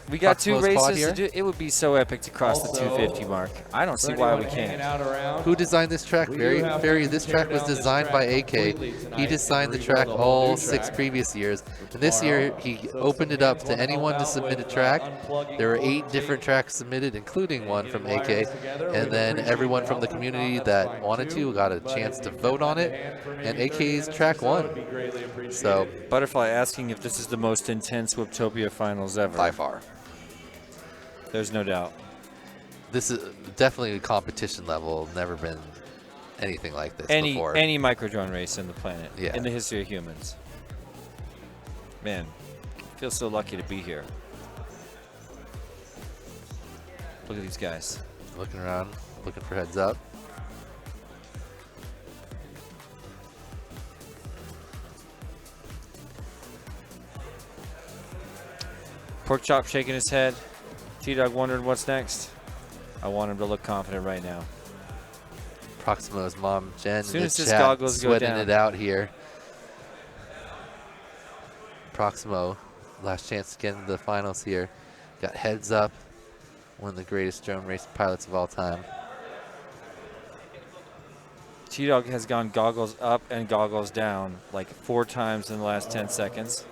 We got two Proximo's quad races to here? do. It would be so epic to cross the Also, 250 mark. I don't For see why we anyone hanging can't. out around, Who designed this track? We Barry. do have Barry, to this tear track was down this designed by track AK. completely He tonight designed the and track rebuild a whole all new 6 track previous years. for And this year, tomorrow. he So opened some it up fans to wanna anyone help to out submit a with, track. unplugging There were cord 8 different tape tracks submitted, including one getting from wires AK. together. We'd And then appreciate everyone your from the help. community That's that fine wanted too. to got a But chance if to you vote can on lend it. a hand for maybe And 30 AK's minutes or track so, won. it'd be greatly appreciated. So, Butterfly asking if this is the most intense Whooptopia finals ever. by far. There's no doubt. This is definitely a competition level. Never been anything like this before. Any microdrone race in the planet, Yeah. in the history of humans. Man, I feel so lucky to be here. Look at these guys. Looking around, looking for heads up. Pork Chop shaking his head. T-Dog wondering what's next. I want him to look confident right now. Proximo's mom, Jen, As soon in the as his chat, goggles go sweating down. it out here. Proximo, last chance to get into the finals here. Got heads up. One of the greatest drone race pilots of all time. T-Dog has gone goggles up and goggles down like 4 times in the last 10 seconds.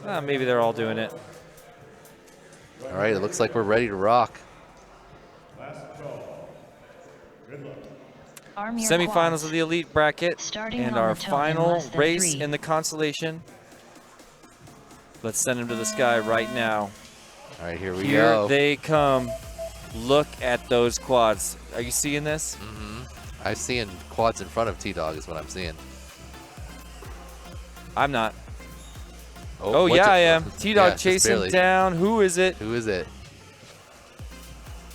Maybe they're all doing it. All right, it looks like we're ready to rock. Last call. Good luck. Arm your Semifinals quads. of the elite bracket Starting and on our the tone in final less than race 3. in the consolation. Let's send him to the sky right now. All right, here we Here go. they come. Look at those quads. Are you seeing this? I'm seeing quads in front of T-Dog is what I'm seeing. I'm not. Oh, what's yeah, it- I am. yeah, T-Dog just chasing barely. down. Who is it? Who is it?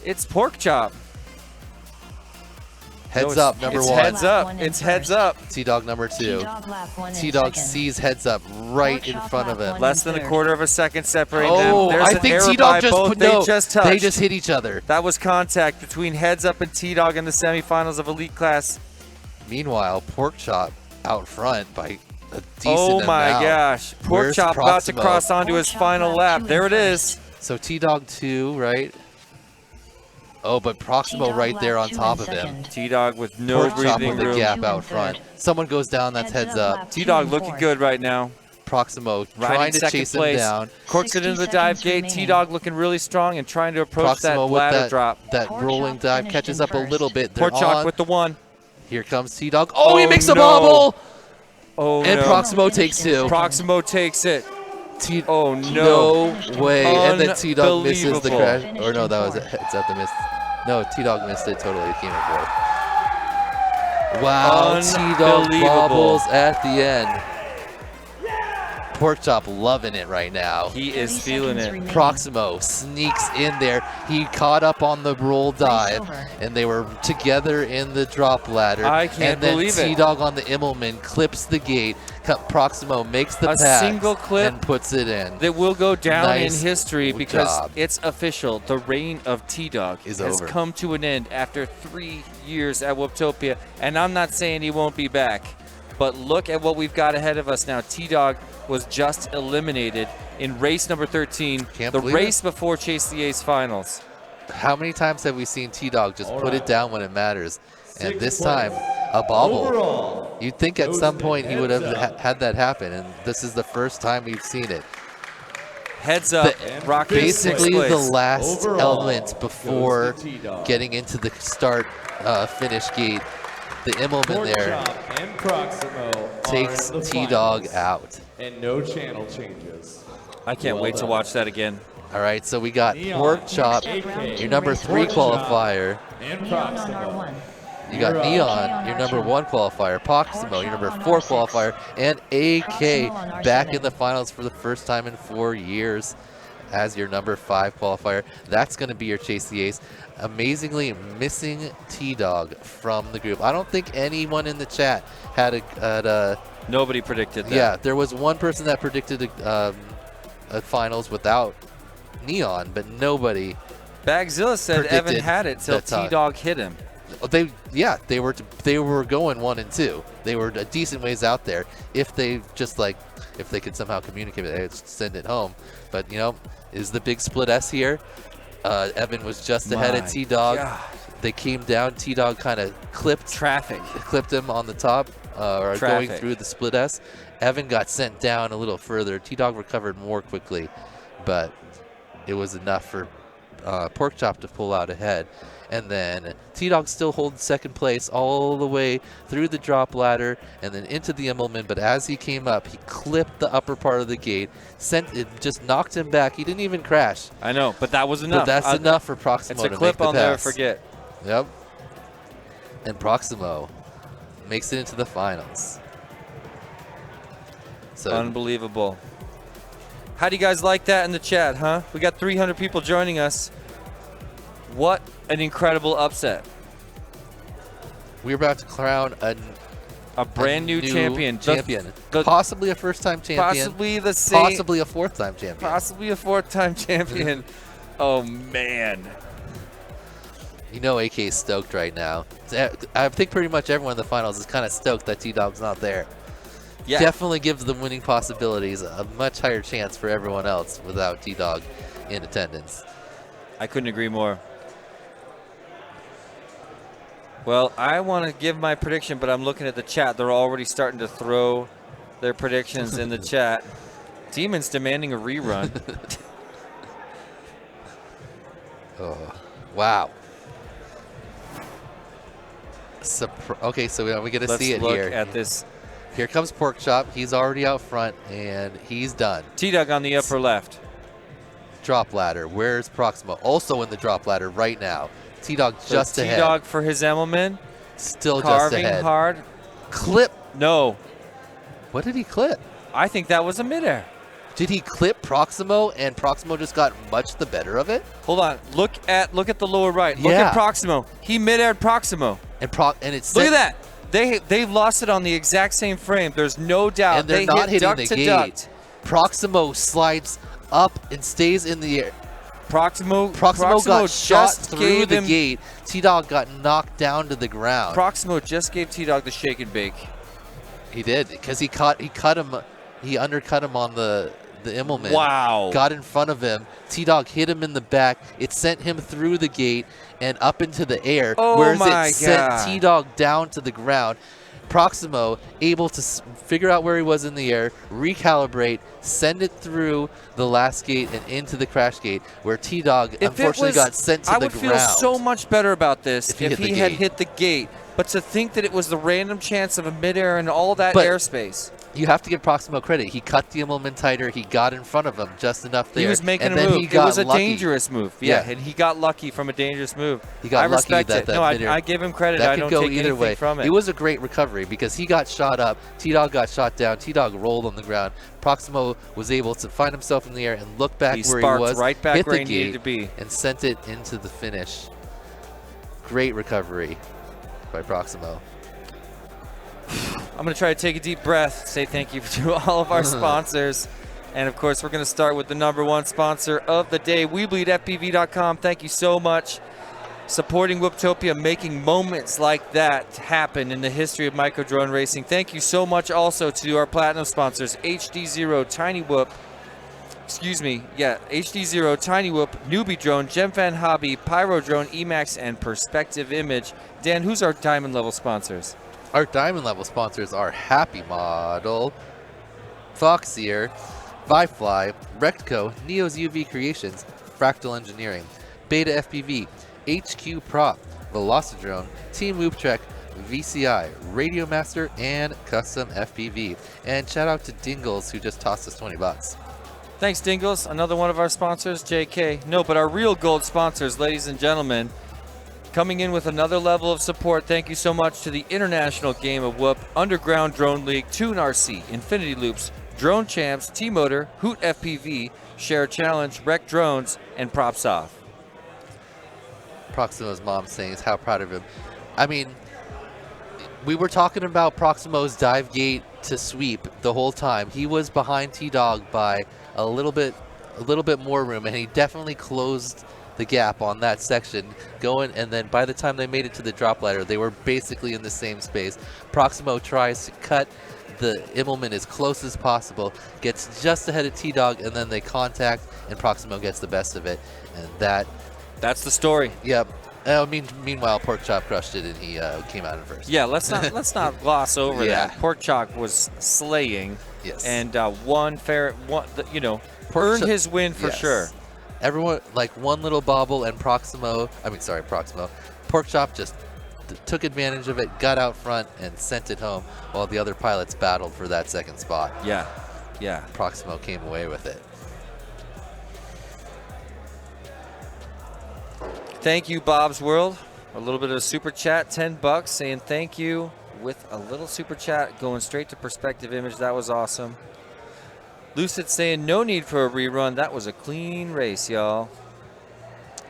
It's Pork Chop. Heads No, up, number it's one. heads up. One in It's heads first. up. T-Dog number 2. T-Dog lap 1 in T-Dog second. sees heads up right in Pork front chop of lap him. one. Less than a quarter of a second separating Oh, them. There's I an think error by T-Dog just both. put They no. just touched. They just hit each other. That was contact between Heads Up and T-Dog in the semifinals of elite class. Meanwhile, Pork Chop out front by a decent Oh my amount. gosh. Pork Where's Chop about to Proximo? cross onto Pork his Chop final lap lap. 2 There in it is. So T-Dog 2, right? Oh, but Proximo T-Dog right lap there on 2 top in of him. second. T-Dog with no Pork Chop breathing with the room. gap 2 out in front. third. Someone goes down, that's heads up. lap 2 T-Dog in looking fourth. good right now. Proximo Riding trying to second chase place. him down. Corks it 60 into the dive seconds gate. remaining. T-Dog looking really strong and trying to approach Proximo that with ladder that, drop. that Pork rolling Chop dive finished catches in up a first. little bit. They're Pork Chop on. with the one. Here comes T-Dog. Oh, he makes a no. bobble! Oh And no. Proximo takes 2. Proximo takes it. T- Oh no. No way. And then T-Dog misses the crash. Unbelievable. Or no, that was a heads up. The miss. No, T-Dog missed it totally. It came in fourth. Wow, T-Dog Unbelievable. bobbles at the end. Pork Chop loving it right now. He 30 is feeling seconds it. remaining. Proximo sneaks in there. He caught up on the roll dive, over. and they were together in the drop ladder. I can't and then believe it. T-Dog on the Immelman clips the gate. Proximo makes the A pass single clip and puts it in. That will go down Nice in history because job. it's official. The reign of T-Dog Is has over. come to an end after 3 years at Whooptopia. And I'm not saying he won't be back, but look at what we've got ahead of us now. T-Dog was just eliminated in race number 13, Can't the believe race before Chase the Ace finals. How many times have we seen T-Dog just All put right. it down when it matters? And 6th this place. time, a bobble. Overall, You'd think at goes some to point he would have Heads Up. had that happen, and this is the first time we've seen it. Heads up, The- Rocky Basically, sixth the place. last Overall element before goes to T-Dog. getting into the start finish gate, the Immelman Pork there Chop and Proximo takes are in the T-Dog finals. out. And no channel changes. I can't Well wait to done. watch that again. All right, so we got Neon. Pork Chop, Next up, round 2, your number race 3 one. qualifier. And Neon on Proximo. R1. You got You're up. Neon, your number 1 qualifier. Proximo, your number 4 qualifier. And AK Proximo on R7. back in the finals for the first time in 4 years as your number 5 qualifier. That's going to be your Chase the Ace. Amazingly missing T-Dog from the group. I don't think anyone in the chat had a Nobody predicted that. yeah, there was one person that predicted a finals without Neon, but nobody. Bagzilla said Evan Predicted had it till that time. T-Dog hit him. They were going 1 and 2. They were a decent ways out there. If they could somehow communicate it, they'd send it home. But is the big split S here? Evan was just ahead of My T-Dog. God. They came down. T-Dog kind of clipped him on the top, or going Traffic. through the split S. Evan got sent down a little further. T-Dog recovered more quickly, but it was enough for Pork Chop to pull out ahead. And then T-Dog still holds second place all the way through the drop ladder and then into the Immelman. But as he came up, he clipped the upper part of the gate, just knocked him back. He didn't even crash. I know, but that was enough. But that's enough for Proximo It's a to clip make the I'll never pass. forget. Yep. And Proximo makes it into the finals. So Unbelievable. How do you guys like that in the chat, huh? We got 300 people joining us. What an incredible upset. we're about to crown A brand new champion. Possibly a first-time champion. Possibly the same. Possibly a fourth-time champion. Possibly a fourth-time champion. Oh, man. AK is stoked right now. I think pretty much everyone in the finals is kind of stoked that T-Dog's not there. Yeah. Definitely gives the winning possibilities a much higher chance for everyone else without T-Dog in attendance. I couldn't agree more. Well, I want to give my prediction, but I'm looking at the chat. They're already starting to throw their predictions in the chat. Demon's demanding a rerun. Oh, wow. Okay, so we get to Let's see it look here. at this. Here comes Porkchop. He's already out front, and he's done. T-Dog on the upper left. Drop ladder. Where's Proximo? Also in the drop ladder right now. T-Dog just ahead. T-Dog for his Emmelman. Still just Carving ahead. hard. Clip. No. What did he clip? I think that was a midair. Did he clip Proximo, and Proximo just got much the better of it? Hold on. Look at the lower right. Look Yeah. at Proximo. He mid-aired Proximo. And it's Look at that. They've lost it on the exact same frame. There's no doubt. And they're they not hit hitting duck the to gate. duck. Proximo slides up and stays in the air. Proximo got shot just through gave the him, gate. T-Dog got knocked down to the ground. Proximo just gave T-Dog the shake and bake. He did, because he undercut him on the Immelman. Wow. Got in front of him. T-Dog hit him in the back. It sent him through the gate and up into the air. Oh whereas my it sent God. T-Dog down to the ground. Proximo able to figure out where he was in the air, recalibrate, send it through the last gate and into the crash gate, where T-Dog unfortunately got sent to the ground. I would feel so much better about this if if he he had hit the gate. But to think that it was the random chance of a midair and all that airspace. You have to give Proximo credit. He cut the Immelman tighter. He got in front of him just enough there. He was making and a then move. He It got was a lucky. dangerous move. Yeah, and he got lucky from a dangerous move. He got I lucky respect that it. that No, midair- I give him credit. That I could don't go take either anything way. from it. It was a great recovery because he got shot up. T-Dog got shot down. T-Dog rolled on the ground. Proximo was able to find himself in the air and look back He where he sparked was, right back hit where the he needed gate, to be. and sent it into the finish. Great recovery by Proximo. I'm going to try to take a deep breath, say thank you to all of our sponsors. And, of course, we're going to start with the #1 sponsor of the day, WeBleedFPV.com. Thank you so much. Supporting Whooptopia, making moments like that happen in the history of micro drone racing. Thank you so much also to our platinum sponsors, HD0, Tiny Whoop, HD0, Tiny Whoop, Newbie Drone, GemFan Hobby, Pyro Drone, Emax, and Perspective Image. Dan, who's our diamond level sponsors? Our diamond level sponsors are Happy Model, Foxier, Vifly, Rectco, Neo's UV Creations, Fractal Engineering, Beta FPV, HQ Prop, Velocidrone, Team Whoop Trek, VCI, Radio Master, and Custom FPV. And shout out to Dingles who just tossed us 20 bucks. Thanks, Dingles. Another one of our sponsors, JK. No, but our real gold sponsors, ladies and gentlemen, coming in with another level of support. Thank you so much to the International Game of Whoop, Underground Drone League, Toon RC, Infinity Loops, Drone Champs, T-Motor, Hoot FPV, Share Challenge, Rec Drones, and Props Off. Proximo's mom saying is how proud of him. I mean, we were talking about Proximo's dive gate to sweep the whole time. He was behind T-Dog by a little bit more room, and he definitely closed the gap on that section going, and then by the time they made it to the drop ladder, they were basically in the same space. Proximo tries to cut the Immelman as close as possible, gets just ahead of T-Dog, and then they contact, and Proximo gets the best of it, and that's the story. Yep. Meanwhile, Porkchop crushed it, and he came out in first. Yeah, let's not gloss over that. Porkchop was slaying, yes, and earned his win for sure. Everyone, like one little bobble, and Proximo. Porkchop just took advantage of it, got out front, and sent it home, while the other pilots battled for that second spot. Yeah. Proximo came away with it. Thank you, Bob's World. A little bit of super chat, 10 bucks, saying thank you with a little super chat going straight to Perspective Image. That was awesome. Lucid saying no need for a rerun. That was a clean race, y'all.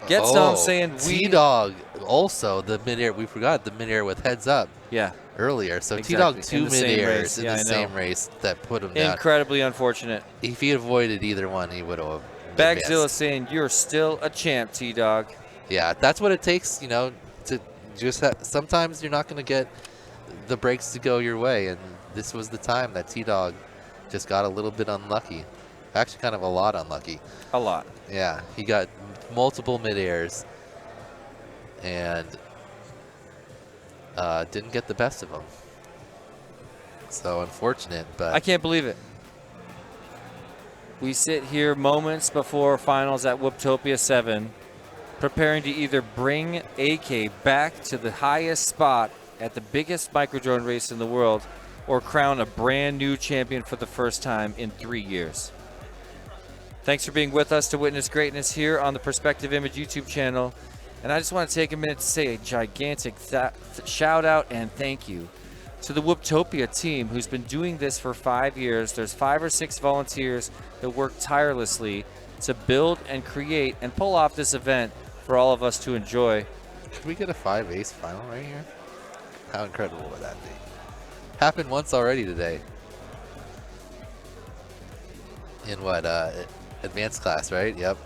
Get some saying T-Dog also the midair. We forgot the midair with heads up. Yeah. Earlier, so Exactly. T-Dog 2 mid-airs in the same race that put him down. Incredibly unfortunate. If he avoided either one, he would have. Bagzilla saying you're still a champ, T-Dog. Yeah, that's what it takes, to just sometimes you're not going to get the breaks to go your way, and this was the time that T-Dog just got a little bit unlucky. Actually, kind of a lot unlucky. A lot. Yeah, he got multiple mid-airs and didn't get the best of them. So unfortunate, but I can't believe it. We sit here moments before finals at Whooptopia 7, preparing to either bring AK back to the highest spot at the biggest microdrone race in the world or crown a brand new champion for the first time in 3 years. Thanks for being with us to witness greatness here on the Perspective Image YouTube channel. And I just want to take a minute to say a gigantic shout out and thank you to the Whooptopia team who's been doing this for 5 years. There's 5 or 6 volunteers that work tirelessly to build and create and pull off this event for all of us to enjoy. Could we get a 5-ace final right here? How incredible would that be? Happened once already today. In what, advanced class, right? Yep.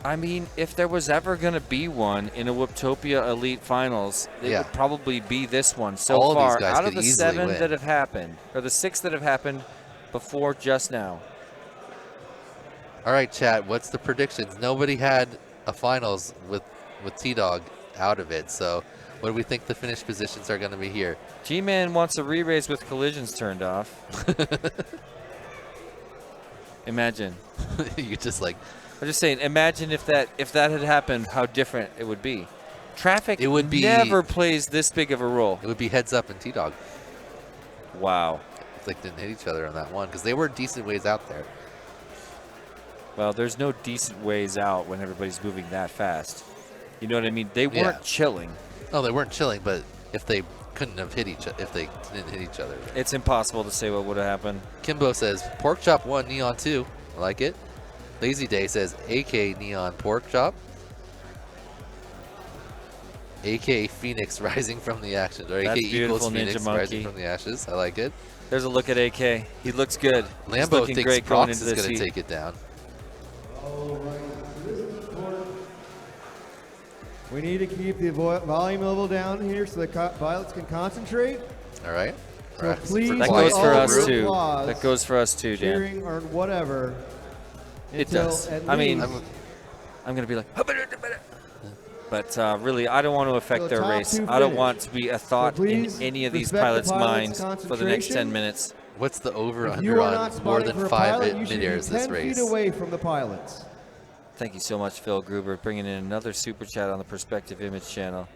I mean, if there was ever going to be one in a Whooptopia Elite Finals, it would probably be this one. So all far, these guys out of could the easily 7 win. that have happened, or the 6 that have happened before just now. All right, chat. What's the predictions? Nobody had a finals with T-Dog out of it. So, what do we think the finish positions are going to be here? G-Man wants a re-race with collisions turned off. Imagine. You just like. I'm just saying. Imagine if that had happened, how different it would be. Traffic It would be never plays this big of a role. It would be heads up and T-Dog. Wow. It's like didn't hit each other on that one because they were decent ways out there. Well, there's no decent ways out when everybody's moving that fast. You know what I mean? They weren't chilling. No, they weren't chilling, but if they couldn't have hit each other, if they didn't hit each other. It's impossible to say what would have happened. Kimbo says, Pork Chop 1, Neon 2. I like it. Lazy Day says, AK Neon Pork Chop. AK Phoenix rising from the ashes. Or That's AK equals beautiful, Phoenix Ninja Monkey. rising from the ashes. I like it. There's a look at AK. He looks good. He's Lambo looking thinks great going Prox into is this going to heat. take it down. We need to keep the volume level down here so the pilots can concentrate. All right. So please, That all goes for of us your too. applause, That goes for us too, Dan. cheering or whatever. It until does. at I mean, least I'm going to be like, but really, I don't want to affect So their top race. 2 I don't finish. want to be a thought please in any of these respect the pilots' pilot's minds for the next 10 concentration. minutes. What's the over if under you are not on more spotting than for a 5 pilot, you should be mid-airs this 10 race? feet away from the pilots. Thank you so much, Phil Gruber, bringing in another super chat on the Perspective Image channel.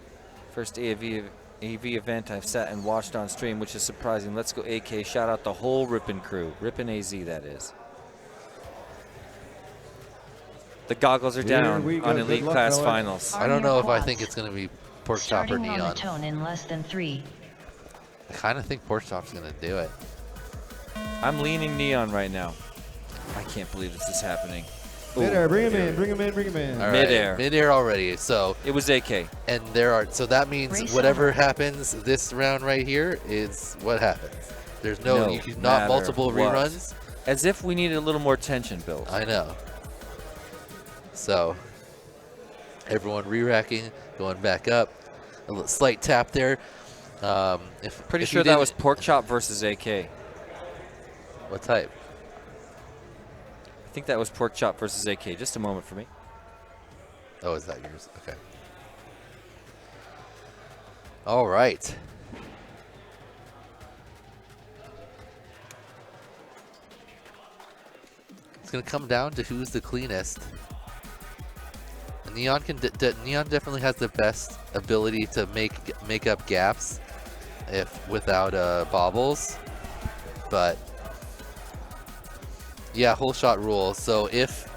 First AV event I've sat and watched on stream, which is surprising. Let's go AK. Shout out the whole Rippin' crew. Rippin' AZ, that is. The goggles are down we go. on Good Elite luck, Class fellas. Finals. I don't Armor know if I quads. think it's going to be Pork Chop or Starting on Neon. the tone in less than 3. I kind of think Pork Chop's going to do it. I'm leaning Neon right now. I can't believe this is happening. Ooh, Midair, bring him in, bring him in, bring him in. All right, Mid-air. Mid-air already. So, It was AK. and there are, so that means Race whatever over. happens this round right here is what happens. There's no, No you can matter not multiple what. reruns. As if we needed a little more tension built. I know. So, everyone re-racking, going back up. A little slight tap there. Pretty if sure you that didn't- was Pork Chop versus AK. What type? I think that was Pork Chop versus AK. Just a moment for me. Oh, is that yours? Okay. All right. It's gonna come down to who's the cleanest. Neon Neon definitely has the best ability to make up gaps without bobbles, but yeah, whole shot rule. So if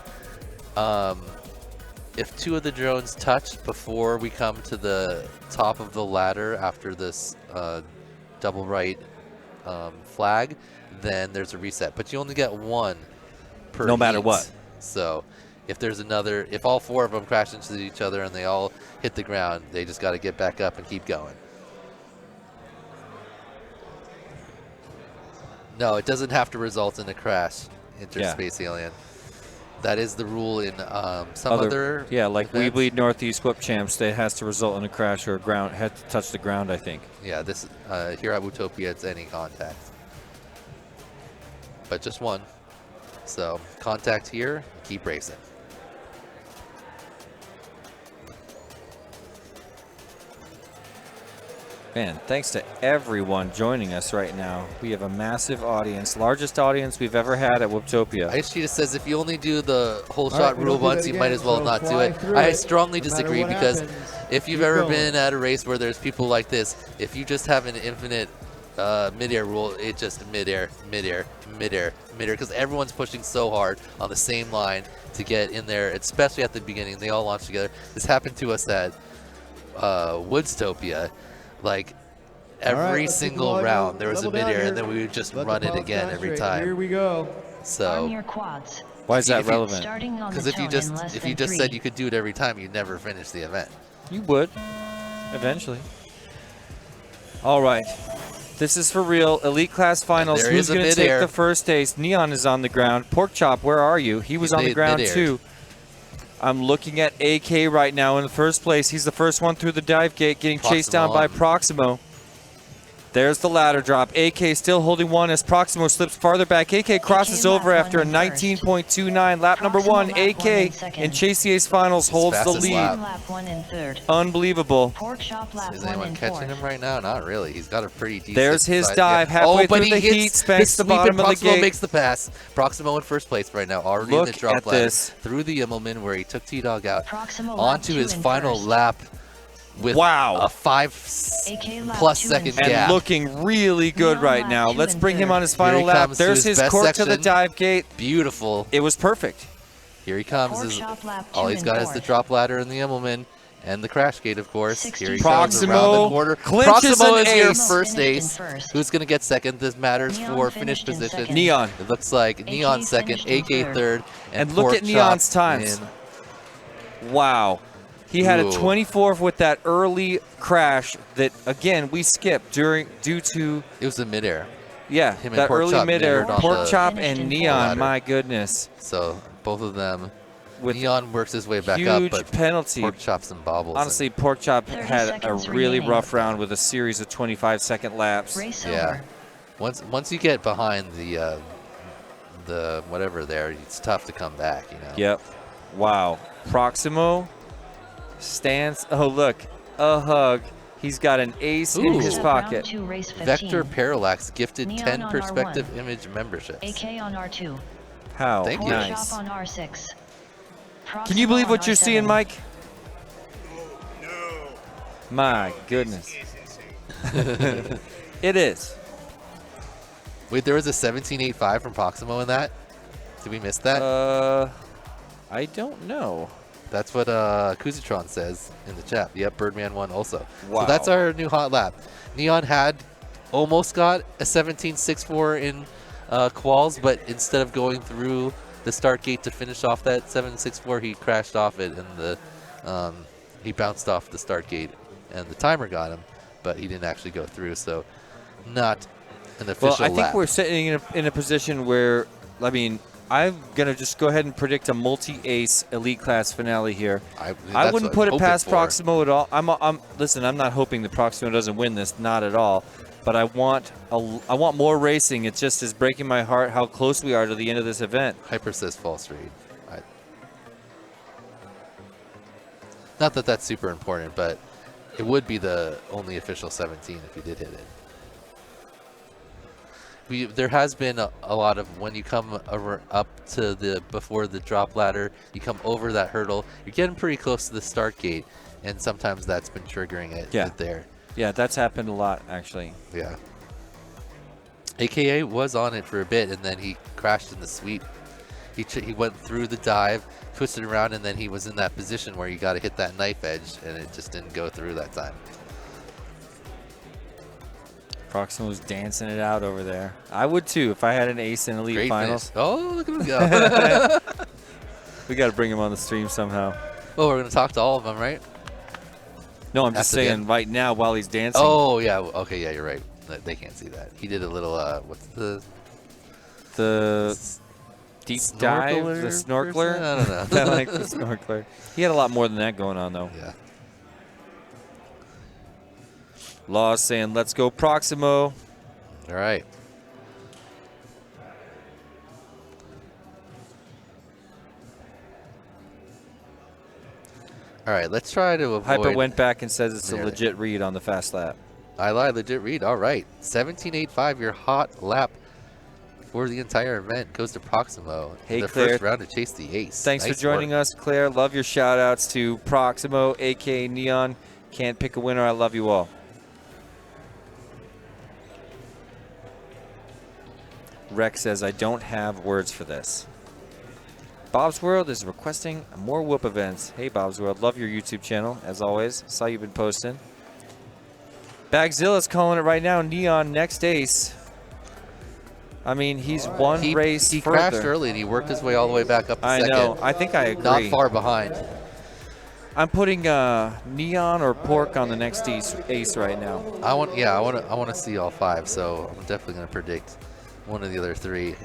2 of the drones touch before we come to the top of the ladder after this double right flag, then there's a reset. But you only get 1 per No matter heat. what. So if there's another, if all 4 of them crash into each other and they all hit the ground, they just got to get back up and keep going. No, it doesn't have to result in a crash, Interspace Alien. That is the rule in some other Yeah, like We events. Bleed Northeast Whip Champs, that has to result in a crash or a ground, had to touch the ground, I think. Yeah, this here at Whooptopia, it's any contact, but just 1. So contact here, keep racing. Man, thanks to everyone joining us right now. We have a massive audience, largest audience we've ever had at Whooptopia. Ice Cheetah says if you only do the whole All shot right, we rule don't do that once, you might again, as well so not do fly it. through I it, strongly no matter disagree what because happens. if you've Keep ever going. been at a race where there's people like this, if you just have an infinite mid-air rule, it just mid-air, because everyone's pushing so hard on the same line to get in there, especially at the beginning. They all launch together. This happened to us at Whooptopia. Like, every let's keep the single volume round, there was a level down mid-air, here. and then we would just Let the run it pilots again down every straight. Here time. we go. Arm So, your quads. Why is that if you- relevant? Starting on because the if you tone in less just than 3. said you could do it every time, you'd never finish the event. You would, eventually. All right. This is for real. Elite class finals. there Who's is a going to take mid-air. the first ace? Neon is on the ground. Pork Chop, where are you? He was He on the made ground mid-air. too. I'm looking at AK right now in the first place. He's the first one through the dive gate, getting chased down by Proximo. There's the ladder drop. AK still holding one as Proximo slips farther back. AK crosses lap over after a one in first. 19.29. Lap number Proximo one. lap one AK in in second. Chase the Ace Finals holds the fastest lead. lap. Lap 1 in third. Unbelievable. Pork chop lap Is 1 anyone in catching fourth. him right now? Not really. He's got a pretty decent. There's his side- dive, yeah. halfway but through he the hits heat, spanks his the sweep, bottom and of the Proximo gate. makes the pass. Proximo in first place right now, already in Look the drop at ladder this. through the Immelman where he took T-Dog out Proximo lap onto 2 his in final first. lap with Wow. a 5+ AK lap plus 2 second in And gap. looking really good Neon right lap now. 2 Let's in bring him third. on his Here final he lap. comes to There's his his best court to the section. dive gate. Beautiful. It was perfect. Here he comes. Pork chop lap 2 All he's in got is the fourth. drop ladder and the Immelman and the crash gate, of course. Here he comes Proximo around the quarter. clinches Proximo an is your ace. first Finished in ace. first. Who's going to get second? This matters Neon for finish finished in position. second. Neon. It looks like Neon second, finished in AK third, And look Pork at Neon's Chop times. in. Wow. He had a Ooh. 24 with that early crash that, again, we skipped due to, It was the midair. yeah, Him and that Pork early Chop midair. mirrored on Pork the Chop Finished and in Neon, ladder. my goodness. So both of them. With Neon works his way back up, huge but penalty. Pork Chops and bobbles. Honestly, Pork Chop 30 had a seconds really remaining. rough round with a series of 25-second laps. Race yeah. over. Once you get behind the whatever there, it's tough to come back. You know. Yep. Wow. Proximo stands. Oh, look. A hug. He's got an ace in Ooh. his Round pocket. 2, race 15. Vector Parallax gifted Neon 10 on perspective R1. image memberships. AK on R2. How Thank you. Pork nice. chop on R6. Can you believe Proximo what on you're R7. seeing, Mike? My goodness. It is. Wait, there was a 17.85 from Proximo in that? Did we miss that? I don't know. That's what Kuzitron says in the chat. Yep, Birdman won also. Wow. So that's our new hot lap. Neon had almost got a 17.64 in quals, but instead of going through the start gate to finish off that 7.64, he crashed off it, and the he bounced off the start gate, and the timer got him, but he didn't actually go through. So not an official Well, I think lap. we're sitting in a position where, I mean, I'm gonna just go ahead and predict a multi-ace elite class finale here. I that's wouldn't what put I'm it past hoping for. Proximo at all. Listen, I'm not hoping that Proximo doesn't win this, not at all. But I want more racing. It just is breaking my heart how close we are to the end of this event. Hyper says false read. Not that that's super important, but it would be the only official 17 if you did hit it. There has been a lot of when you come up to before the drop ladder, you come over that hurdle, you're getting pretty close to the start gate, and sometimes that's been triggering it there. Yeah, that's happened a lot, actually. Yeah. AKA was on it for a bit, and then he crashed in the sweep. He went through the dive, twisted around, and then he was in that position where you got to hit that knife edge, and it just didn't go through that time. Proximo's dancing it out over there. I would too if I had an ace in elite Great finals. finish. Oh, look at him go. We got to bring him on the stream somehow. Oh, we're going to talk to all of them, right? No, I'm just After the saying end. right now while he's dancing. Oh, yeah. Okay, yeah, you're right. They can't see that. He did a little, what's the deep dive, the person? snorkeler. I don't know. I like the snorkeler. He had a lot more than that going on, though. Yeah. Law saying, let's go Proximo. All right. All right, let's try to avoid... Hyper went back and says it's a Nearly. legit read on the fast lap. I lied, legit read. All right. 17.85, your hot lap for the entire event goes to Proximo. Hey, the Claire. first round to chase the ace. Thanks for joining us, Claire. Love your shout outs to Proximo, aka Neon. Can't pick a winner. I love you all. Rex says, I don't have words for this. Bob's World is requesting more Whoop events. Hey, Bob's World. Love your YouTube channel, as always. Saw you've been posting. Bagzilla's calling it right now. Neon next ace. I mean, he's one race He further. crashed early and he worked his way all the way back up to I second. know. I think I agree. Not far behind. I'm putting Neon or Pork on the next ace right now. I want to see all 5. So I'm definitely gonna predict one of the other 3.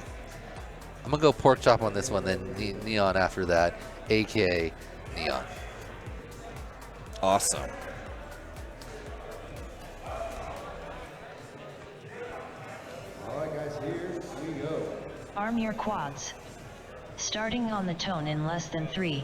I'm gonna go Pork Chop on this one, then Neon after that, aka Neon. Awesome. All right, guys, here we go. Arm your quads. Starting on the tone in less than 3.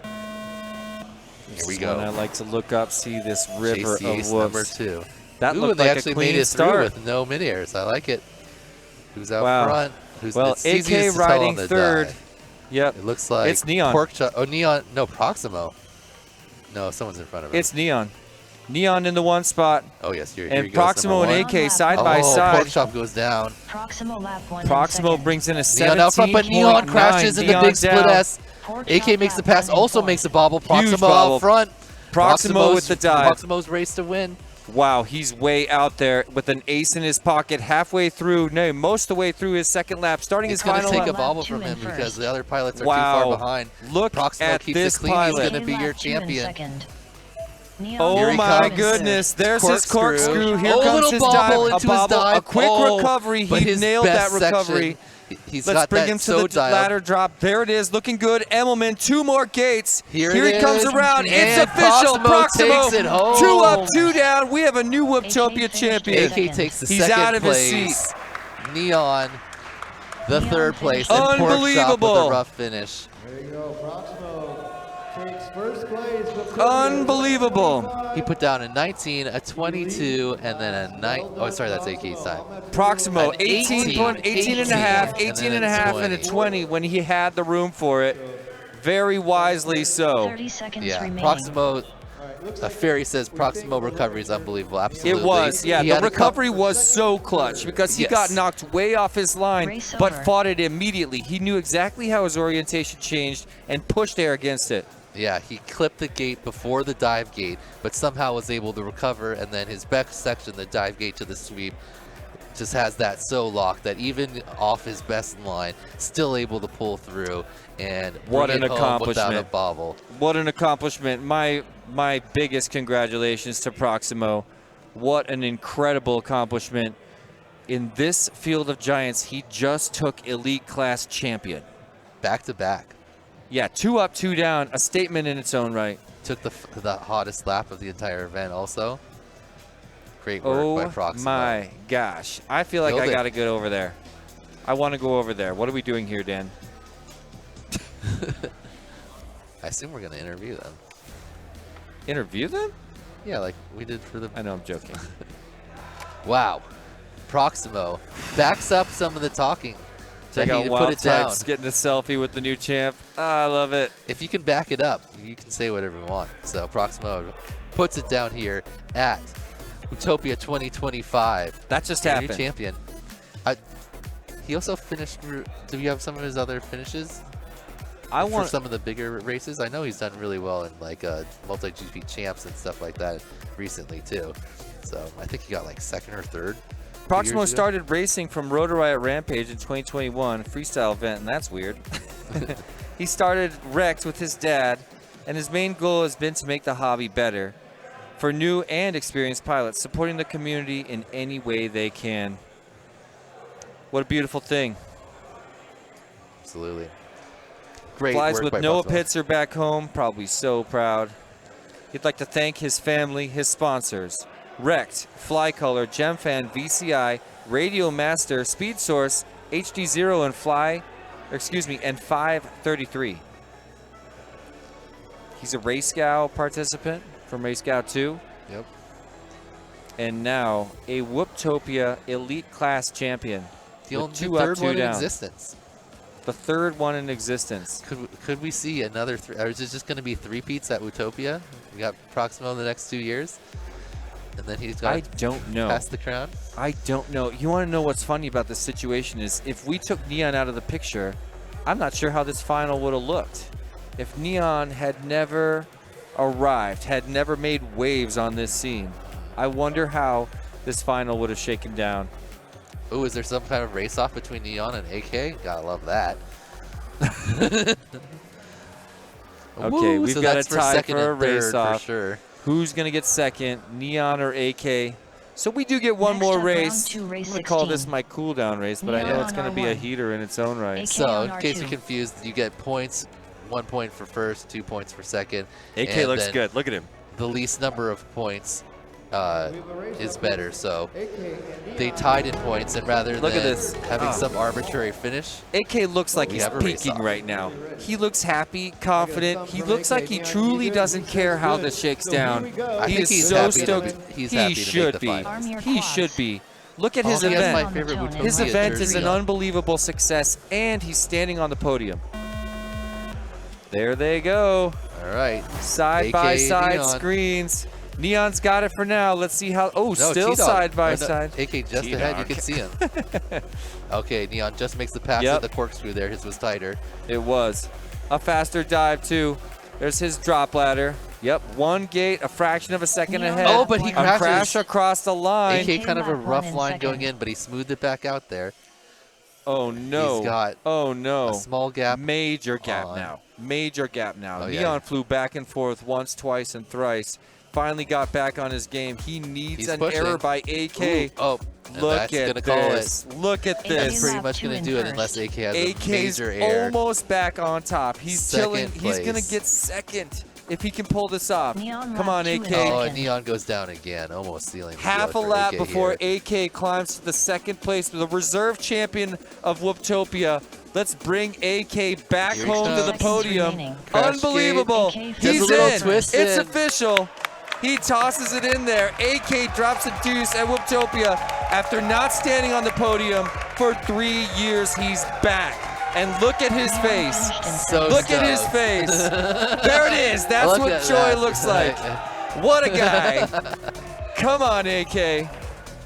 Here we This go. one I like to look up, see this river Chase the ace of number whoops. 2. That Ooh, looked they like actually a clean made it start. through with no mid airs. I like it. Who's out Wow. front? Who's Well, it's easiest AK to tell riding on the third. die. Yep. It looks like It's Neon. Pork Chop. Oh, Neon. No, Proximo. No, someone's in front of him. It's Neon. Neon in the one spot. Oh yes, here And he goes, Proximo number and one. AK side Oh, by side. Pork Chop goes down. Proximo lap 1 Proximo in brings in a Neon out front, but Neon 17.9. crashes in the Neon big split down. S. AK makes the pass, also makes a bobble. Proximo bobble. out front. Proximo with the dive. Proximo's race to win. Wow, he's way out there with an ace in his pocket, halfway through, no, most of the way through his second lap, starting It's his going to final take a lap. bobble from him because the other pilots are too far Wow. behind. Look Proximo at keeps this it clean. pilot. He's going to be your champion. Oh Here he my comes. goodness, there's his corkscrew. Here Oh, comes little his bobble dive. into A his bobble, dive. a quick Oh, recovery. but He his nailed that best recovery. section, he's Let's got bring that him to so the dialed. ladder drop. There it is, looking good. Emmelman, 2 more gates. Here he it comes is. around. It's And official. Proximo takes it home. 2 up, 2 down. We have a new Whooptopia champion. AK takes the He's second out of his place. seat. Neon, the third place. And Pork Chop with Unbelievable. a rough finish. There you go. Proximo takes first place. Unbelievable. He put down a 19, a 22, and then a 9. Oh, sorry, that's AK's time. Proximo, An 18 and a half, 18 and a half, and a 20 when he had the room for it. Very wisely so. 30 seconds Yeah, remaining. Proximo. Ferry says Proximo recovery is unbelievable. Absolutely. It was, yeah. He The had a recovery was so clutch because he Yes. got knocked way off his line, Race but over. fought it immediately. He knew exactly how his orientation changed and pushed air against it. Yeah, he clipped the gate before the dive gate, but somehow was able to recover. And then his best section, the dive gate to the sweep, just has that so locked that even off his best line, still able to pull through and What bring an it home without a accomplishment. bobble. What an accomplishment. My biggest congratulations to Proximo. What an incredible accomplishment. In this field of giants, he just took elite class champion. Back to back. Yeah, 2 up, 2 down, a statement in its own right. Took the hottest lap of the entire event also. Great work by Oh Proximo. my gosh. I feel like Killed I it. got to get over there. I want to go over there. What are we doing here, Dan? I assume we're going to interview them. Interview them? Yeah, like we did for the... I know, I'm joking. Wow. Proximo backs up some of the talking. Check That out he put Wild it down. Types getting a selfie with the new champ. Ah, I love it. If you can back it up, you can say whatever you want. So Proximo puts it down here at Whooptopia 2025. That just Your new happened. champion. He also finished. Do you have some of his other finishes? I For want some of the bigger races. I know he's done really well in like multi-GP champs and stuff like that recently too. So I think he got like second or third. Proximo years ago. started racing from Rotor Riot Rampage in 2021, freestyle event, and that's weird. He started Rex with his dad, and his main goal has been to make the hobby better for new and experienced pilots, supporting the community in any way they can. What a beautiful thing. Absolutely. Great Flies work with by Noah Proximo. Pitzer back home, probably so proud. He'd like to thank his family, his sponsors, Wrecked, Flycolor, GemFan, VCI, Radio Master, Speed Source, HD0, and 533. He's a Race Scout participant from Race Scout 2. Yep. And now a Whooptopia Elite Class champion. The with only two up, third two one in down. existence. The third one in existence. Could we see another or is it just going to be three-peats at Whooptopia? We got Proximo in the next 2 years, and then he's got I don't know. pass the crown. I don't know. You want to know what's funny about this situation is if we took Neon out of the picture, I'm not sure how this final would have looked. If Neon had never arrived, had never made waves on this scene, I wonder how this final would have shaken down. Oh, is there some kind of race-off between Neon and AK? Gotta love that. Okay, Woo, we've so got that's a tie second for a and third race-off. for sure. Who's going to get second, Neon or AK? So we do get one Next more up, race. round two, race I'm going to call this 16. my cool-down race, but I Neon know it's on going to be a R1. heater in its own right. AK So, on in case R2. you're confused, you get points. 1 point for first, 2 points for second. AK and looks then good. Look at him. The least number of points is better. So AK and they Neon. tied in points, and rather Look at than this. having Ah. some arbitrary finish, AK looks like we he's have a peaking race-off. right now. He looks happy, confident. thumb He from looks AK. like he Neon, truly you good? doesn't He care says how good. this shakes So here down. we go. I He think is he's so happy to stoked. be- he's He happy to make should the be. finals. Arm your He quads. should be. Look at his Oh, he has event. my favorite On the Whooptopia His tone. event is jersey an on. unbelievable success, and he's standing on the podium. There they go. All right. Side by AK side Neon. screens. Neon's got it for now. Let's see how. Oh, No, still T-Dog. side by Oh, no, side. AK just ahead. You can see him. Okay, Neon just makes the pass Yep. at the corkscrew there. His was tighter. It was a faster dive too. There's his drop ladder. Yep, one gate, a fraction of a second Neon ahead. Oh, but he a crashes. crash across the line. AK kind of a lap one rough in line second. going in, but he smoothed it back out there. Oh no! He's got oh no! A small gap. Major gap on. now. Major gap now. Oh, yeah. Neon flew back and forth once, twice, and thrice. Finally got back on his game. He needs He's an pushing. error by AK. Ooh, oh, and Look that's at gonna call this. Look at AK this. That's pretty lap much two going in to do it first. unless AK has a AK's major error. almost back on top. He's Second chilling. He's going to place. get second if he can pull this off. Neon Come lap on, two in AK. second. Oh, and Neon goes down again, almost stealing the Half a field for lap AK before here. AK climbs to the second place, the reserve champion of Whooptopia. Let's bring AK back Here he home to the comes. podium. Remaining. Crash Unbelievable. AK Does a He's little in. twist It's in. official. He tosses it in there. AK drops a deuce at Whooptopia. After not standing on the podium for 3 years, he's back. And look at his face. So Look at his stoked. face. There it is. That's Look what at joy that. looks like. What a guy. Come on, AK.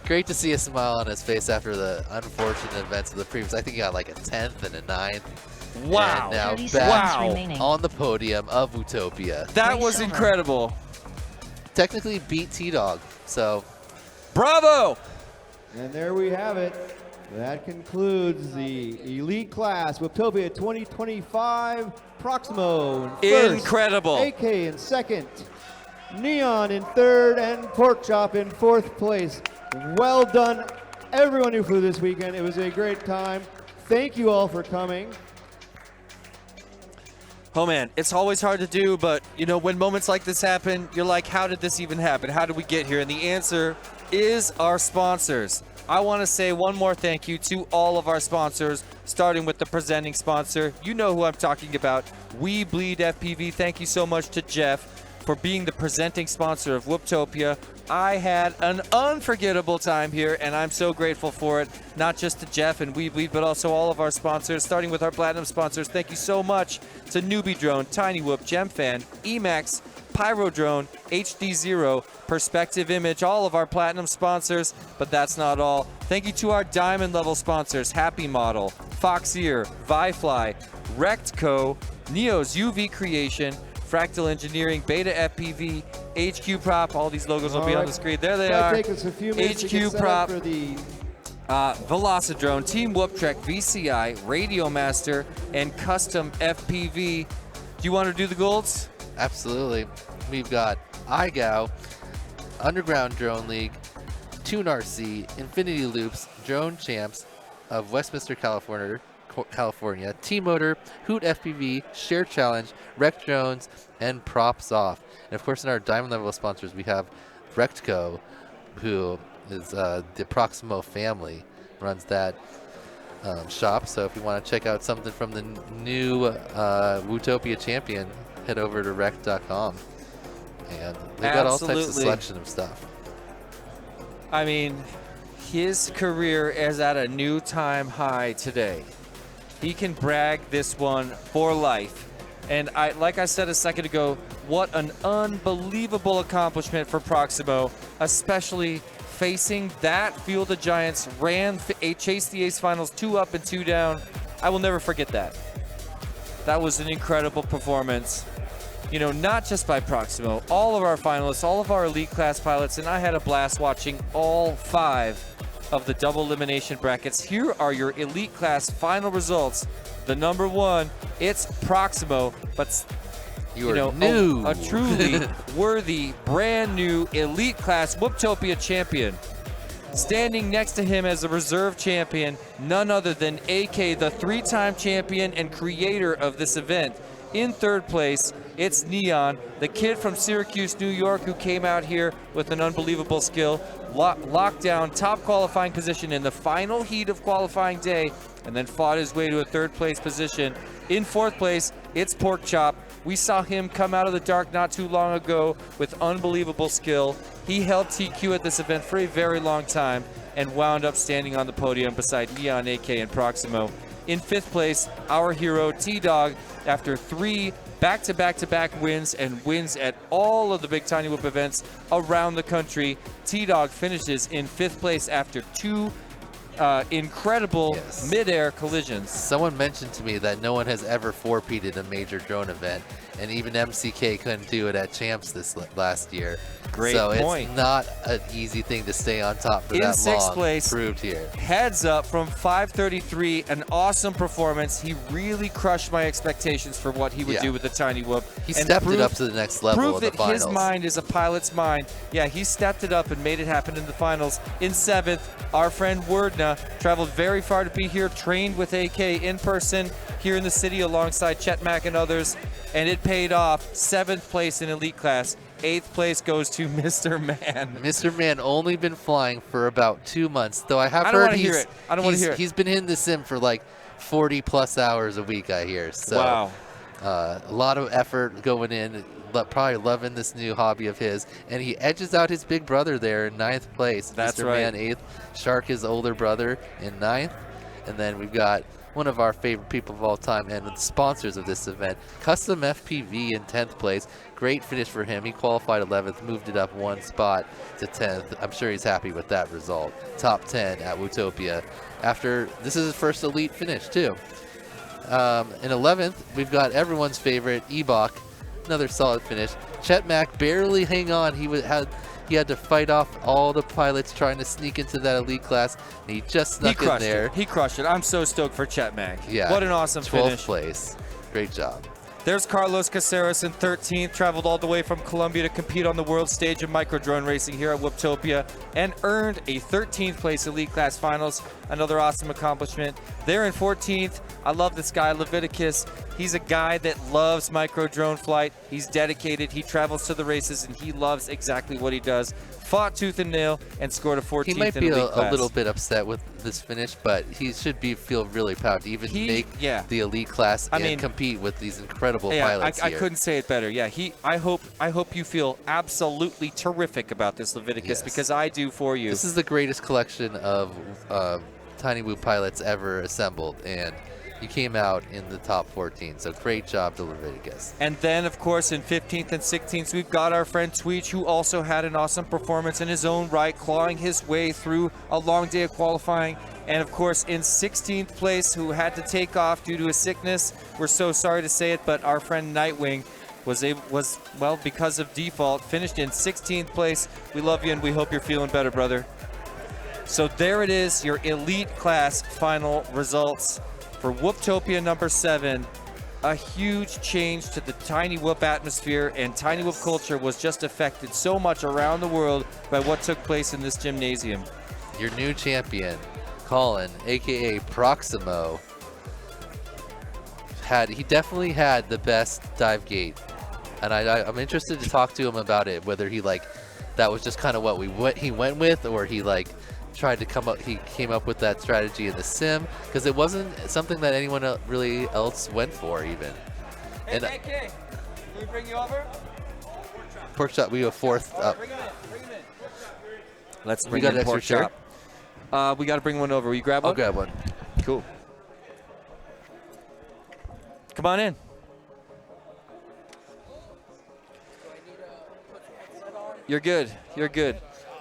Great to see a smile on his face after the unfortunate events of the previous. I think he got like a 10th and a 9th. Wow. And now 30 back seconds Wow. remaining. on the podium of Whooptopia. That Race was over. incredible. Technically beat T-Dog. So Bravo. And there we have it. That concludes the elite class Whooptopia 2025. Proximo in first. Incredible. AK in second. Neon in third, and Porkchop in fourth place. Well done, everyone who flew this weekend. It was a great time. Thank you all for coming. Oh man, it's always hard to do, but you know, when moments like this happen, you're like, how did this even happen? How did we get here? And the answer is our sponsors. I want to say one more thank you to all of our sponsors, starting with the presenting sponsor. You know who I'm talking about. We Bleed FPV. Thank you so much to Jeff for being the presenting sponsor of Whooptopia. I had an unforgettable time here, and I'm so grateful for it. Not just to Jeff and We Bleed, but also all of our sponsors, starting with our platinum sponsors. Thank you so much to Newbie Drone, Tiny Whoop, GemFan, Emax, Pyro Drone, HD Zero, Perspective Image, all of our platinum sponsors. But that's not all. Thank you to our diamond level sponsors, Happy Model, Foxeer, Vifly, Rectco, Neo's UV Creation, Fractal Engineering, Beta FPV, HQ Prop. All these logos will be All on right. the screen. There they It's gonna are. take us a few minutes to get HQ set up Prop, for the Velocidrone, Team Whooptrek, VCI, Radio Master, and Custom FPV. Do you want to do the golds? absolutely. We've got IGAO, Underground Drone League, Tune RC, Infinity Loops, Drone Champs of Westminster, California, T-Motor, Hoot FPV, Share Challenge, Wreck Drones, and Props Off. And of course, in our diamond level sponsors, we have Rectco, who is the Proximo family, runs that shop. So if you want to check out something from the new Whooptopia champion, head over to rect.com. And they've got all types of Absolutely. selection of stuff. I mean, his career is at a new time high today. He can brag this one for life. And like I said a second ago, what an unbelievable accomplishment for Proximo, especially facing that Field of Giants, chased the Ace Finals 2 up and 2 down. I will never forget that. That was an incredible performance. You know, not just by Proximo, all of our finalists, all of our elite class pilots, and I had a blast watching all 5 of the double elimination brackets. Here are your elite class final results. The number 1, it's Proximo, but you know, new. A truly worthy, brand new elite class Whooptopia champion. Standing next to him as a reserve champion, none other than AK, the 3-time champion and creator of this event. In 3rd place, it's Neon, the kid from Syracuse, New York, who came out here with an unbelievable skill, locked down top qualifying position in the final heat of qualifying day, and then fought his way to a 3rd place position. In 4th place, it's Porkchop. We saw him come out of the dark not too long ago with unbelievable skill. He held TQ at this event for a very long time and wound up standing on the podium beside Neon, AK, and Proximo. In 5th place, our hero T-Dog, after 3 back-to-back-to-back wins and wins at all of the big Tiny Whoop events around the country. T-Dog finishes in 5th place after 2 incredible mid-air collisions. Someone mentioned to me that no one has ever four-peated a major drone event, and even MCK couldn't do it at Champs this last year. Great so point. It's not an easy thing to stay on top for In that 6th long. place, Proved here. Heads Up from 533, an awesome performance. He really crushed my expectations for what he would do with the Tiny Whoop. He stepped it up to the next level Proved in the that finals. his mind is a pilot's mind. Yeah, he stepped it up and made it happen in the finals. In 7th, our friend Wordna traveled very far to be here, trained with AK in person here in the city alongside Chet Mack and others, and it paid off. 7th place in elite class. 8th place goes to Mr. Man. Mr. Man only been flying for about 2 months, though I have I don't heard want to hear it. I don't want to hear it. He's been in the sim for like 40 plus hours a week, I hear. So wow. A lot of effort going in, probably loving this new hobby of his, and he edges out his big brother there in 9th place. That's Mr. right. Man 8th, Shark his older brother in 9th, and then we've got one of our favorite people of all time and the sponsors of this event, Custom FPV in 10th place. Great finish for him. He qualified 11th, moved it up 1 spot to 10th. I'm sure he's happy with that result. Top 10 at Whooptopia. After this is his first elite finish too. In 11th, we've got everyone's favorite Ebok, another solid finish. Chet Mack barely hang on. He had to fight off all the pilots trying to sneak into that elite class, and he just snuck in there. He crushed it. I'm so stoked for Chet Mack. Yeah, what an awesome 12th finish. place. Great job. There's Carlos Caceres in 13th, traveled all the way from Colombia to compete on the world stage of micro drone racing here at Whooptopia and earned a 13th place elite class finals. Another awesome accomplishment. There in 14th, I love this guy, Leviticus. He's a guy that loves micro drone flight. He's dedicated, he travels to the races, and he loves exactly what he does. Fought tooth and nail and scored a 14th He might in be elite class. a little bit upset with this finish, but he should feel really proud to even make the elite class and compete with these incredible pilots I here. couldn't say it better. Yeah, I hope you feel absolutely terrific about this, Leviticus, because I do for you. This is the greatest collection of Tiny Whoop pilots ever assembled, and he came out in the top 14, so great job to Leviticus. And then, of course, in 15th and 16th, we've got our friend Tweech, who also had an awesome performance in his own right, clawing his way through a long day of qualifying. And, of course, in 16th place, who had to take off due to a sickness. We're so sorry to say it, but our friend Nightwing was well, because of default, finished in 16th place. We love you, and we hope you're feeling better, brother. So there it is, your elite class final results. For Whooptopia number 7, a huge change to the Tiny Whoop atmosphere, and Tiny Whoop culture was just affected so much around the world by what took place in this gymnasium. Your new champion, Colin, aka Proximo, he definitely had the best dive gate, and I'm interested to talk to him about it, whether that was just kind of what he went with, or he came up with that strategy in the sim, because it wasn't something that anyone really else went for even. Hey, AK, can we bring you over? Porkchop, we go 4th up. Bring him in. Let's bring got in an extra pork chair? chop. We got to bring one over. Will you grab one? I'll grab one. Cool. Come on in. You're good. You're good.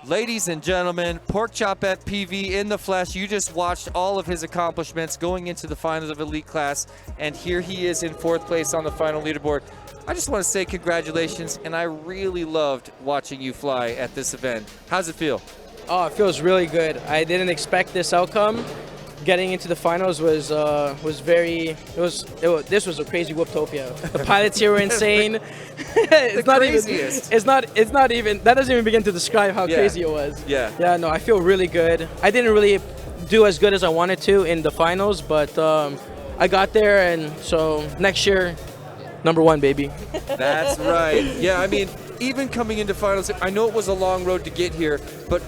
Ladies and gentlemen, Pork Chop FPV in the flesh. You just watched all of his accomplishments going into the finals of Elite Class, and here he is in 4th place on the final leaderboard. I just want to say congratulations, and I really loved watching you fly at this event. How's it feel? Oh, it feels really good. I didn't expect this outcome. Getting into the finals was very. This was a crazy Whooptopia. The pilots here were insane. It's not craziest. even. It's not even. That doesn't even begin to describe how Yeah. crazy it was. Yeah. Yeah. No, I feel really good. I didn't really do as good as I wanted to in the finals, but I got there, and so next year, #1, baby. That's right. Yeah, I mean, even coming into finals, I know it was a long road to get here, but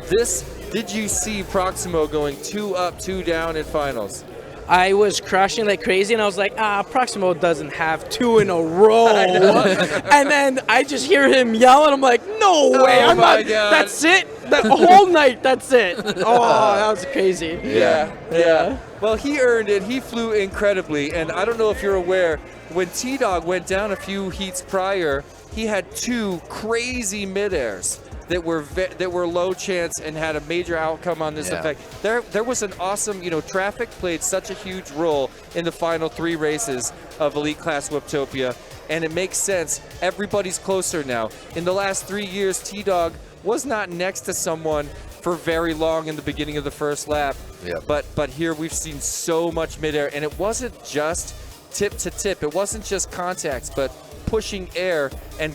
this, did you see Proximo going 2 up, 2 down in finals? I was crashing like crazy, and I was like, Proximo doesn't have 2 in a row. And then I just hear him yell, and I'm like, no way, Oh I'm my not. God. That's it. The whole night, that's it. Oh, that was crazy. Yeah. Well, he earned it. He flew incredibly, and I don't know if you're aware, when T-Dog went down a few heats prior, he had 2 crazy mid-airs that were low chance and had a major outcome on this effect. There was an awesome, traffic played such a huge role in the final 3 races of Elite Class Whooptopia, and it makes sense. Everybody's closer now. In the last 3 years, T-Dog was not next to someone for very long in the beginning of the first lap. Yep. But here we've seen so much midair, and it wasn't just tip to tip. It wasn't just contacts, but pushing air and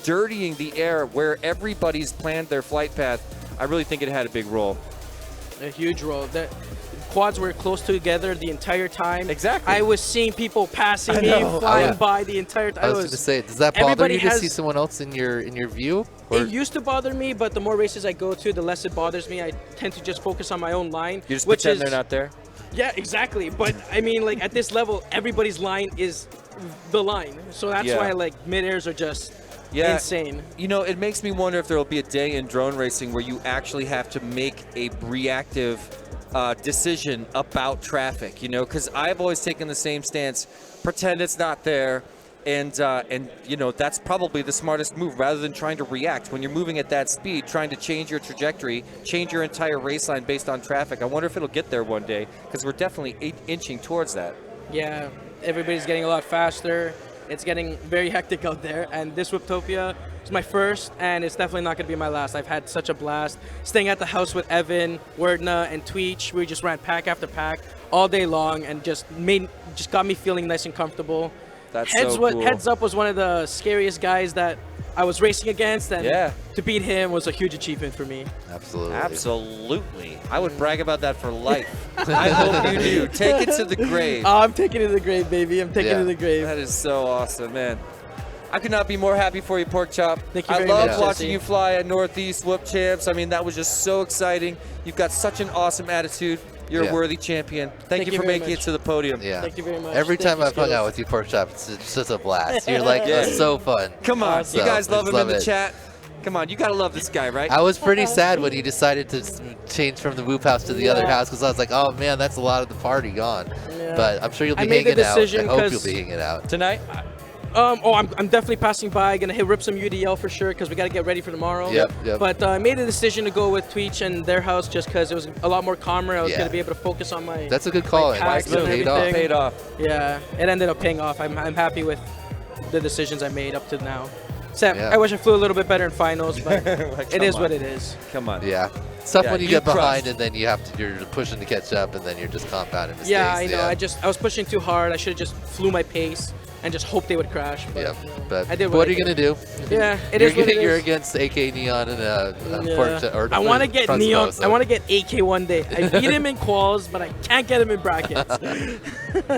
dirtying the air where everybody's planned their flight path. I really think it had a big role. A huge role. The quads were close together the entire time. Exactly. I was seeing people passing me, know. flying Yeah. by the entire time. I was going to say, does that bother everybody you to has- see someone else in your view? Or- It used to bother me, but the more races I go to, the less it bothers me. I tend to just focus on my own line. You just which pretend is, they're not there? Yeah, exactly. But I mean, like at this level, everybody's line is the line. So that's Yeah. why like mid-airs are just Yeah. insane. It makes me wonder if there will be a day in drone racing where you actually have to make a reactive decision about traffic, because I've always taken the same stance, pretend it's not there, and that's probably the smartest move rather than trying to react. When you're moving at that speed, trying to change your trajectory, change your entire race line based on traffic. I wonder if it'll get there one day, because we're definitely inching towards that. Yeah, everybody's getting a lot faster. It's getting very hectic out there, and this Whooptopia is my first, and it's definitely not going to be my last. I've had such a blast staying at the house with Evan, Wordna, and Tweech. We just ran pack after pack all day long, and just got me feeling nice and comfortable. That's so cool. Heads Up was one of the scariest guys that I was racing against, and Yeah. to beat him was a huge achievement for me. Absolutely. Absolutely. I would brag about that for life. I hope you do. Take it to the grave. Oh, I'm taking it to the grave, baby. I'm taking it Yeah. to the grave. That is so awesome, man. I could not be more happy for you, Pork Chop. Thank you I very love much, watching Jesse. you fly at Northeast Whoop Champs. I mean, that was just so exciting. You've got such an awesome attitude. You're Yeah. a worthy champion. Thank you for very making much. it to the podium. Yeah. Thank you very much. Every Thank time you, I've hung Skills. out with you, Pork Chop, it's just a blast. You're like, Yeah. it's so fun. Come on. Awesome. You guys love Just him in love the it. chat. Come on. You got to love this guy, right? I was pretty sad when he decided to change from the Whoop House to the other Yeah. house because I was like, oh man, that's a lot of the party gone. Yeah. But I'm sure you'll be I made the hanging out. decision I hope you'll 'cause- be hanging out. Tonight? I'm definitely passing by. Gonna rip some UDL for sure because we gotta get ready for tomorrow. Yep. But I made the decision to go with Tweech and their house just because it was a lot more calmer. I was Yeah. gonna be able to focus on my. That's a good call. my And packs it and paid off. everything. Paid off. Yeah, it ended up paying off. I'm happy with the decisions I made up to now. Except Yeah. I wish I flew a little bit better in finals, but Like, it is come what on. it is. Come on. Yeah. It's tough Yeah, when you you get behind crushed. and then you're pushing to catch up and then you're just compounding mistakes. Yeah, I know. I was pushing too hard. I should have just flew my pace and just hoped they would crash. But, Yeah. But I did what what are I you going to do? Yeah, it you're is what it You're is. against AK Neon and Yeah. or I want to get Proximo, Neon. so- I want to get AK one day. I beat him in quals, but I can't get him in brackets.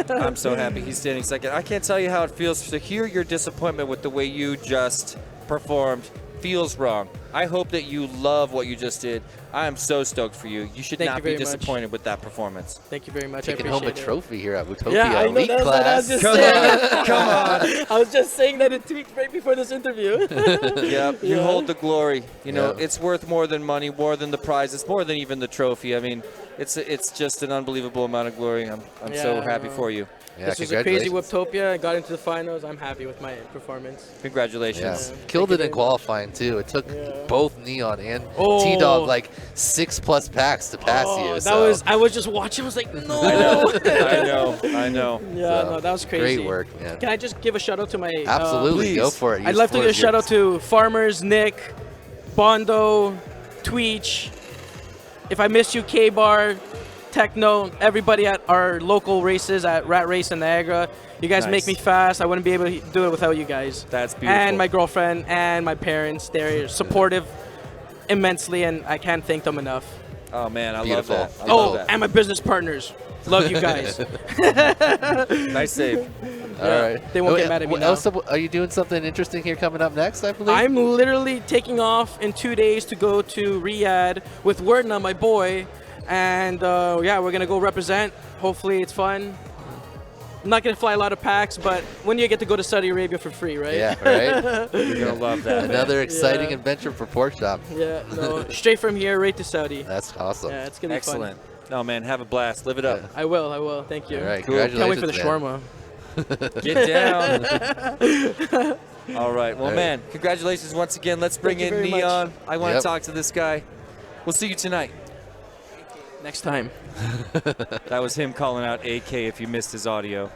I'm so happy he's standing second. I can't tell you how it feels to hear your disappointment with the way you just performed feels wrong. I hope that you love what you just did. I am so stoked for you. You should Thank not you be very much. disappointed with that performance. Thank you very much. Taking I home a appreciate it. trophy here at Whooptopia Yeah, I know. Elite That's what I was class. just saying. Come on. I was just saying that in tweet right before this interview. Yep, you Yeah. hold the glory. You know, Yeah. it's worth more than money, more than the prize. It's more than even the trophy. I mean, it's just an unbelievable amount of glory. I'm so Yeah, happy for you. Yeah, This was a crazy congratulations. Whooptopia. I got into the finals. I'm happy with my performance. Congratulations. Yeah. Yeah. Killed Thank it you in very much. qualifying too. It took Yeah. both Neon and Oh. T-Dog like 6+ packs to pass you. That So was. I was just watching. I was like, no. I know. Yeah, So, no, that was crazy. great work, man. Can I just give a shout out to my? Absolutely, go please. for it. I'd love to give a shout out to Farmers, Nick, Bondo, Tweech. If I missed you, K-Bar, Techno, everybody at our local races at Rat Race in Niagara. You guys Nice. make me fast. I wouldn't be able to do it without you guys. That's beautiful. And my girlfriend and my parents. They're supportive immensely, and I can't thank them enough. Oh man, I Beautiful. love that. I Oh, love that. and my business partners. Love you guys. Nice save. All right. They won't get mad at me now. Also, are you doing something interesting here coming up next, I believe? I'm literally taking off in 2 days to go to Riyadh with Wordna, my boy, and yeah, we're gonna go represent. Hopefully, it's fun. I'm not gonna fly a lot of packs, but when you get to go to Saudi Arabia for free, right? Yeah, right? You're gonna love that. Another exciting Yeah. adventure for Pork Chop. Yeah, no, straight from here right to Saudi. That's awesome. Yeah, it's gonna be Excellent. fun. No man, have a blast. Live it up. I will. Thank you. All right, Cool. congratulations, Can't wait for the man. shawarma. Get down. All right. Well, All right. man, congratulations once again. Let's bring Thank you in very much. Neon. I want to Yep. talk to this guy. We'll see you tonight. Next time. That was him calling out AK if you missed his audio.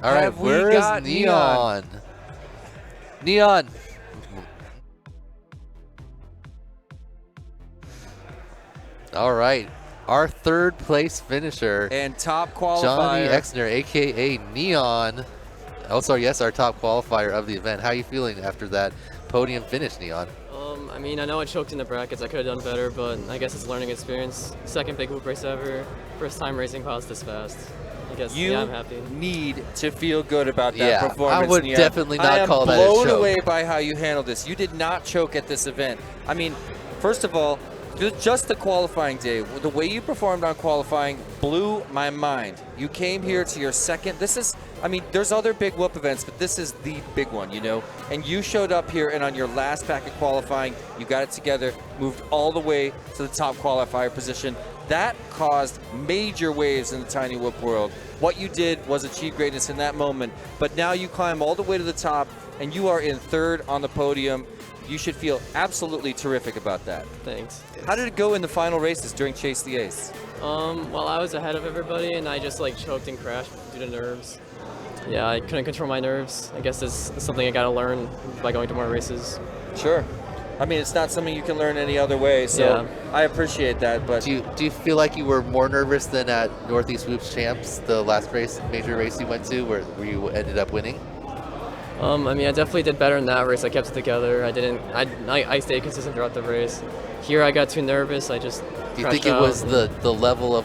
All right, Have we where is got Neon? Neon. All right, our third place finisher, And top Johnny qualifier. Exner, aka Neon. Oh, sorry, yes, our top qualifier of the event. How are you feeling after that podium finish, Neon? I mean, I know I choked in the brackets. I could have done better, but I guess it's a learning experience. Second big whoop race ever. First time racing class this fast. I guess, You yeah, I'm happy. need to feel good about that Yeah, I performance. would Neon. definitely not I am call that a blown choke. away by how you handled this. You did not choke at this event. I mean, first of all, just the qualifying day, the way you performed on qualifying blew my mind. You came here to your second. This is, I mean, there's other big whoop events, but this is the big one, you know? And you showed up here, and on your last pack of qualifying, you got it together, moved all the way to the top qualifier position. That caused major waves in the tiny whoop world. What you did was achieve greatness in that moment, but now you climb all the way to the top, and you are in third on the podium. You should feel absolutely terrific about that. Thanks. How did it go in the final races during Chase the Ace? Well, I was ahead of everybody, and I just like choked and crashed due to nerves. Yeah, I couldn't control my nerves. I guess this is something I gotta learn by going to more races. Sure. I mean, it's not something you can learn any other way, so Yeah. I appreciate that. But Do you feel like you were more nervous than at Northeast Whoops Champs, the last race, major race you went to, where you ended up winning? I mean, I definitely did better in that race. I kept it together. I stayed consistent throughout the race. Here, I got too nervous. I just Do you crashed think it out. was the level of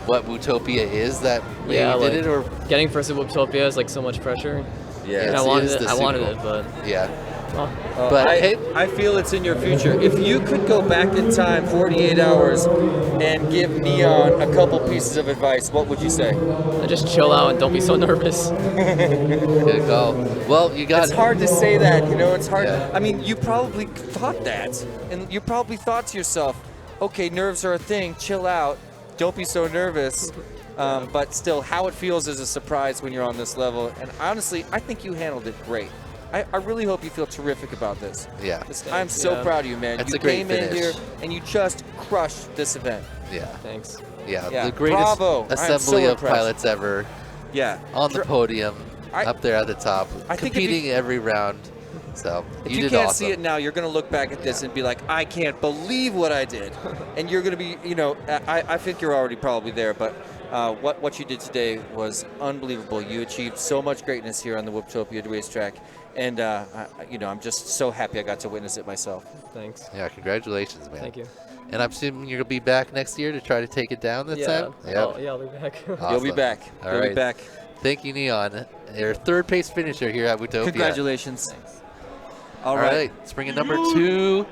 what Whooptopia is that made Yeah, you like, did it, or getting first at Whooptopia is like so much pressure. yeah, And It's- I wanted it is it. the I wanted Super it, Bowl. but yeah? well, But I, hey, I feel it's in your future. If you could go back in time 48 hours and give Neon a couple pieces of advice, what would you say? just chill out and don't be so nervous. good call. Well, you got It's hard to say that, you know, it's hard. Yeah. I mean, you probably thought that. And you probably thought to yourself, okay, nerves are a thing, chill out, don't be so nervous. But still, how it feels is a surprise when you're on this level. And honestly, I think you handled it great. I really hope you feel terrific about this. Yeah. I'm so Yeah. proud of you, man. That's You a great came in finish. here and you just crushed this event. Yeah, Thanks. Yeah, the greatest bravo. I am assembly so of impressed. pilots ever Yeah. on the podium, I- up there at the top, I think if you- competing every round. So If you you did can't awesome. see it now, you're going to look back at this and be like, I can't believe what I did. And you're going to be, you know, I think you're already probably there, but what you did today was unbelievable. You achieved so much greatness here on the Whooptopia racetrack. And, you know, I'm just so happy I got to witness it myself. Thanks. Yeah, congratulations, man. Thank you. And I'm assuming you're gonna be back next year to try to take it down this Yeah. time. I'll be back. You'll be Awesome. back. All You'll be right. back. Thank you, Neon. Your third place finisher here at Whooptopia. Congratulations. All right. Let's bring in number 2.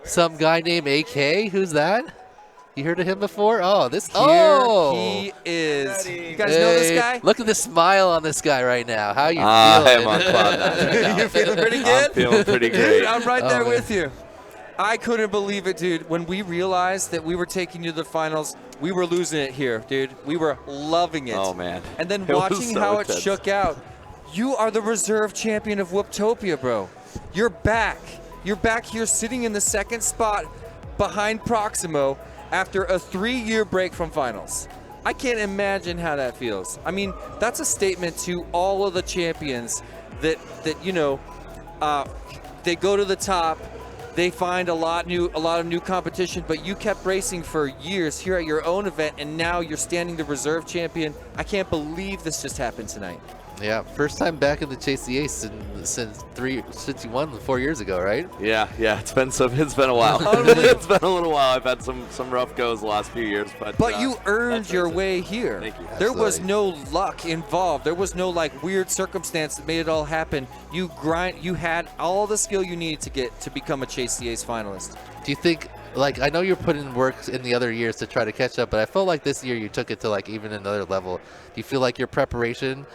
Some guy named AK. Who's that? You heard of him before? Oh, this. Here he is. You guys know this guy? Look at the smile on this guy right now. How you I'm feeling? on cloud nine right now. You're feeling pretty good? I'm feeling pretty great. Dude, I'm right there man. with you. I couldn't believe it, dude. When we realized that we were taking you to the finals, we were losing it here, dude. We were loving it. Oh, man. And then It was watching so how intense. it shook out. You are the reserve champion of Whooptopia, bro. You're back. You're back here sitting in the second spot behind Proximo after a 3-year break from finals. I can't imagine how that feels. I mean, that's a statement to all of the champions that you know, they go to the top, they find a lot of new competition, but you kept racing for years here at your own event, and now you're standing the reserve champion. I can't believe this just happened tonight. Yeah, first time back in the Chase the Ace since you won 4 years ago, right? Yeah, it's been a while. It's been a little while. I've had some rough goes the last few years, but you earned your way here. Thank you. There was Absolutely. no luck involved. There was no like weird circumstance that made it all happen. You had all the skill you needed to become a Chase the Ace finalist. Do you think, like, I know you're putting in work in the other years to try to catch up, but I felt like this year you took it to like even another level. Do you feel like your preparation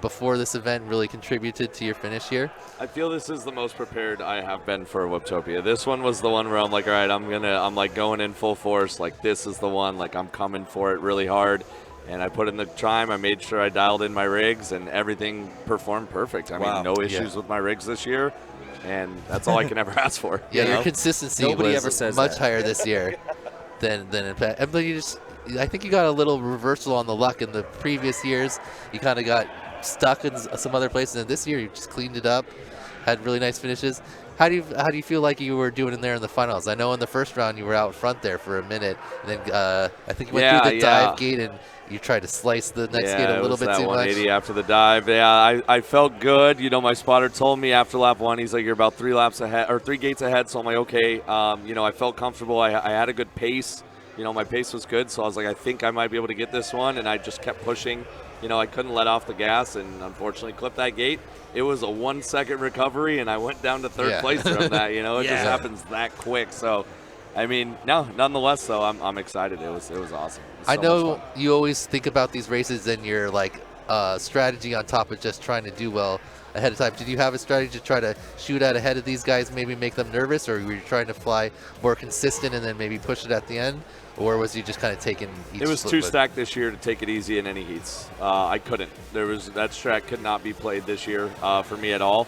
before this event really contributed to your finish here? I feel this is the most prepared I have been for Whooptopia. This one was the one where I'm like, all right, I'm like going in full force. Like, this is the one. Like, I'm coming for it really hard. And I put in the time. I made sure I dialed in my rigs, and everything performed perfect. I mean, no issues with my rigs this year, and that's all I can ever ask for. Yeah, you your know? consistency Nobody was ever says much that. higher this year than in past. But I think you got a little reversal on the luck in the previous years. You kind of got stuck in some other places, and this year you just cleaned it up, had really nice finishes. How do you feel like you were doing in there in the finals? I know in the first round you were out front there for a minute, and then I think you went through the dive gate and you tried to slice the next gate a little bit too much. 180 after the dive. Yeah, I felt good. You know, my spotter told me after lap 1, he's like, you're about 3 laps ahead or 3 gates ahead. So I'm like, okay. You know, I felt comfortable. I had a good pace. You know, my pace was good. So I was like, I think I might be able to get this one. And I just kept pushing. You know, I couldn't let off the gas and unfortunately clipped that gate. It was a 1-second recovery, and I went down to third place from that. You know, it just happens that quick. So, I mean, nonetheless, though, I'm excited. It was awesome. It was I so know much fun. you always think about these races and your like strategy on top of just trying to do well ahead of time. Did you have a strategy to try to shoot out ahead of these guys, maybe make them nervous, or were you trying to fly more consistent and then maybe push it at the end? Or was you just kind of taking each It was split too with- stacked this year to take it easy in any heats. I couldn't. That strat could not be played this year for me at all.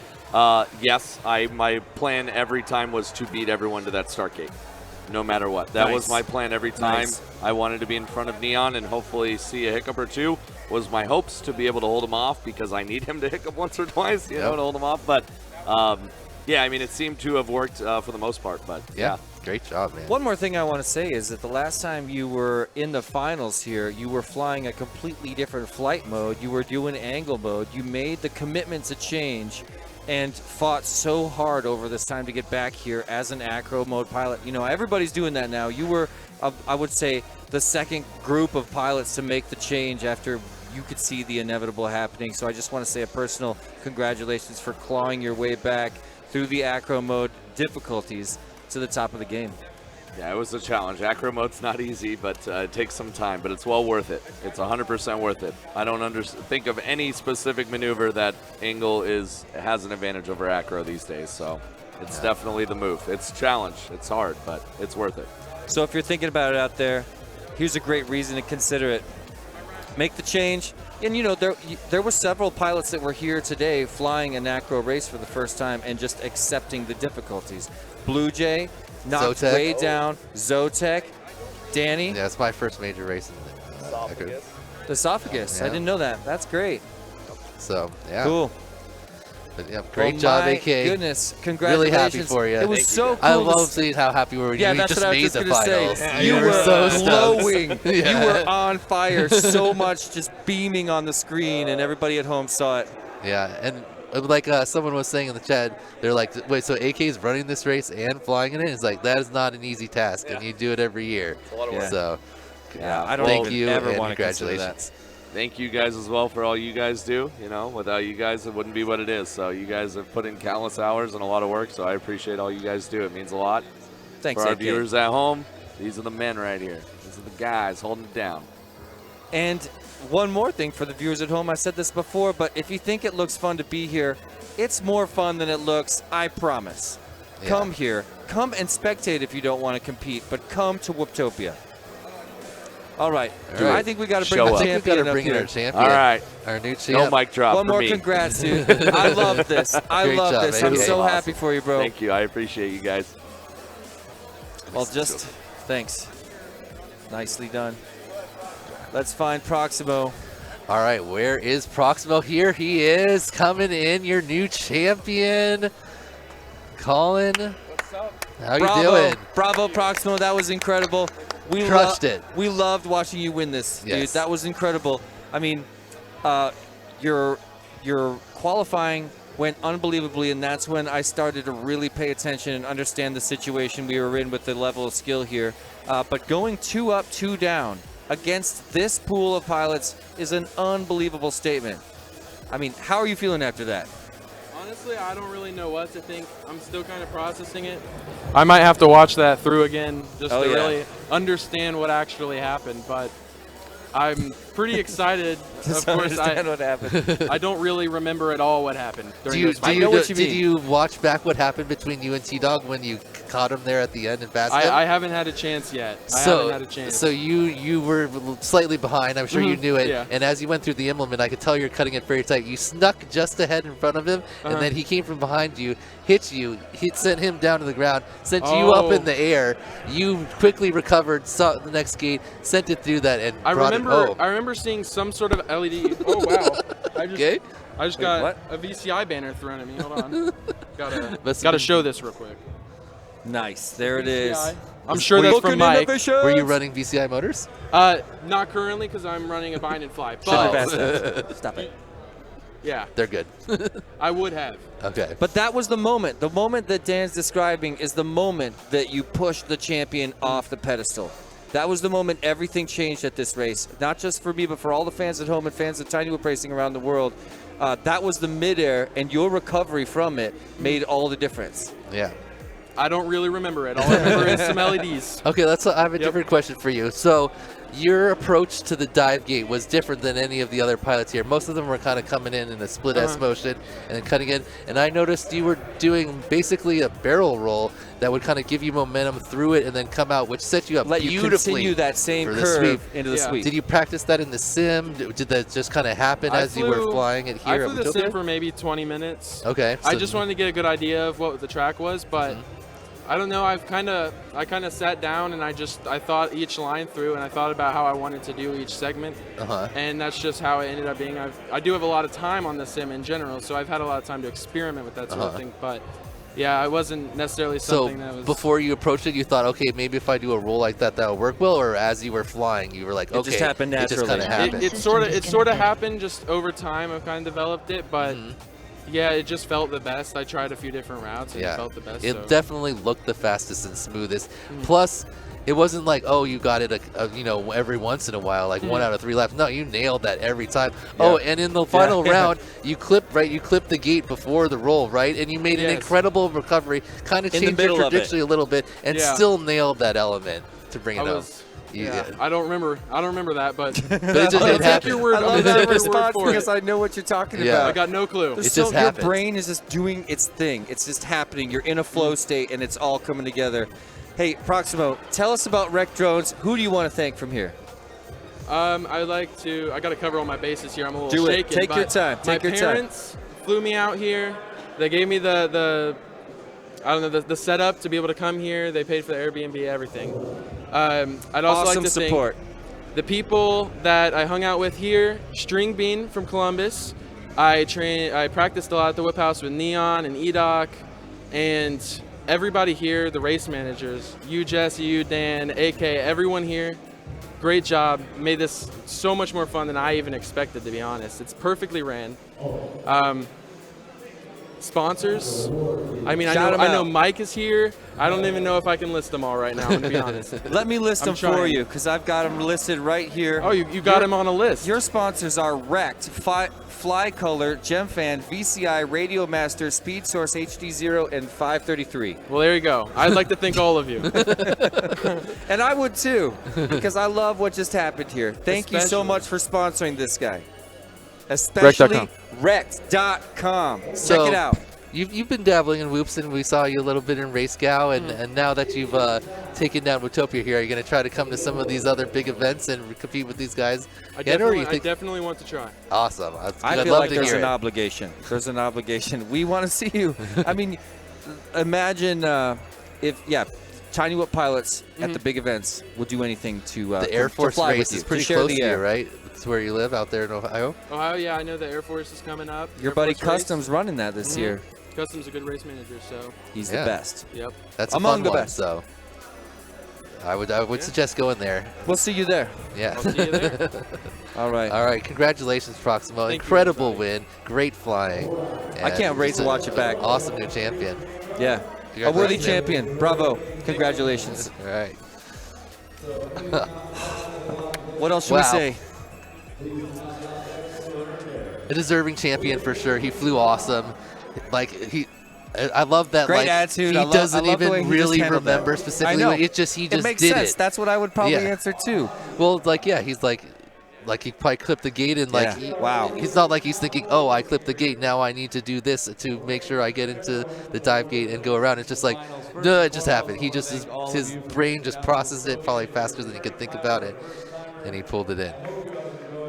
Yes, my plan every time was to beat everyone to that start gate, no matter what. That was my plan every time. Nice. I wanted to be in front of Neon and hopefully see a hiccup or two. Was my hopes to be able to hold him off because I need him to hiccup once or twice, you know, to hold him off. But yeah, I mean, it seemed to have worked for the most part. But yeah. Great job, man. One more thing I want to say is that the last time you were in the finals here, you were flying a completely different flight mode. You were doing angle mode. You made the commitment to change and fought so hard over this time to get back here as an acro mode pilot. You know, everybody's doing that now. You were, I would say, the second group of pilots to make the change after you could see the inevitable happening. So I just want to say a personal congratulations for clawing your way back through the acro mode difficulties to the top of the game. Yeah, it was a challenge. Acro mode's not easy, but it takes some time, but it's well worth it. It's 100% worth it. I don't think of any specific maneuver that angle has an advantage over acro these days, so it's definitely the move. It's a challenge. It's hard, but it's worth it. So if you're thinking about it out there, here's a great reason to consider it. Make the change. And you know, there were several pilots that were here today flying an acro race for the first time and just accepting the difficulties. Blue Jay knocked Zotek. way down. Zotek, Danny. Yeah, it's my first major race in the The esophagus. I Yeah. didn't know that. That's great. So, yeah. Cool. But, yeah, great Well, job, my AK. Goodness, Really congratulations. happy for you. It was so cool. I to love s- seeing how happy we were. Yeah, You that's just what I was made just the going to finals. say. You You were so stoked. glowing. Yeah. You were on fire so much, just beaming on the screen, and everybody at home saw it. Yeah, and like someone was saying in the chat, they're like, wait, so AK's running this race and flying in it? It's like, that is not an easy task, and you do it every year. Yeah. So, Yeah, I don't thank even you ever and want to consider congratulations. that. thank you guys as well for all you guys do. You know, without you guys, it wouldn't be what it is. So you guys have put in countless hours and a lot of work. So I appreciate all you guys do. It means a lot. Thanks, for our AK. viewers at home. These are the men right here. These are the guys holding it down. And one more thing for the viewers at home. I said this before, but if you think it looks fun to be here, it's more fun than it looks, I promise. Yeah. Come here. Come and spectate if you don't want to compete, but come to Whooptopia. All right. I think we got to bring Show the up. I think we champion got to up bring in here. our champion. All right. Our new No champ. mic drop One for more me. congrats, dude. I love this. I Great love job, this. man. I'm Okay. so Awesome. happy for you, bro. Thank you. I appreciate you guys. Well, just thanks. Nicely done. Let's find Proximo. All right, where is Proximo? Here he is, coming in, your new champion. Colin, how you doing? Bravo, Proximo. That was incredible. We Crushed it. We loved watching you win this, dude. Yes. That was incredible. I mean, your qualifying went unbelievably, and that's when I started to really pay attention and understand the situation we were in with the level of skill here. But going 2 up, 2 down against this pool of pilots is an unbelievable statement. I mean, how are you feeling after that? Honestly, I don't really know what to think. I'm still kind of processing it. I might have to watch that through again just to really understand what actually happened. But I'm pretty excited. Of course, Understand what happened. I don't really remember at all what happened during those I know what you did mean. you watch back what happened between you and T-Dog when you caught him there at the end and passed him? I haven't had a chance yet. I haven't had a chance. So you were slightly behind. I'm sure you knew it. Yeah. And as you went through the implement, I could tell you're cutting it very tight. You snuck just ahead in front of him, and then he came from behind you, hit you. He sent him down to the ground, sent you up in the air. You quickly recovered, saw the next gate, sent it through that, and brought it home. I remember seeing some sort of LED. Oh wow! I just got what? a VCI banner thrown at me. Hold on. Must Gotta have show this real quick. Nice. There it is. I'm sure that's from Mike. Were you running VCI motors? Not currently, because I'm running a bind and fly. But Stop it. yeah, They're good. I would have. Okay. But that was the moment. The moment that Dan's describing is the moment that you push the champion off the pedestal. That was the moment everything changed at this race. Not just for me, but for all the fans at home and fans of Tiny Whoop Racing around the world. That was the midair, and your recovery from it made all the difference. Yeah. I don't really remember it. All I remember is some LEDs. Okay, I have a different question for you. So, your approach to the dive gate was different than any of the other pilots here. Most of them were kind of coming in a split S motion and then cutting in. And I noticed you were doing basically a barrel roll that would kind of give you momentum through it and then come out, which set you up Let you beautifully continue that same for the curve sweep. into the sweep. Did you practice that in the sim? Did that just kind of happen as you were flying it here I at flew the sim Whooptopia? for maybe 20 minutes. Okay. I so- just wanted to get a good idea of what the track was, but I don't know. I kind of sat down and I thought each line through, and I thought about how I wanted to do each segment, and that's just how it ended up being. I do have a lot of time on the sim in general, so I've had a lot of time to experiment with that sort of thing. But yeah, it wasn't necessarily something that was. Before you approached it, you thought, okay, maybe if I do a roll like that, that'll work well. Or as you were flying, you were like, okay, just happened It just kind of naturally. happened. It sort of happened just over time. I've kind of developed it, but. Yeah, it just felt the best. I tried a few different routes and it felt the best. It definitely looked the fastest and smoothest. Plus, it wasn't like, oh, you got it, every once in a while, like 1 out of 3 laps. No, you nailed that every time. Oh, and in the final round, you clipped the gate before the roll, right? And you made an incredible recovery, kind of changed your trajectory a little bit, and still nailed that element to bring it home. I don't remember that, but it just I'll didn't take happen. your word. I love that response because I know what you're talking about. I got no clue. It just your happened. brain is just doing its thing. It's just happening. You're in a flow state, and it's all coming together. Hey, Proximo, tell us about Rec Drones. Who do you want to thank from here? I got to cover all my bases here. I'm a little Do it. shaken. Take your time. Take your time. My parents flew me out here. They gave me the setup to be able to come here. They paid for the Airbnb, everything. I'd also Awesome like to support. thank the people that I hung out with here. String Bean from Columbus. I practiced a lot at the Whip House with Neon and EDOC, and everybody here, the race managers, you Jesse, you Dan, AK, everyone here. Great job. Made this so much more fun than I even expected, to be honest. It's perfectly ran. Sponsors. I mean, Shout 'em I know out. Mike is here. I don't even know if I can list them all right now. I'm gonna be honest. Let me list I'm them for trying. you because I've got them listed right here. Oh, you got him on a list. Your sponsors are Wrecked, Fly Color, GemFan, VCI, Radio Master, Speed Source HD0, and 533. Well, there you go. I'd like to thank all of you. And I would too, because I love what just happened here. Thank you so Especially- much for sponsoring this guy. Especially Wrecked.com. So, Check it out. You've been dabbling in whoops, and we saw you a little bit in Race Gal, and now that you've taken down Whooptopia here, are you going to try to come to some of these other big events and compete with these guys? I again, or you definitely, I think definitely want to try. awesome? I I'd feel love like to there's hear an it. obligation. There's an obligation. We want to see you. I mean, imagine if Tiny Whoop pilots at the big events will do anything to The Air to Force fly with race you, is to pretty share close the to you, air. right? It's where you live out there in Ohio. Ohio, yeah, I know the Air Force is coming up. Your Air buddy Force race. Custom's running that this year. Custom's a good race manager, so He's Yeah. the best. yep. That's a Among fun the one, best. so I would suggest going there. We'll see you there. Yeah. I'll see you there. All right. All right, congratulations, Proximo. Thank you, Incredible everybody. win, great flying. I can't and wait just to a watch it back. Awesome new champion. Yeah. A worthy Congratulations. champion. Bravo. Congratulations. All right. What else should Wow. we say? A deserving champion for sure. He flew awesome. I love that. Great like, attitude. He I doesn't love the way even he just really handled that. remember specifically. I know. What, he just It makes did sense. it. That's what I would probably Yeah. answer too. Well, he's like he probably clipped the gate and Yeah. Wow. He's not like he's thinking, oh, I clipped the gate. Now I need to do this to make sure I get into the dive gate and go around. It's just like, no, it just happened. He just his brain just processed it probably faster than he could think about it, and he pulled it in.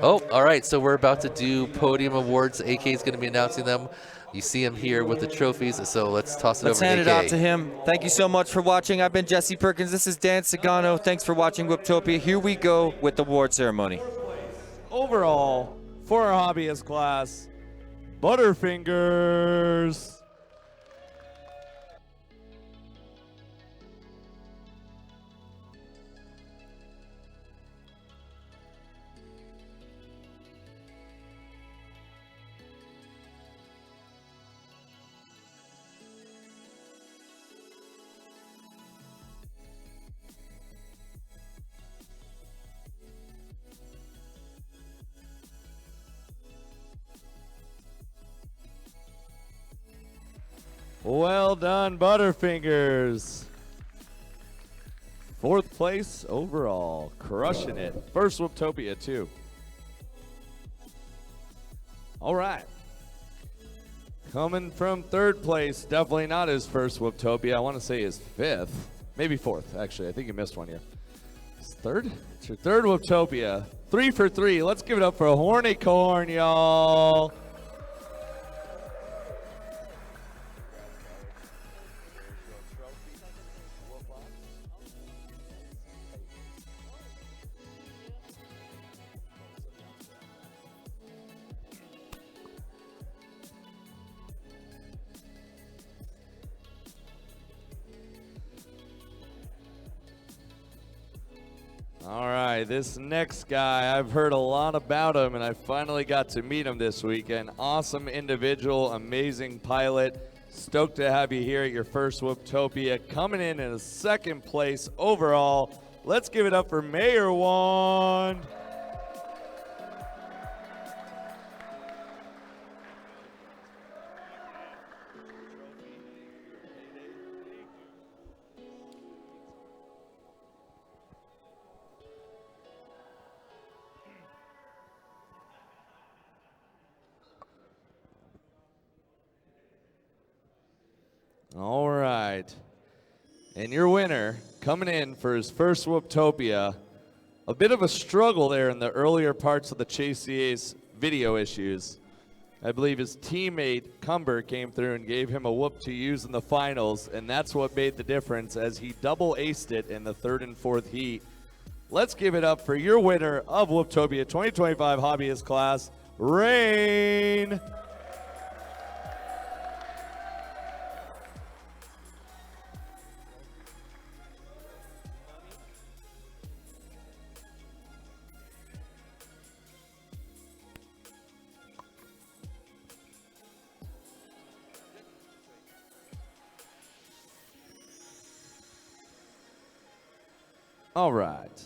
Oh, all right. So we're about to do podium awards. AK is going to be announcing them. You see him here with the trophies. So let's toss it Let's over hand to it AK. out to him. Thank you so much for watching. I've been Jesse Perkins. This is Dan Sagano. Thanks for watching Whooptopia. Here we go with the award ceremony. Overall, for our hobbyist class, Butterfingers. Well done, Butterfingers. 4th place overall, crushing it. First Whooptopia, too. All right. Coming from 3rd place, definitely not his first Whooptopia. I want to say his 5th, maybe 4th, actually. I think he missed one here. His 3rd? It's your 3rd Whooptopia. 3 for 3. Let's give it up for a Hornicorn, y'all. All right, this next guy, I've heard a lot about him, and I finally got to meet him this weekend. Awesome individual, amazing pilot. Stoked to have you here at your first Whooptopia. Coming in a 2nd place overall. Let's give it up for Mayor Wand. All right. And your winner, coming in for his first Whooptopia, a bit of a struggle there in the earlier parts of the Chase CA's video issues. I believe his teammate, Cumber, came through and gave him a whoop to use in the finals, and that's what made the difference as he double aced it in the 3rd and 4th heat. Let's give it up for your winner of Whooptopia 2025 Hobbyist Class, Rain. All right.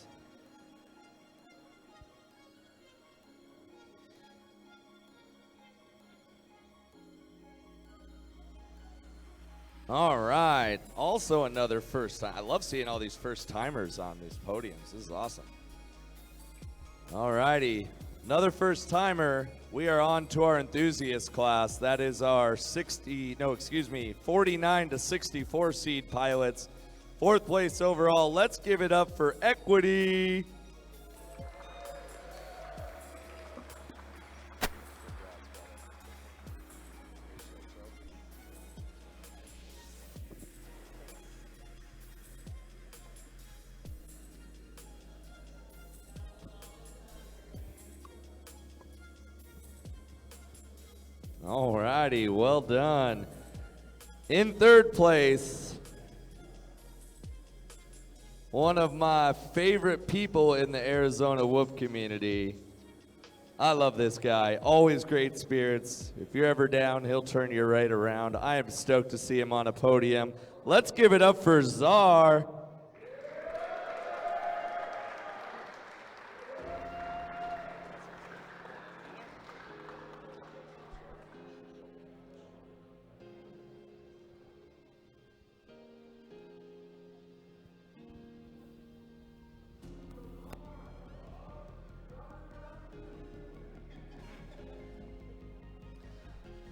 All right. Also another first time. I love seeing all these first timers on these podiums. This is awesome. All righty. Another first timer. We are on to our enthusiast class. That is our 49 to 64 seed pilots. 4th place overall. Let's give it up for Equity. All righty, well done. In 3rd place, one of my favorite people in the Arizona Whoop community. I love this guy, always great spirits. If you're ever down, he'll turn you right around. I am stoked to see him on a podium. Let's give it up for Czar.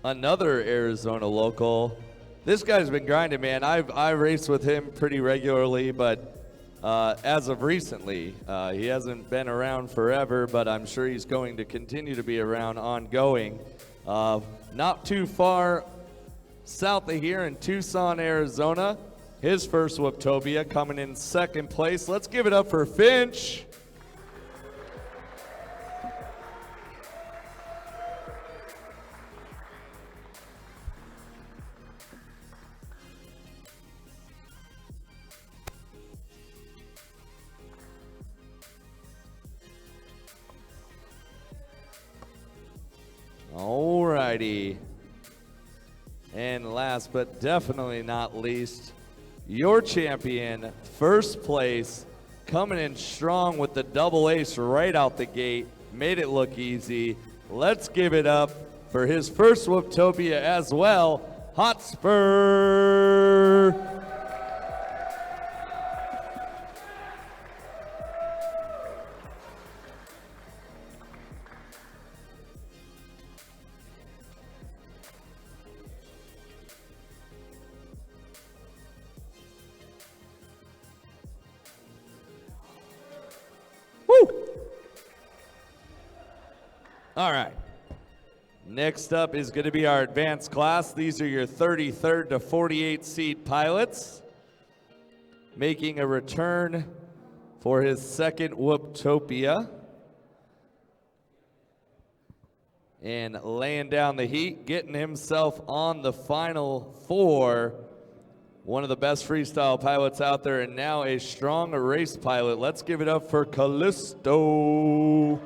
Another Arizona local. This guy's been grinding, man. I race with him pretty regularly, but as of recently, he hasn't been around forever, but I'm sure he's going to continue to be around ongoing. Not too far south of here in Tucson, Arizona. His first Whooptopia coming in 2nd place. Let's give it up for Finch. Alrighty. And last but definitely not least, your champion, 1st place, coming in strong with the double ace right out the gate. Made it look easy. Let's give it up for his first Whooptopia as well, Hotspur. All right. Next up is going to be our advanced class. These are your 33rd to 48 seed pilots. Making a return for his 2nd Whooptopia. And laying down the heat, getting himself on the final 4. One of the best freestyle pilots out there, and now a strong race pilot. Let's give it up for Callisto.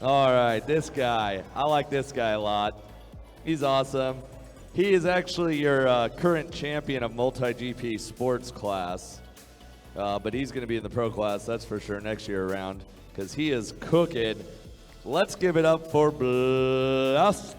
All right, this guy. I like this guy a lot. He's awesome. He is actually your current champion of multi-GP sports class. But he's going to be in the pro class, that's for sure, next year around, because he is cooking. Let's give it up for Blasta.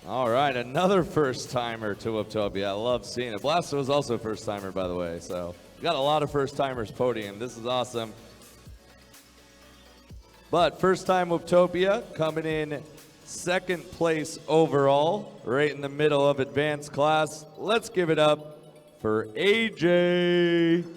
All right, another first-timer to Whooptopia. I love seeing it. Blaster was also a first-timer, by the way, so we got a lot of first-timers podium. This is awesome. But first-time Whooptopia coming in second place overall, right in the middle of advanced class. Let's give it up for AJ.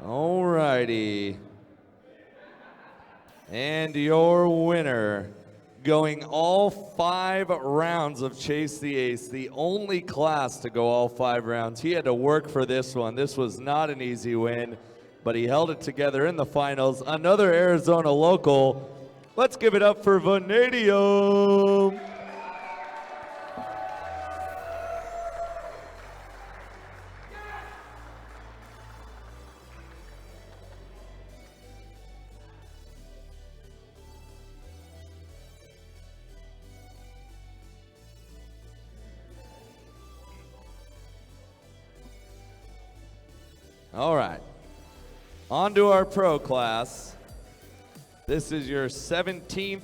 Alrighty. And your winner, going all 5 rounds of Chase the Ace, the only class to go all 5 rounds. He had to work for this one. This was not an easy win, but he held it together in the finals. Another Arizona local. Let's give it up for Vanadium. All right, on to our pro class. This is your 17th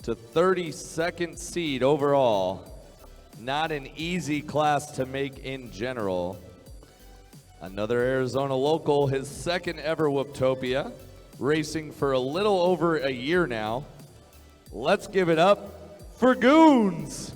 to 32nd seed overall. Not an easy class to make in general. Another Arizona local, his second ever Whooptopia, racing for a little over a year now. Let's give it up for Goons.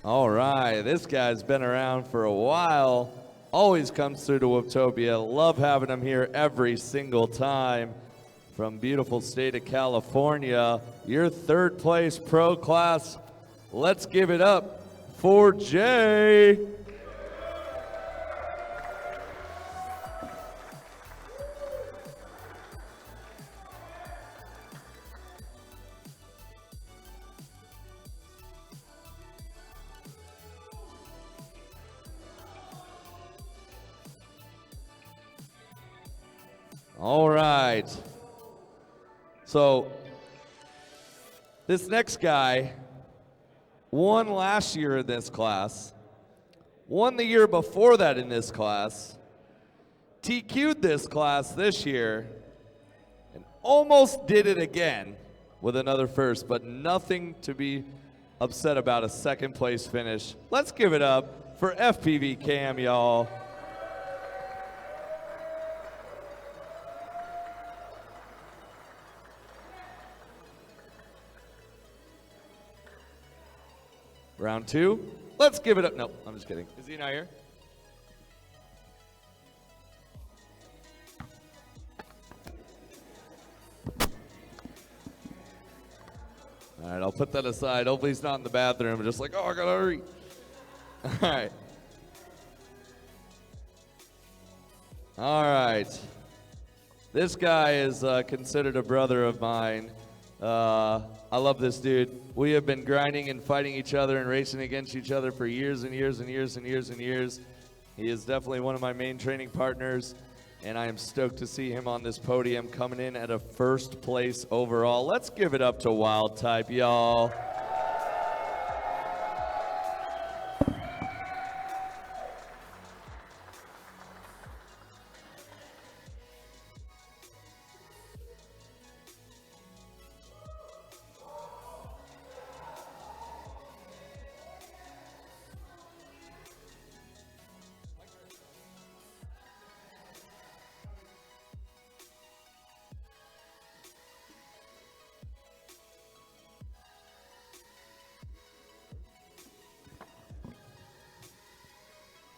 All right, this guy's been around for a while. Always comes through to Whooptopia. Love having him here every single time. From beautiful state of California, your third place pro class. Let's give it up for Jay. All right. So this next guy won last year in this class, won the year before that in this class, TQ'd this class this year, and almost did it again with another first, but nothing to be upset about, a second place finish. Let's give it up for FPV Cam, y'all. Round 2. Let's give it up. No, I'm just kidding. Is he not here? All right, I'll put that aside. Hopefully he's not in the bathroom. Just like, oh, I gotta hurry. All right. All right. This guy is considered a brother of mine. I love this dude. We have been grinding and fighting each other and racing against each other for years and years and years and years and years. He is definitely one of my main training partners, and I am stoked to see him on this podium coming in at a first place overall. Let's give it up to Wild Type, y'all.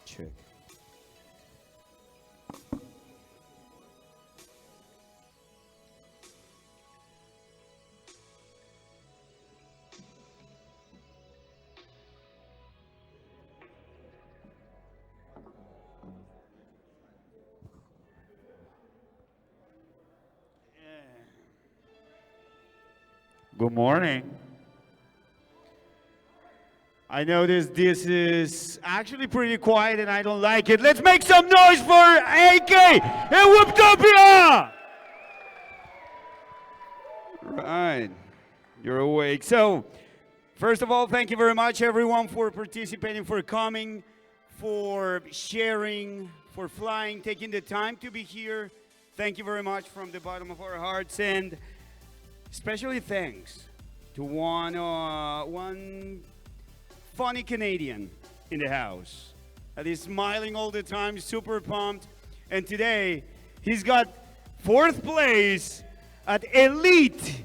Trick. Good morning. I noticed this is actually pretty quiet and I don't like it. Let's make some noise for AK and Whooptopia! Right, you're awake. So, first of all, thank you very much everyone for participating, for coming, for sharing, for flying, taking the time to be here. Thank you very much from the bottom of our hearts, and especially thanks to one funny Canadian in the house that is smiling all the time, super pumped. And today, he's got 4th place at Elite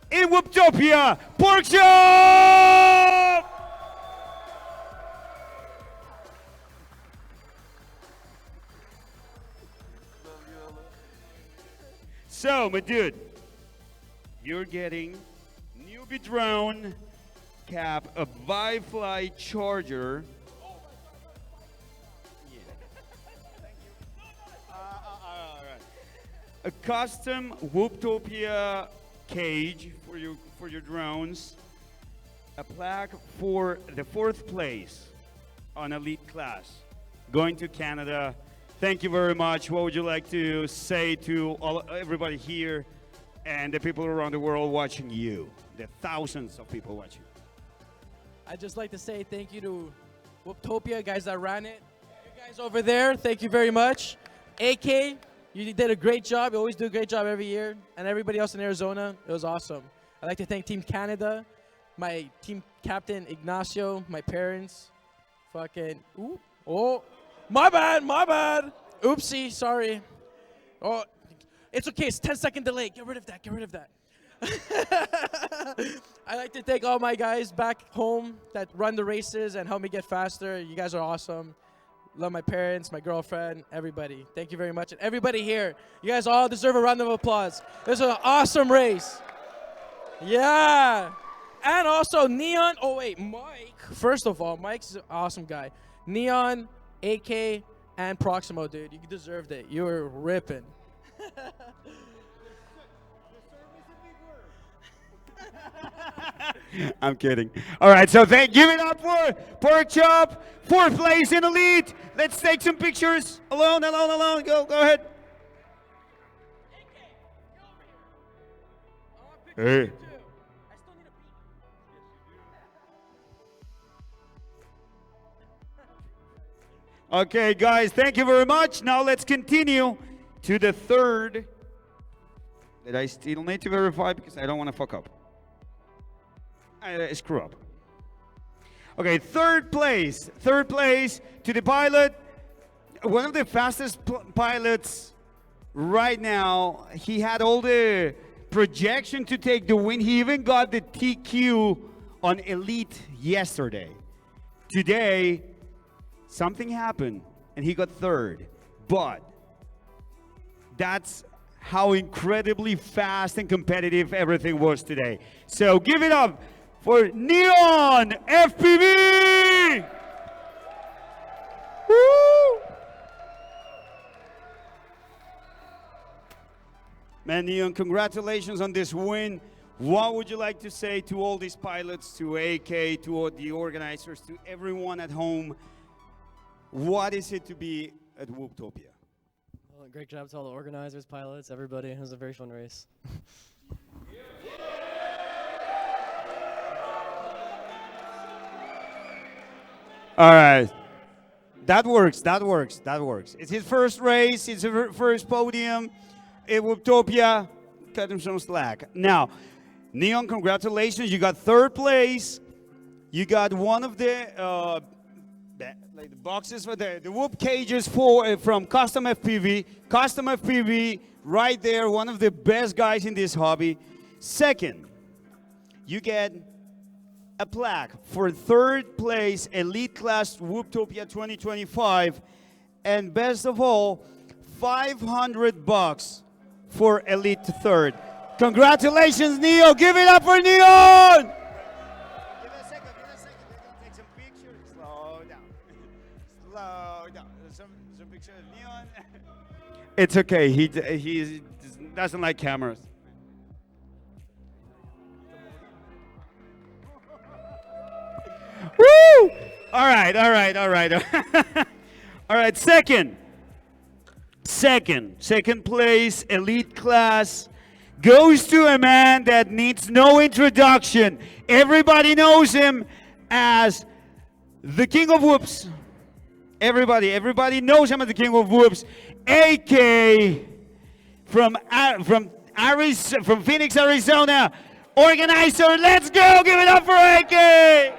in Whooptopia Pork Chop! So, my dude, you're getting newbie drone cap, a Wi-Fi charger. A custom Whooptopia cage for your drones. A plaque for the 4th place on Elite class. Going to Canada. Thank you very much. What would you like to say to everybody here and the people around the world watching you? The thousands of people watching. I'd just like to say thank you to Whooptopia, guys that ran it. You guys over there, thank you very much. AK, you did a great job. You always do a great job every year. And everybody else in Arizona, it was awesome. I'd like to thank Team Canada, my team captain, Ignacio, my parents. Fucking, ooh, oh, my bad. Oopsie, sorry. Oh, it's okay, it's 10-second delay. Get rid of that. I'd like to thank all my guys back home that run the races and help me get faster. You guys are awesome. Love my parents, my girlfriend, everybody. Thank you very much. And everybody here, you guys all deserve a round of applause. This is an awesome race. Yeah. And also Neon, oh wait, Mike. First of all, Mike's an awesome guy. Neon, AK, and Proximo, dude. You deserved it. You were ripping. I'm kidding. All right, so give it up for Pork Chop, 4th place in Elite. Let's take some pictures. Alone. Go ahead. Hey. Okay, guys, thank you very much. Now let's continue to the 3rd that I still need to verify because I don't want to fuck up. I screw up. Okay, 3rd place to the pilot. One of the fastest pilots right now. He had all the projection to take the win. He even got the TQ on Elite yesterday. Today, something happened and he got 3rd. But that's how incredibly fast and competitive everything was today. So give it up for Neon FPV! Woo! Man, Neon, congratulations on this win. What would you like to say to all these pilots, to AK, to all the organizers, to everyone at home? What is it to be at Whooptopia? Well, great job to all the organizers, pilots, everybody. It was a very fun race. All right. That works. It's his first race. It's his first podium at Whooptopia. Cut him some slack. Now, Neon, congratulations. You got 3rd place. You got one of the like the boxes for the whoop cages from Custom FPV. Custom FPV right there. One of the best guys in this hobby. Second, you get a plaque for 3rd place Elite Class Whooptopia 2025, and best of all, $500 for Elite 3rd. Congratulations, Neo! Give it up for Neon! Give it a second. We're gonna take some pictures. Slow down. Some picture of Neon. It's okay. He doesn't like cameras. Woo! All right. All right, second place, elite class, goes to a man that needs no introduction. Everybody knows him as the King of Whoops. Everybody knows him as the King of Whoops. AK from Phoenix, Arizona. Organizer, let's go! Give it up for AK!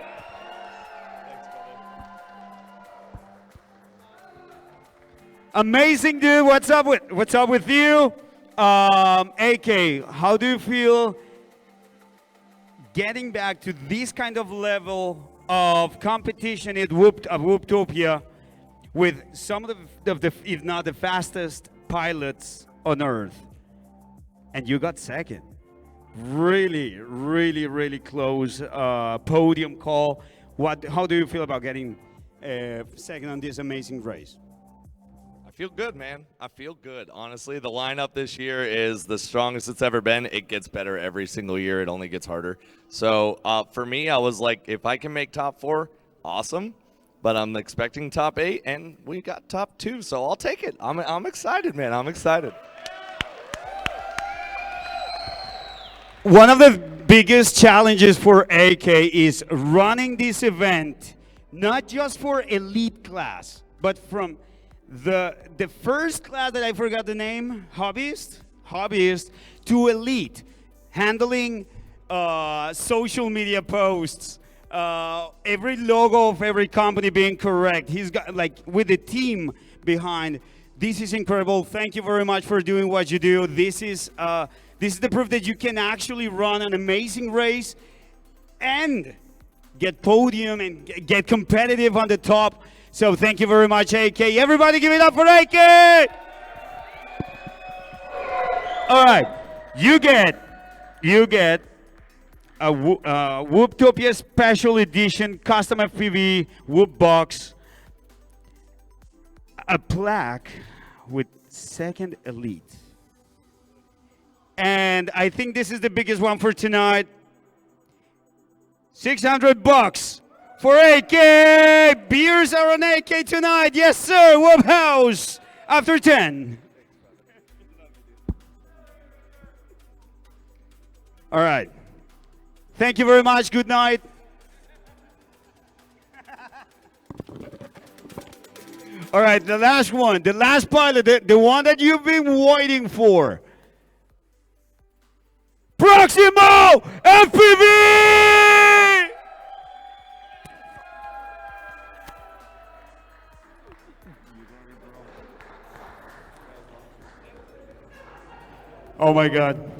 Amazing, dude. What's up with you? AK, how do you feel getting back to this kind of level of competition at Whooptopia with some of the, if not the fastest pilots on Earth? And you got second. Really close podium call. How do you feel about getting second on this amazing race? I feel good, man. I feel good. Honestly, the lineup this year is the strongest it's ever been. It gets better every single year. It only gets harder. So for me, I was like, if I can make top 4, awesome. But I'm expecting top 8, and we got top 2, so I'll take it. I'm excited, man. I'm excited. One of the biggest challenges for AK is running this event, not just for elite class, but from the first class that I forgot the name, hobbyist to elite, handling social media posts, every logo of every company being correct. He's got, like, with the team behind. This is incredible. Thank you very much for doing what you do. This is the proof that you can actually run an amazing race and get podium and get competitive on the top. So thank you very much, AK. Everybody give it up for AK! All right, you get a Whooptopia Special Edition Custom FPV Whoop Box, a plaque with second elite. And I think this is the biggest one for tonight. $600 for AK. Beers are on AK tonight. Yes, sir. Whoop House after 10. All right. Thank you very much. Good night. All right, the last one, the last pilot, the one that you've been waiting for. Proximo FPV! Oh my God.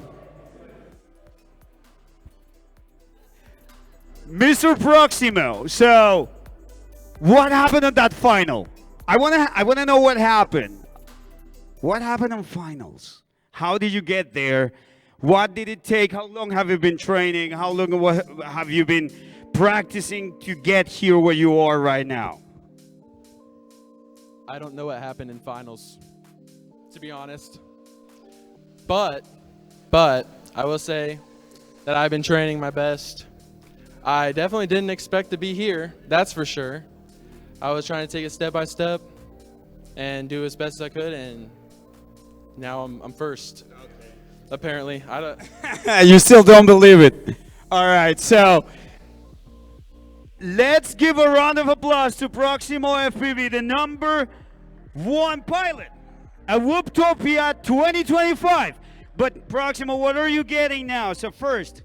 Mr. Proximo, so what happened on that final? I wanna know what happened. What happened on finals? How did you get there? What did it take? How long have you been training? How long have you been practicing to get here where you are right now? I don't know what happened in finals, to be honest. But I will say that I've been training my best. I definitely didn't expect to be here, that's for sure. I was trying to take it step by step and do as best as I could, and now I'm first. Apparently, I don't. You still don't believe it. All right, so let's give a round of applause to Proximo FPV, the #1 pilot at Whooptopia 2025. But Proximo, what are you getting now? So first,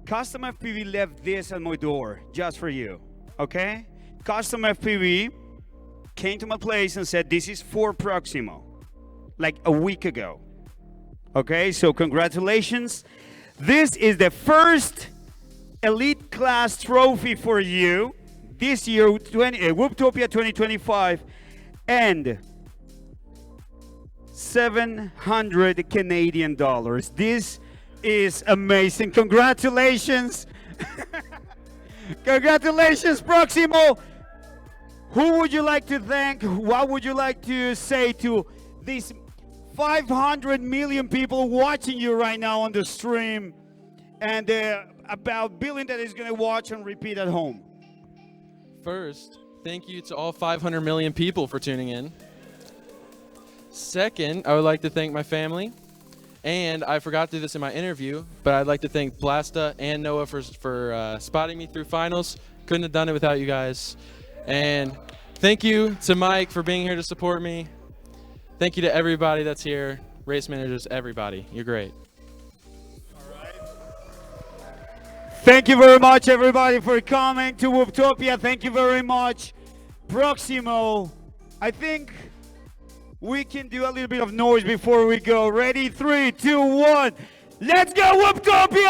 Custom FPV left this at my door just for you, okay? Custom FPV came to my place and said, this is for Proximo, like a week ago. Okay, so congratulations. This is the first elite class trophy for you this year, Whooptopia 2025, and 700 Canadian dollars. This is amazing. Congratulations. Congratulations, Proximo. Who would you like to thank? What would you like to say to these 500 million people watching you right now on the stream, and about 1 billion that is going to watch and repeat at home? First, thank you to all 500 million people for tuning in. Second, I would like to thank my family. And I forgot to do this in my interview, but I'd like to thank Blasta and Noah for spotting me through finals. Couldn't have done it without you guys. And thank you to Mike for being here to support me. Thank you to everybody that's here, race managers, everybody. You're great. Thank you very much, everybody, for coming to Whooptopia. Thank you very much, Proximo. I think we can do a little bit of noise before we go. Ready? 3, 2, 1. Let's go, Whooptopia!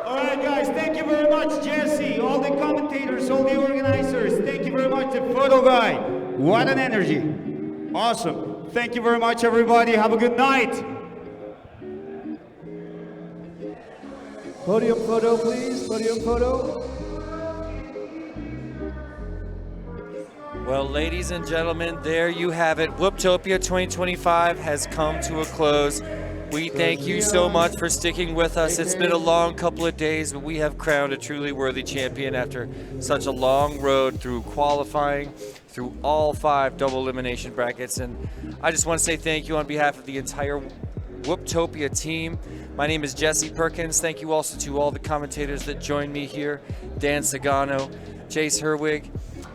All right, guys, thank you very much, Jesse, all the commentators, all the organizers. Thank you very much, the photo guy. What an energy. Awesome. Thank you very much, everybody. Have a good night. Podium photo, please. Podium photo. Well, ladies and gentlemen, there you have it. Whooptopia 2025 has come to a close. We thank you so much for sticking with us. It's been a long couple of days, but we have crowned a truly worthy champion after such a long road through qualifying, through all 5 double elimination brackets. And I just want to say thank you on behalf of the entire Whooptopia team. My name is Jesse Perkins. Thank you also to all the commentators that joined me here. Dan Sagano, Jace Herwig,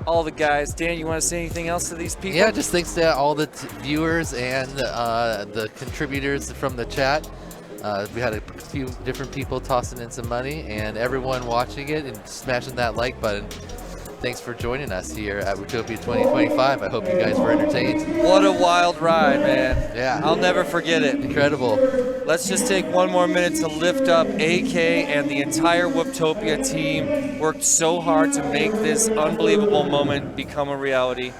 all the guys. Dan, you want to say anything else to these people? Yeah, just thanks to all the viewers and the contributors from the chat. We had a few different people tossing in some money, and everyone watching it and smashing that like button. Thanks for joining us here at Whooptopia 2025. I hope you guys were entertained. What a wild ride, man. Yeah. I'll never forget it. Incredible. Let's just take one more minute to lift up AK and the entire Whooptopia team. Worked so hard to make this unbelievable moment become a reality.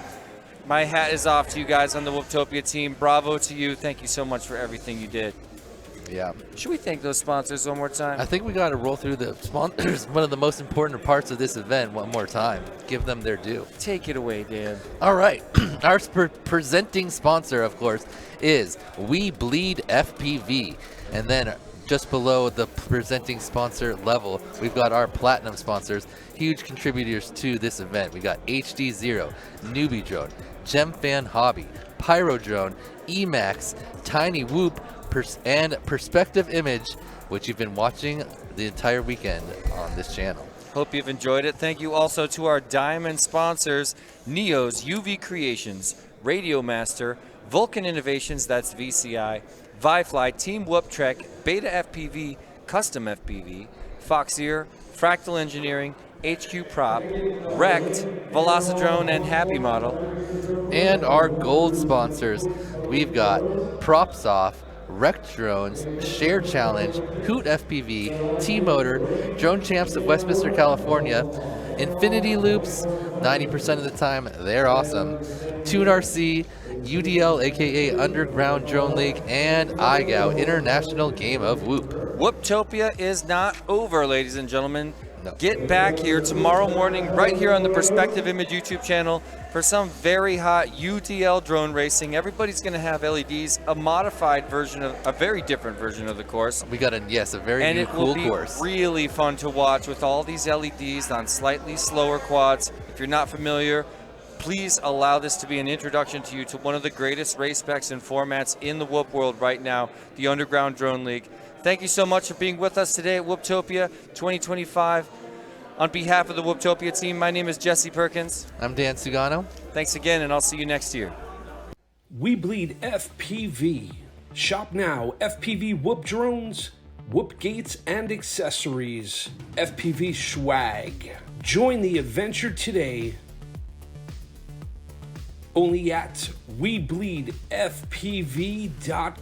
My hat is off to you guys on the Whooptopia team. Bravo to you. Thank you so much for everything you did. Yeah. Should we thank those sponsors one more time? I think we got to roll through the sponsors, one of the most important parts of this event, one more time. Give them their due. Take it away, Dan. All right. Our presenting sponsor, of course, is We Bleed FPV. And then just below the presenting sponsor level, we've got our platinum sponsors, huge contributors to this event. We got HD Zero, Newbie Drone, GemFan Hobby, Pyro Drone, Emax, Tiny Whoop, and Perspective Image, which you've been watching the entire weekend on this channel. Hope you've enjoyed it. Thank you also to our diamond sponsors, Neo's UV Creations, Radio Master, Vulcan Innovations, that's VCI, Vifly, Team Whoop Trek, Beta FPV, Custom FPV, Foxier, Fractal Engineering, HQ Prop, Wrecked, Velocidrone, and Happy Model. And our gold sponsors, we've got Props Off, Wrecked Drones, Share Challenge, Hoot FPV, T-Motor, Drone Champs of Westminster, California, Infinity Loops, 90% of the time, they're awesome, Tune RC, UDL, aka Underground Drone League, and IGAO, International Game of Whoop. Whooptopia is not over, ladies and gentlemen. No. Get back here tomorrow morning right here on the Perspective Image YouTube channel for some very hot UTL drone racing. Everybody's going to have LEDs, a modified version of, a very different version of the course. We got a very new cool course. And it will be really fun to watch with all these LEDs on slightly slower quads. If you're not familiar, please allow this to be an introduction to you to one of the greatest race specs and formats in the Whoop world right now, the Underground Drone League. Thank you so much for being with us today at Whooptopia 2025. On behalf of the Whooptopia team, my name is Jesse Perkins. I'm Dan Sugano. Thanks again, and I'll see you next year. We Bleed FPV. Shop now. FPV Whoop drones, Whoop gates, and accessories. FPV swag. Join the adventure today. Only at WeBleedFPV.com.